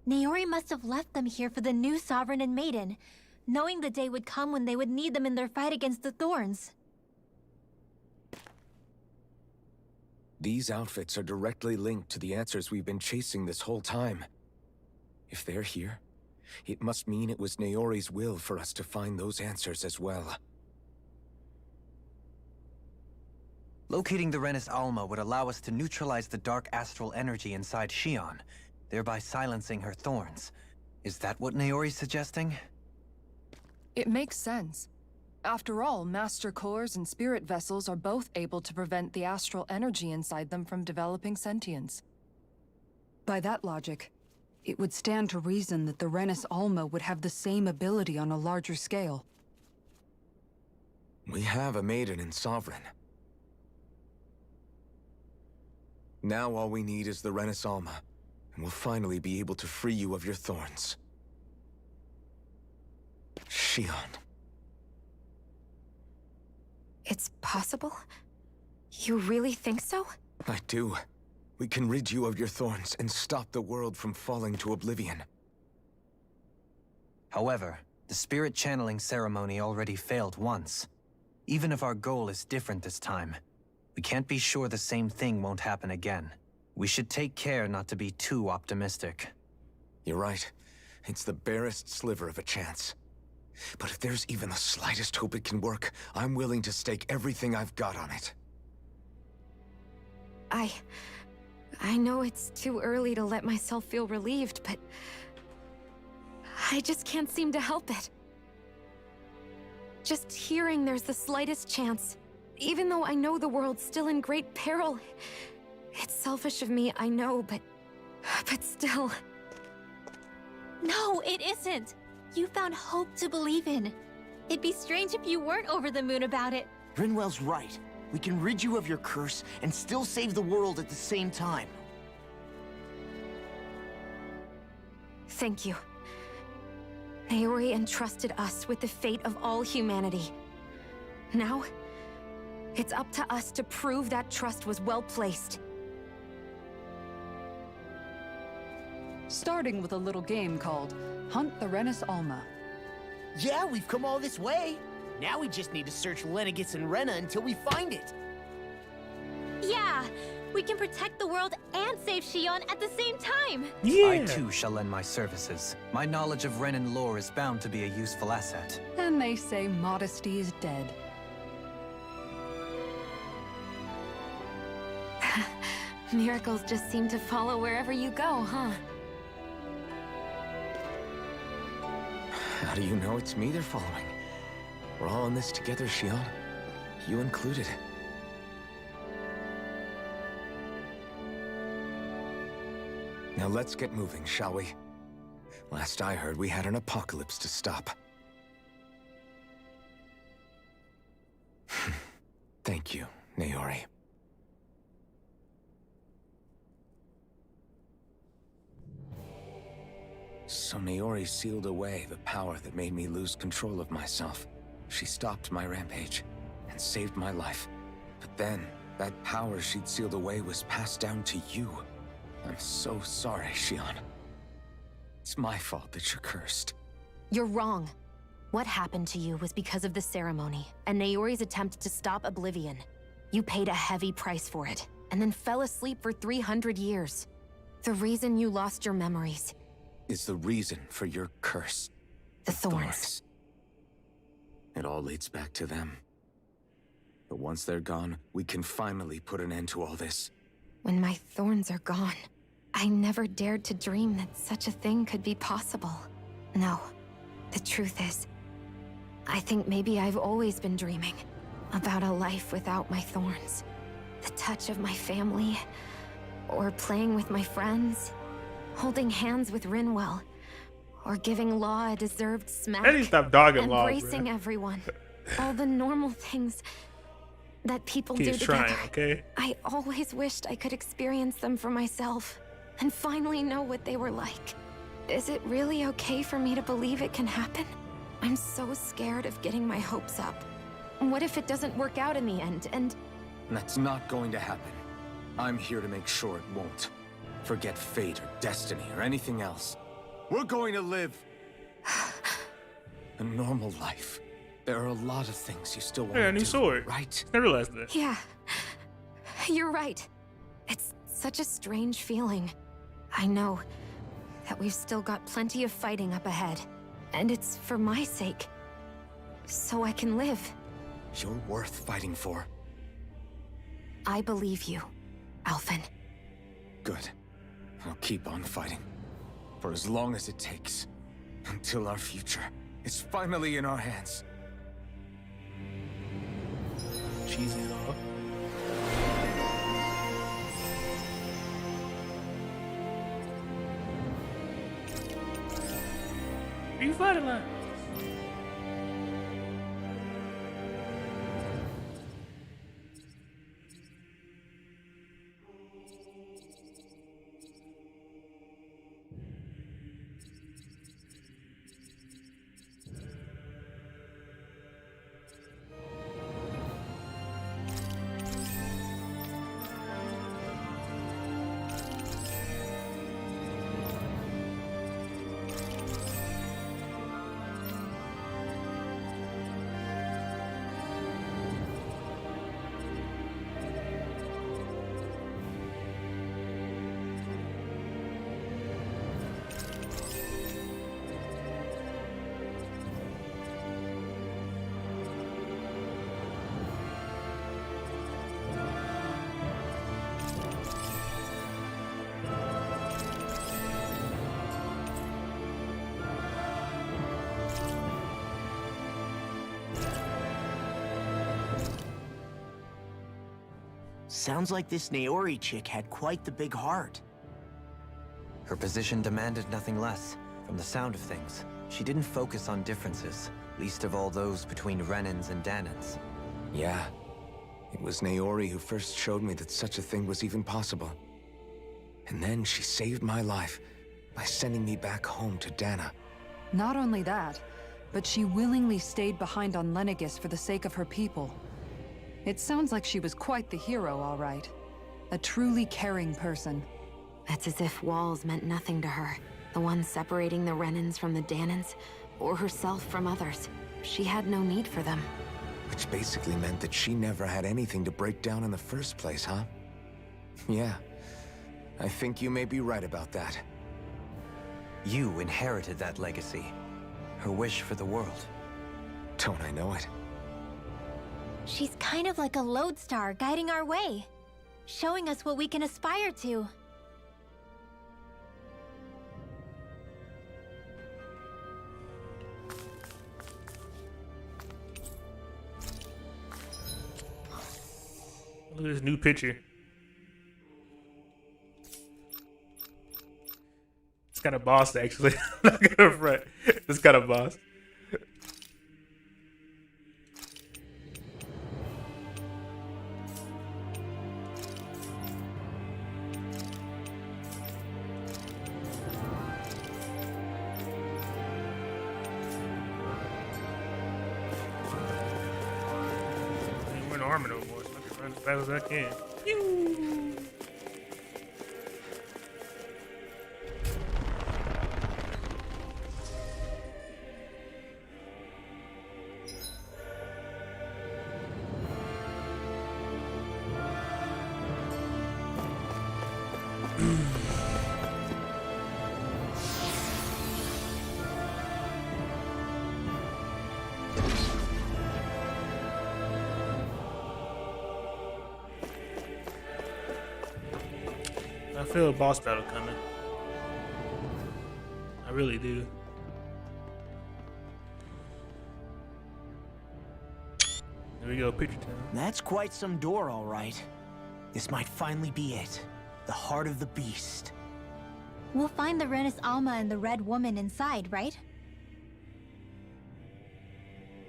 Naori must have left them here for the new Sovereign and Maiden, knowing the day would come when they would need them in their fight against the Thorns. These outfits are directly linked to the answers we've been chasing this whole time. If they're here, it must mean it was Naori's will for us to find those answers as well. Locating the Renis Alma would allow us to neutralize the dark astral energy inside Shion, thereby silencing her thorns. Is that what Naori's suggesting? It makes sense. After all, Master Cores and Spirit Vessels are both able to prevent the astral energy inside them from developing sentience. By that logic, it would stand to reason that the Renis Alma would have the same ability on a larger scale. We have a maiden in Sovereign. Now all we need is the Renis Alma, and we'll finally be able to free you of your thorns. Shion. It's possible? You really think so? I do. We can rid you of your thorns and stop the world from falling to oblivion. However, the spirit channeling ceremony already failed once. Even if our goal is different this time, we can't be sure the same thing won't happen again. We should take care not to be too optimistic. You're right. It's the barest sliver of a chance. But if there's even the slightest hope it can work, I'm willing to stake everything I've got on it. I know it's too early to let myself feel relieved, but I just can't seem to help it. Just hearing there's the slightest chance, even though I know the world's still in great peril. It's selfish of me, I know, but still. No, it isn't. You found hope to believe in. It'd be strange if you weren't over the moon about it. Rinwell's right. We can rid you of your curse and still save the world at the same time. Thank you. Naori entrusted us with the fate of all humanity. Now, it's up to us to prove that trust was well placed. Starting with a little game called Hunt the Renis Alma. Yeah, we've come all this way. Now we just need to search Lenegis and Rena until we find it. Yeah, we can protect the world and save Shion at the same time. I too shall lend my services. My knowledge of Renan lore is bound to be a useful asset. And they say modesty is dead. Miracles just seem to follow wherever you go, huh? How do you know it's me they're following? We're all in this together, Shion. You included. Now let's get moving, shall we? Last I heard, we had an apocalypse to stop. Thank you, Naori. So Naori sealed away the power that made me lose control of myself. She stopped my rampage and saved my life. But then, that power she'd sealed away was passed down to you. I'm so sorry, Shion. It's my fault that you're cursed. You're wrong. What happened to you was because of the ceremony, and Naori's attempt to stop Oblivion. You paid a heavy price for it, and then fell asleep for 300 years. The reason you lost your memories is the reason for your curse. The thorns. It all leads back to them. But once they're gone, we can finally put an end to all this. When my thorns are gone, I never dared to dream that such a thing could be possible. No, the truth is, I think maybe I've always been dreaming about a life without my thorns. The touch of my family, or playing with my friends, holding hands with Rinwell, or giving Law a deserved smack. I need to stop dogging Law, embracing everyone. All the normal things that people do Keep together. trying, okay? I always wished I could experience them for myself and finally know what they were like. Is it really okay for me to believe it can happen? I'm so scared of getting my hopes up. What if it doesn't work out in the end, and... That's not going to happen. I'm here to make sure it won't. Forget fate or destiny or anything else. We're going to live a normal life. There are a lot of things you still want to do, a new sword. Right? I realized that. Yeah. You're right. It's such a strange feeling. I know that we've still got plenty of fighting up ahead. And it's for my sake. So I can live. You're worth fighting for. I believe you, Alphen. Good. I'll keep on fighting. For as long as it takes. Until our future is finally in our hands. Cheesy law. Revitalize. Sounds like this Naori chick had quite the big heart. Her position demanded nothing less. From the sound of things, she didn't focus on differences, least of all those between Renans and Danans. Yeah. It was Naori who first showed me that such a thing was even possible. And then she saved my life by sending me back home to Dana. Not only that, but she willingly stayed behind on Lenegis for the sake of her people. It sounds like she was quite the hero, all right. A truly caring person. It's as if walls meant nothing to her. The ones separating the Renans from the Danans, or herself from others. She had no need for them. Which basically meant that she never had anything to break down in the first place, huh? Yeah. I think you may be right about that. You inherited that legacy. Her wish for the world. Don't I know it? She's kind of like a lodestar guiding our way, showing us what we can aspire to. Look at this new picture. It's kind of boss, actually. I'm not gonna front. It's kind of boss. Armor no more, so I can run as fast as I can. Pew! I feel a boss battle coming. I really do. There we go, picture time. That's quite some door, all right. This might finally be it. The heart of the beast. We'll find the Renis Alma and the Red Woman inside, right?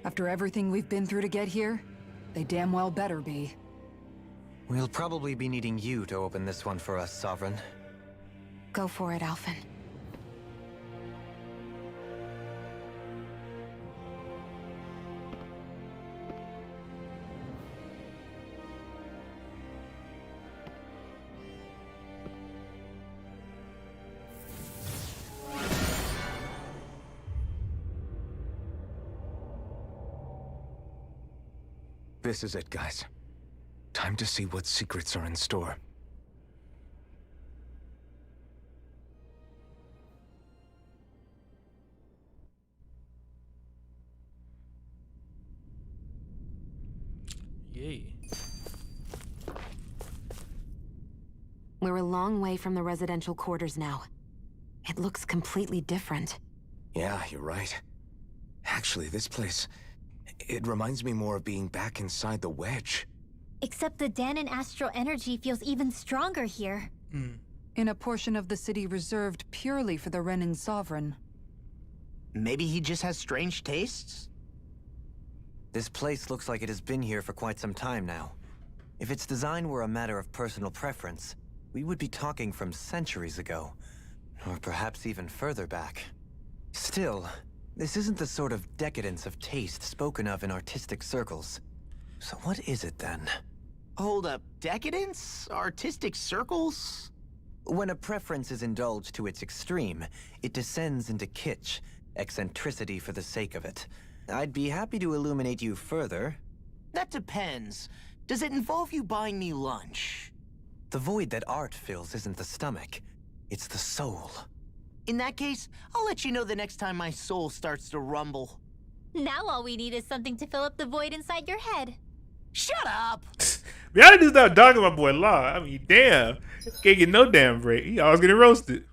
After everything we've been through to get here, they damn well better be. We'll probably be needing you to open this one for us, Sovereign. Go for it, Alphen. This is it, guys. Time to see what secrets are in store. Yay. We're a long way from the residential quarters now. It looks completely different. Yeah, you're right. Actually, this place... it reminds me more of being back inside the Wedge. Except the Danan astral energy feels even stronger here. In a portion of the city reserved purely for the Renin Sovereign. Maybe he just has strange tastes? This place looks like it has been here for quite some time now. If its design were a matter of personal preference, we would be talking from centuries ago. Or perhaps even further back. Still, this isn't the sort of decadence of taste spoken of in artistic circles. So what is it then? Hold up, decadence? Artistic circles? When a preference is indulged to its extreme, it descends into kitsch, eccentricity for the sake of it. I'd be happy to illuminate you further. That depends. Does it involve you buying me lunch? The void that art fills isn't the stomach, it's the soul. In that case, I'll let you know the next time my soul starts to rumble. Now all we need is something to fill up the void inside your head. Shut up! Y'all need to stop dogging my boy Law. I mean, damn. Can't get no damn break. He always getting roasted.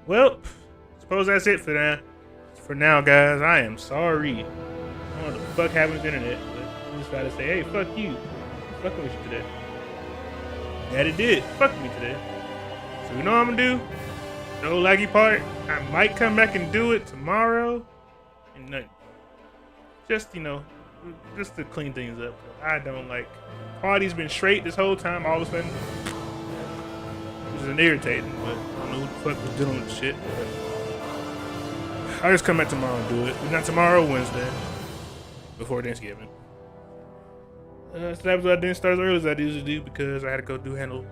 Well, suppose that's it for now. For now, guys, I am sorry. I don't know what the fuck happened to the internet, but I just gotta say, hey, fuck you. Fucking with you today. That it did. Fuck me today. So you know what I'm gonna do? No laggy part. I might come back and do it tomorrow. And just, you know, just to clean things up. I don't like. Quality's been straight this whole time, all of a sudden. Which is irritating, but I don't know who the fuck was dealing with shit. But I'll just come back tomorrow and do it. Not tomorrow, Wednesday. Before Thanksgiving. So that was what I didn't start as early as I usually do because I had to go handle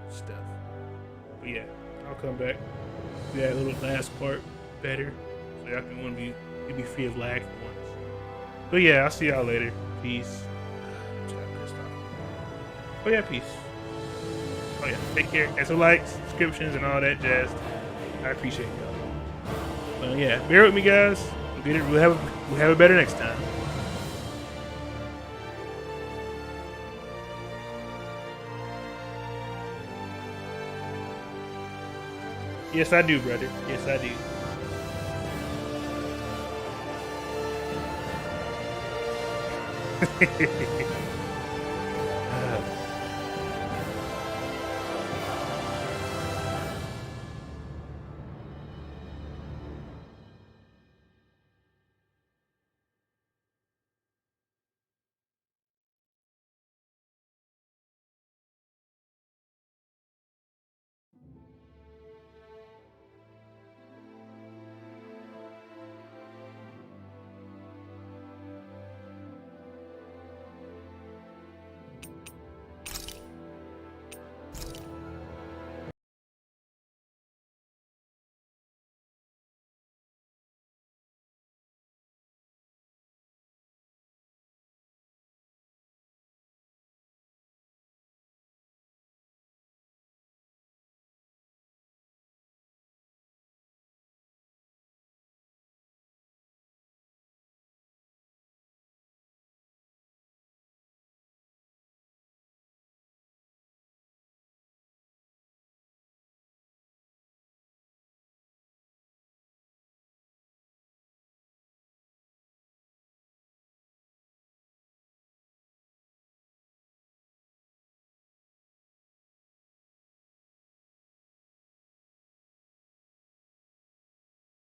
stuff. But yeah, I'll come back. Do that little last part better. So y'all can want to be free of lag for once. But yeah, I'll see y'all later. Peace. Oh yeah, peace. Oh yeah, take care. And so likes, subscriptions, and all that jazz. I appreciate y'all. So yeah, bear with me, guys. We'll have it better next time. Yes, I do, brother. Yes, I do.